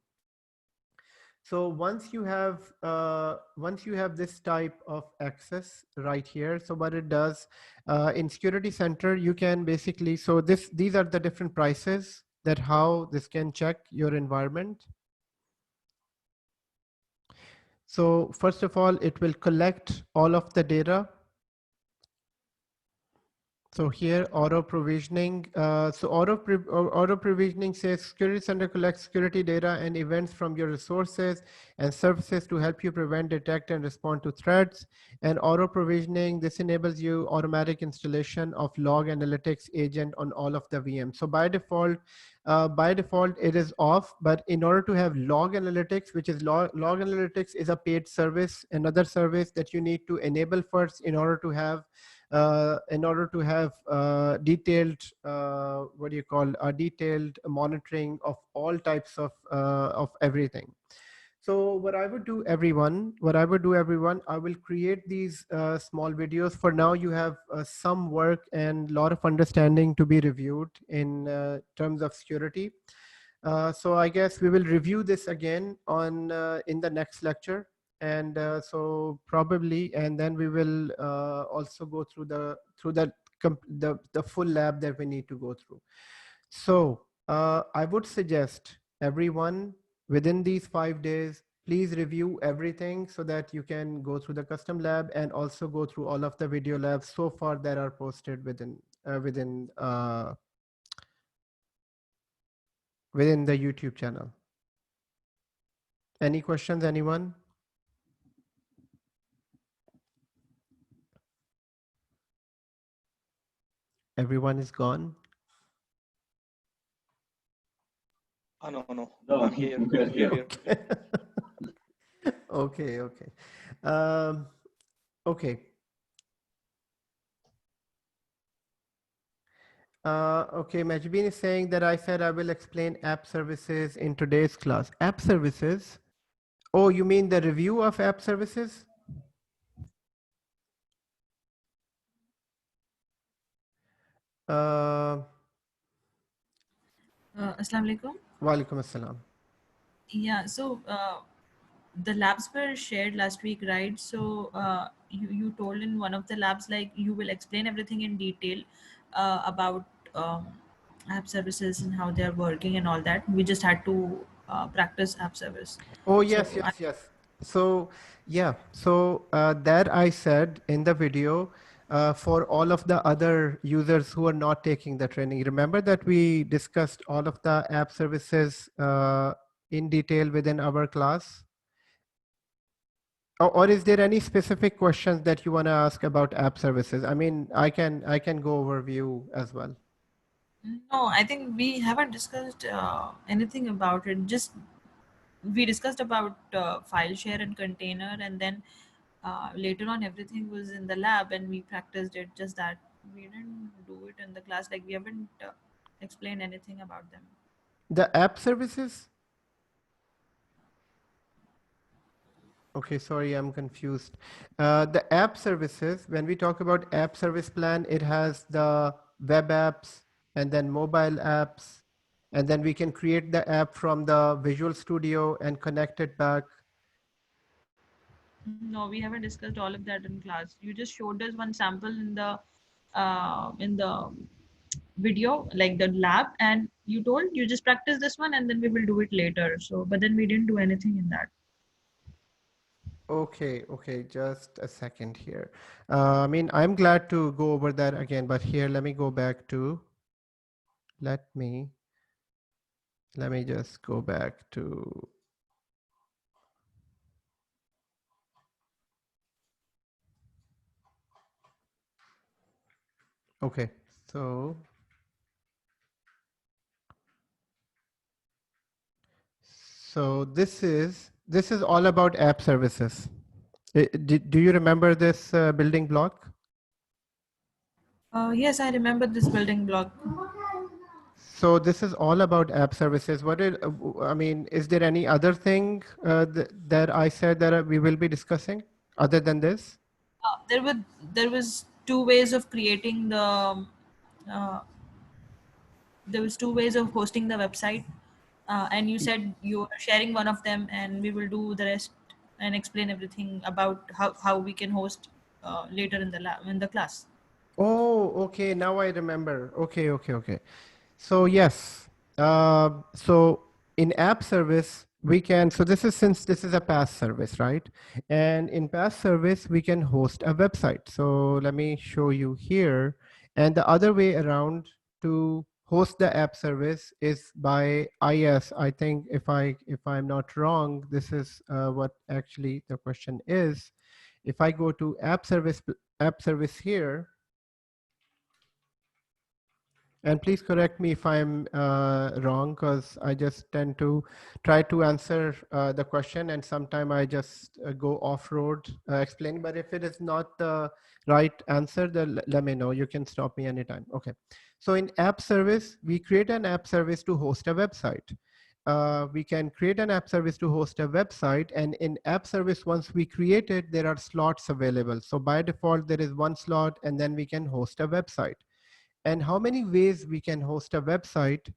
So once you have this type of access right here, so what it does in Security Center, you can basically, so these are the different prices that how this can check your environment. So first of all, it will collect all of the data. So here auto provisioning. So auto provisioning says Security Center collects security data and events from your resources and services to help you prevent, detect, and respond to threats. And auto provisioning, this enables you automatic installation of log analytics agent on all of the VMs. So by default it is off, but in order to have log analytics, which is log analytics is a paid service, another service that you need to enable first in order to have detailed what do you call a detailed monitoring of all types of everything. So what I would do everyone, I will create these small videos. For now you have some work and a lot of understanding to be reviewed in terms of security. So I guess we will review this again on in the next lecture. And so probably, and then we will also go through the full lab that we need to go through. So I would suggest everyone within these 5 days, please review everything so that you can go through the custom lab and also go through all of the video labs so far that are posted within the YouTube channel. Any questions, anyone? Everyone is gone. Oh, no. No, I'm here. we're here. Okay. Okay. Okay. Okay, Majbin is saying that I said I will explain app services in today's class. App services? Oh, you mean the review of app services? Assalamu alaikum. Walaikum assalam. Yeah, so the labs were shared last week, right? So you told in one of the labs, like you will explain everything in detail about app services and how they are working and all that. We just had to practice app service. Oh, yes, So yes. So, yeah, so that I said in the video for all of the other users who are not taking the training. Remember that we discussed all of the app services in detail within our class? Or is there any specific questions that you want to ask about app services? I mean, I can go overview as well. no, I think we haven't discussed anything about it. Just we discussed about file share and container, and then later on everything was in the lab and we practiced it. Just that we didn't do it in the class. Like we haven't explained anything about them. The app services? Okay, sorry, I'm confused. The app services, when we talk about app service plan, it has the web apps and then mobile apps, and then we can create the app from the Visual Studio and connect it back. No, we haven't discussed all of that in class. You just showed us one sample in the video, like the lab, and you told you just practice this one and then we will do it later. So, but then we didn't do anything in that. Okay, just a second here. I mean, I'm glad to go over that again, but here, let me go back to, let me just go back to, okay, so this is all about app services. Do you remember this building block? Yes, I remember this building block. So this is all about app services. I mean, is there any other thing that I said that we will be discussing other than this? There was two ways of creating the uh, there was two ways of hosting the website, and you said you are sharing one of them and we will do the rest and explain everything about how we can host later in the lab, in the class. Oh, okay. Now I remember. Okay. So yes. So in app service, we can, so this is, since this is a PaaS service, right? And in PaaS service, we can host a website. So let me show you here. And the other way around to host the app service is by IS. I think if I'm not wrong, this is what actually the question is. If I go to app service here, and please correct me if I'm wrong, because I just tend to try to answer the question, and sometimes I just go off-road explaining. But if it is not the right answer, then let me know. You can stop me anytime. Okay. So in app service, we create an app service to host a website. We can create an app service to host a website, and in app service, once we create it, there are slots available. So by default, there is one slot, and then we can host a website. And how many ways we can host a website?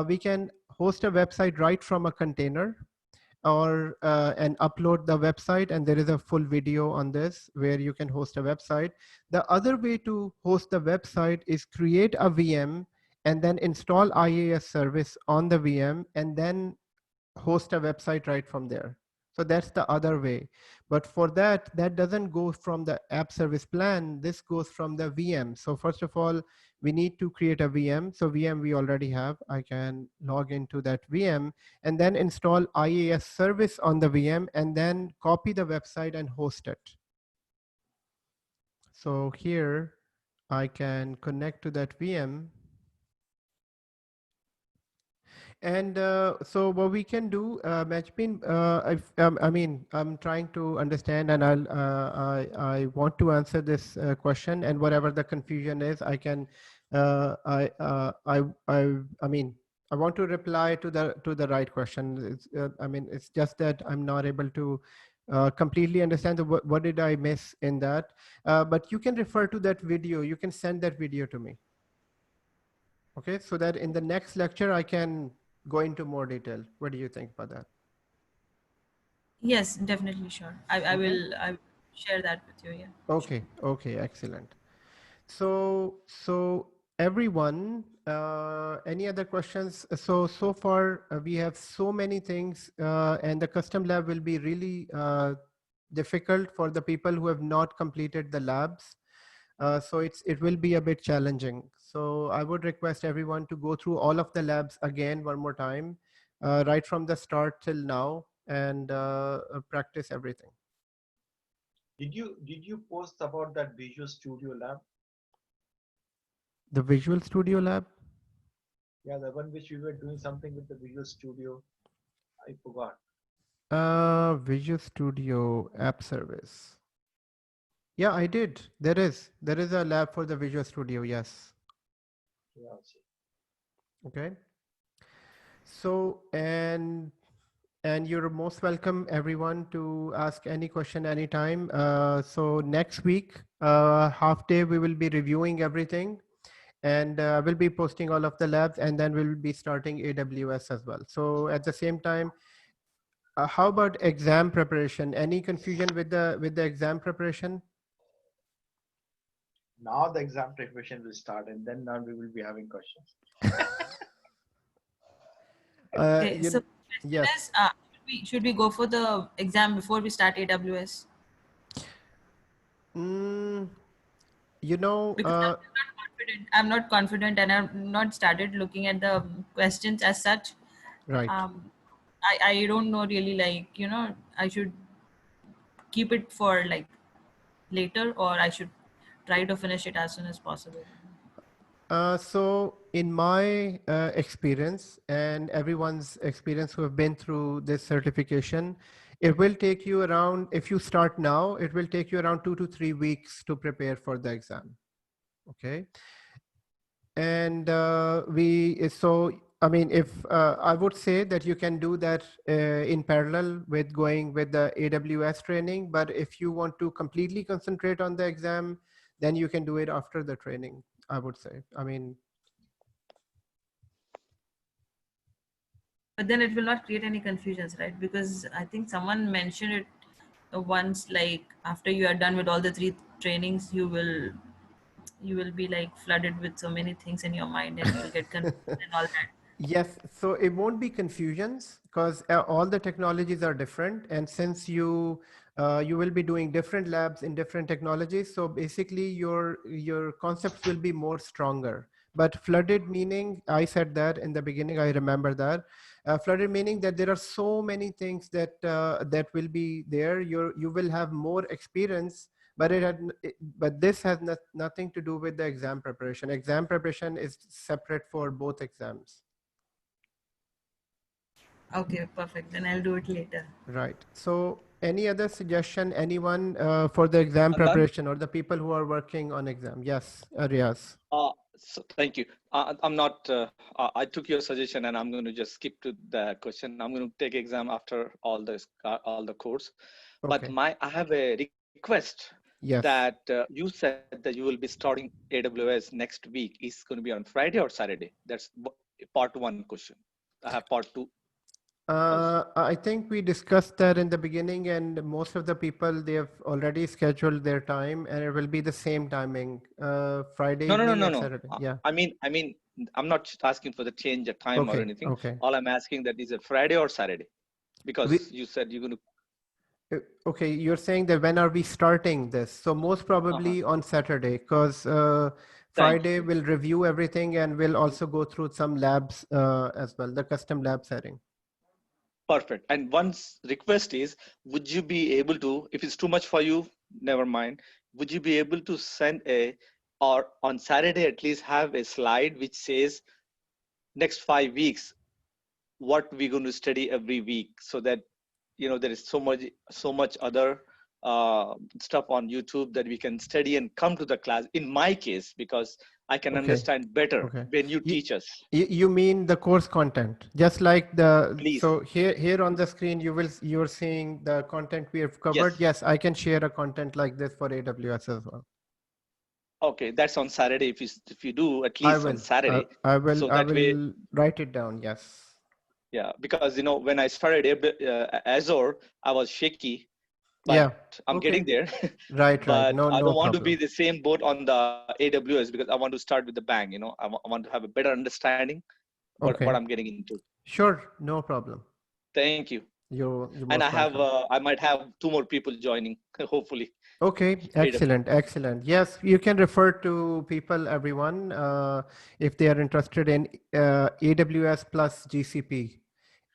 We can host a website right from a container, or and upload the website, and there is a full video on this where you can host a website. The other way to host the website is create a VM and then install IAS service on the VM and then host a website right from there. So that's the other way. But for that, that doesn't go from the app service plan. This goes from the VM. So first of all, we need to create a VM. So VM we already have. I can log into that VM and then install IAS service on the VM and then copy the website and host it. So here I can connect to that VM. And so what we can do, Managemant, I mean, I'm trying to understand, and I want to answer this question, and whatever the confusion is, I can, I mean, I want to reply to the right question. It's, I mean, it's just that I'm not able to completely understand what did I miss in that. But you can refer to that video. You can send that video to me. Okay, so that in the next lecture I can go into more detail. What do you think about that? Yes, definitely, sure. I Okay. will share that with you. Yeah. Okay, okay, excellent. So everyone, any other questions? So far we have so many things, and the custom lab will be really difficult for the people who have not completed the labs. So it will be a bit challenging. So I would request everyone to go through all of the labs again one more time, right from the start till now, and practice everything. Did you post about that Visual Studio Lab? The Visual Studio Lab? Yeah, the one which we were doing something with the Visual Studio. I forgot. Visual Studio App Service. Yeah, I did. There is a lab for the Visual Studio. Yes. Yeah. Okay. So, and you're most welcome, everyone, to ask any question anytime. So next week, half day, we will be reviewing everything, and we'll be posting all of the labs, and then we'll be starting AWS as well. So at the same time, how about exam preparation? Any confusion with the exam preparation? Now the exam preparation will start, and then now we will be having questions. Okay. So Yes. should we go for the exam before we start AWS? You know, Because I'm not confident, and I've not started looking at the questions as such. right. I don't know really, like, I should keep it for like later, or I should try to finish it as soon as possible. So in my experience and everyone's experience who have been through this certification, it will take you around, if you start now, it will take you around 2 to 3 weeks to prepare for the exam. Okay. And so I mean, if I would say that you can do that in parallel with going with the AWS training, but if you want to completely concentrate on the exam, then you can do it after the training, I would say. I mean, But then it will not create any confusions, right? Because I think someone mentioned it once, like after you are done with all the 3 trainings, you will be like flooded with so many things in your mind, and you'll get confused and all that. Yes, so it won't be confusions because all the technologies are different, and since you will be doing different labs in different technologies, so basically your concepts will be more stronger. But flooded meaning, I said that in the beginning, I remember that. Flooded meaning that there are so many things that that will be there. You will have more experience, but but this has nothing to do with the exam preparation. Exam preparation is separate for both exams. Okay, perfect. Then I'll do it later. Right. So any other suggestion, anyone for the exam None. preparation or the people who are working on exam? Yes, Riaz. So thank you. I'm not. I took your suggestion, and I'm going to just skip to the question. I'm going to take exam after all the course. But Okay. I have a request Yes. that you said that you will be starting AWS next week. Is going to be on Friday or Saturday? That's part one question. I have part two also. I think we discussed that in the beginning, and most of the people, they have already scheduled their time, and it will be the same timing, Friday No, no, no, evening no, and no. Saturday. Yeah. I mean, I'm not asking for the change of time or Okay. anything. Okay. All I'm asking that is it Friday or Saturday? We, Because you said you're going to. okay, you're saying that when are we starting this? So most Uh-huh. probably on Saturday, because Thank Friday you. we'll review everything and we'll also go through some labs as well, the custom lab setting. Perfect. And one's request is, would you be able to, if it's too much for you, never mind. Would you be able to send or on Saturday at least have a slide which says next 5 weeks, what we're going to study every week, so that there is so much other stuff on YouTube that we can study and come to the class. In my case, because I can Okay. understand better Okay. when you teach us. You mean the course content, just like Please. so here on the screen, you're seeing the content we have covered. Yes. Yes, I can share a content like this for AWS as well. Okay, that's on Saturday. If you do at I least on will. Saturday, I so that way, will write it down. Yes. yeah. Because when I started Azure, I was shaky, but Yeah. I'm getting Okay. there. Right. Right. But I No don't want to be problem. the same boat on the AWS, because I want to start with the bang. I want to have a better understanding what Okay. I'm getting into. Sure. No problem. Thank you. You're And most welcome. I might have two more people joining, hopefully. Okay, AWS. excellent, excellent. Yes, you can refer to people, everyone, if they are interested in AWS plus GCP.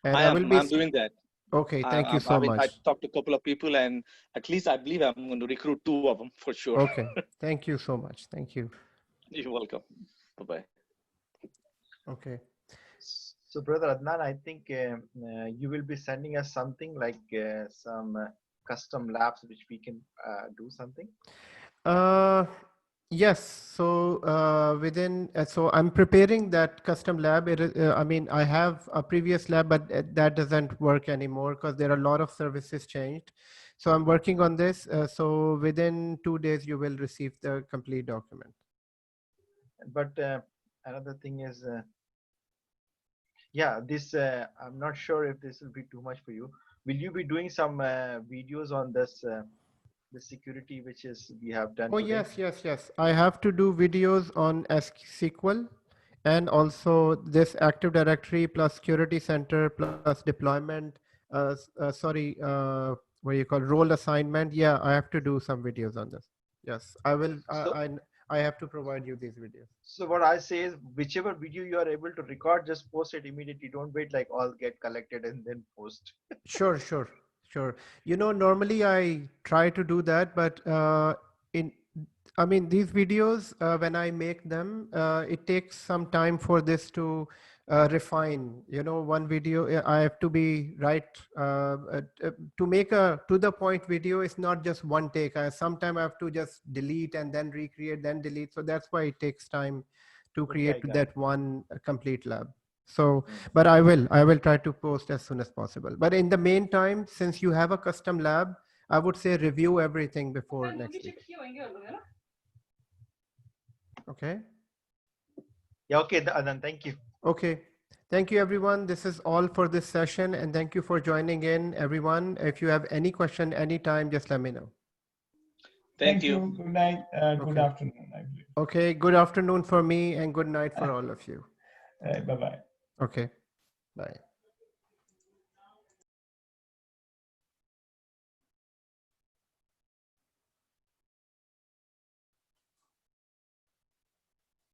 And I will be, I'm doing that. okay, thank you so I much. talked to a couple of people, and at least I believe I'm going to recruit two of them for sure. Okay, thank you so much. Thank you. You're welcome. Bye-bye. Okay. So, Brother Adnan, I think you will be sending us something like some custom labs which we can do something. Yes. So so I'm preparing that custom lab. I mean, I have a previous lab, but that doesn't work anymore because there are a lot of services changed. So I'm working on this. So within 2 days, you will receive the complete document. But another thing is, yeah, this I'm not sure if this will be too much for you. Will you be doing some videos on this the security which is we have done Oh, today? yes. I have to do videos on SQL and also this Active Directory plus Security Center plus deployment. Sorry, what do you call role assignment? Yeah, I have to do some videos on this. Yes, I will. So, I have to provide you these videos. so what I say is, whichever video you are able to record, just post it immediately. Don't wait like all get collected and then post. Sure. Normally I try to do that, but in I mean, these videos, when I make them, it takes some time for this to refine. One video, I have to be right. To make a to the point video, it's not just one take. Sometimes I have to just delete and then recreate, then delete. So that's why it takes time to Okay, I create got it. that one complete lab. So, but I will try to post as soon as possible. But in the meantime, since you have a custom lab, I would say review everything before next week. Okay. Yeah, okay, Adnan, thank you. Okay. Thank you, everyone. This is all for this session. And thank you for joining in, everyone. If you have any question anytime, just let me know. Thank you. Good night. Good Okay. afternoon, I believe. Okay. Good afternoon for me and good night for all of you. Bye-bye. Okay. Bye.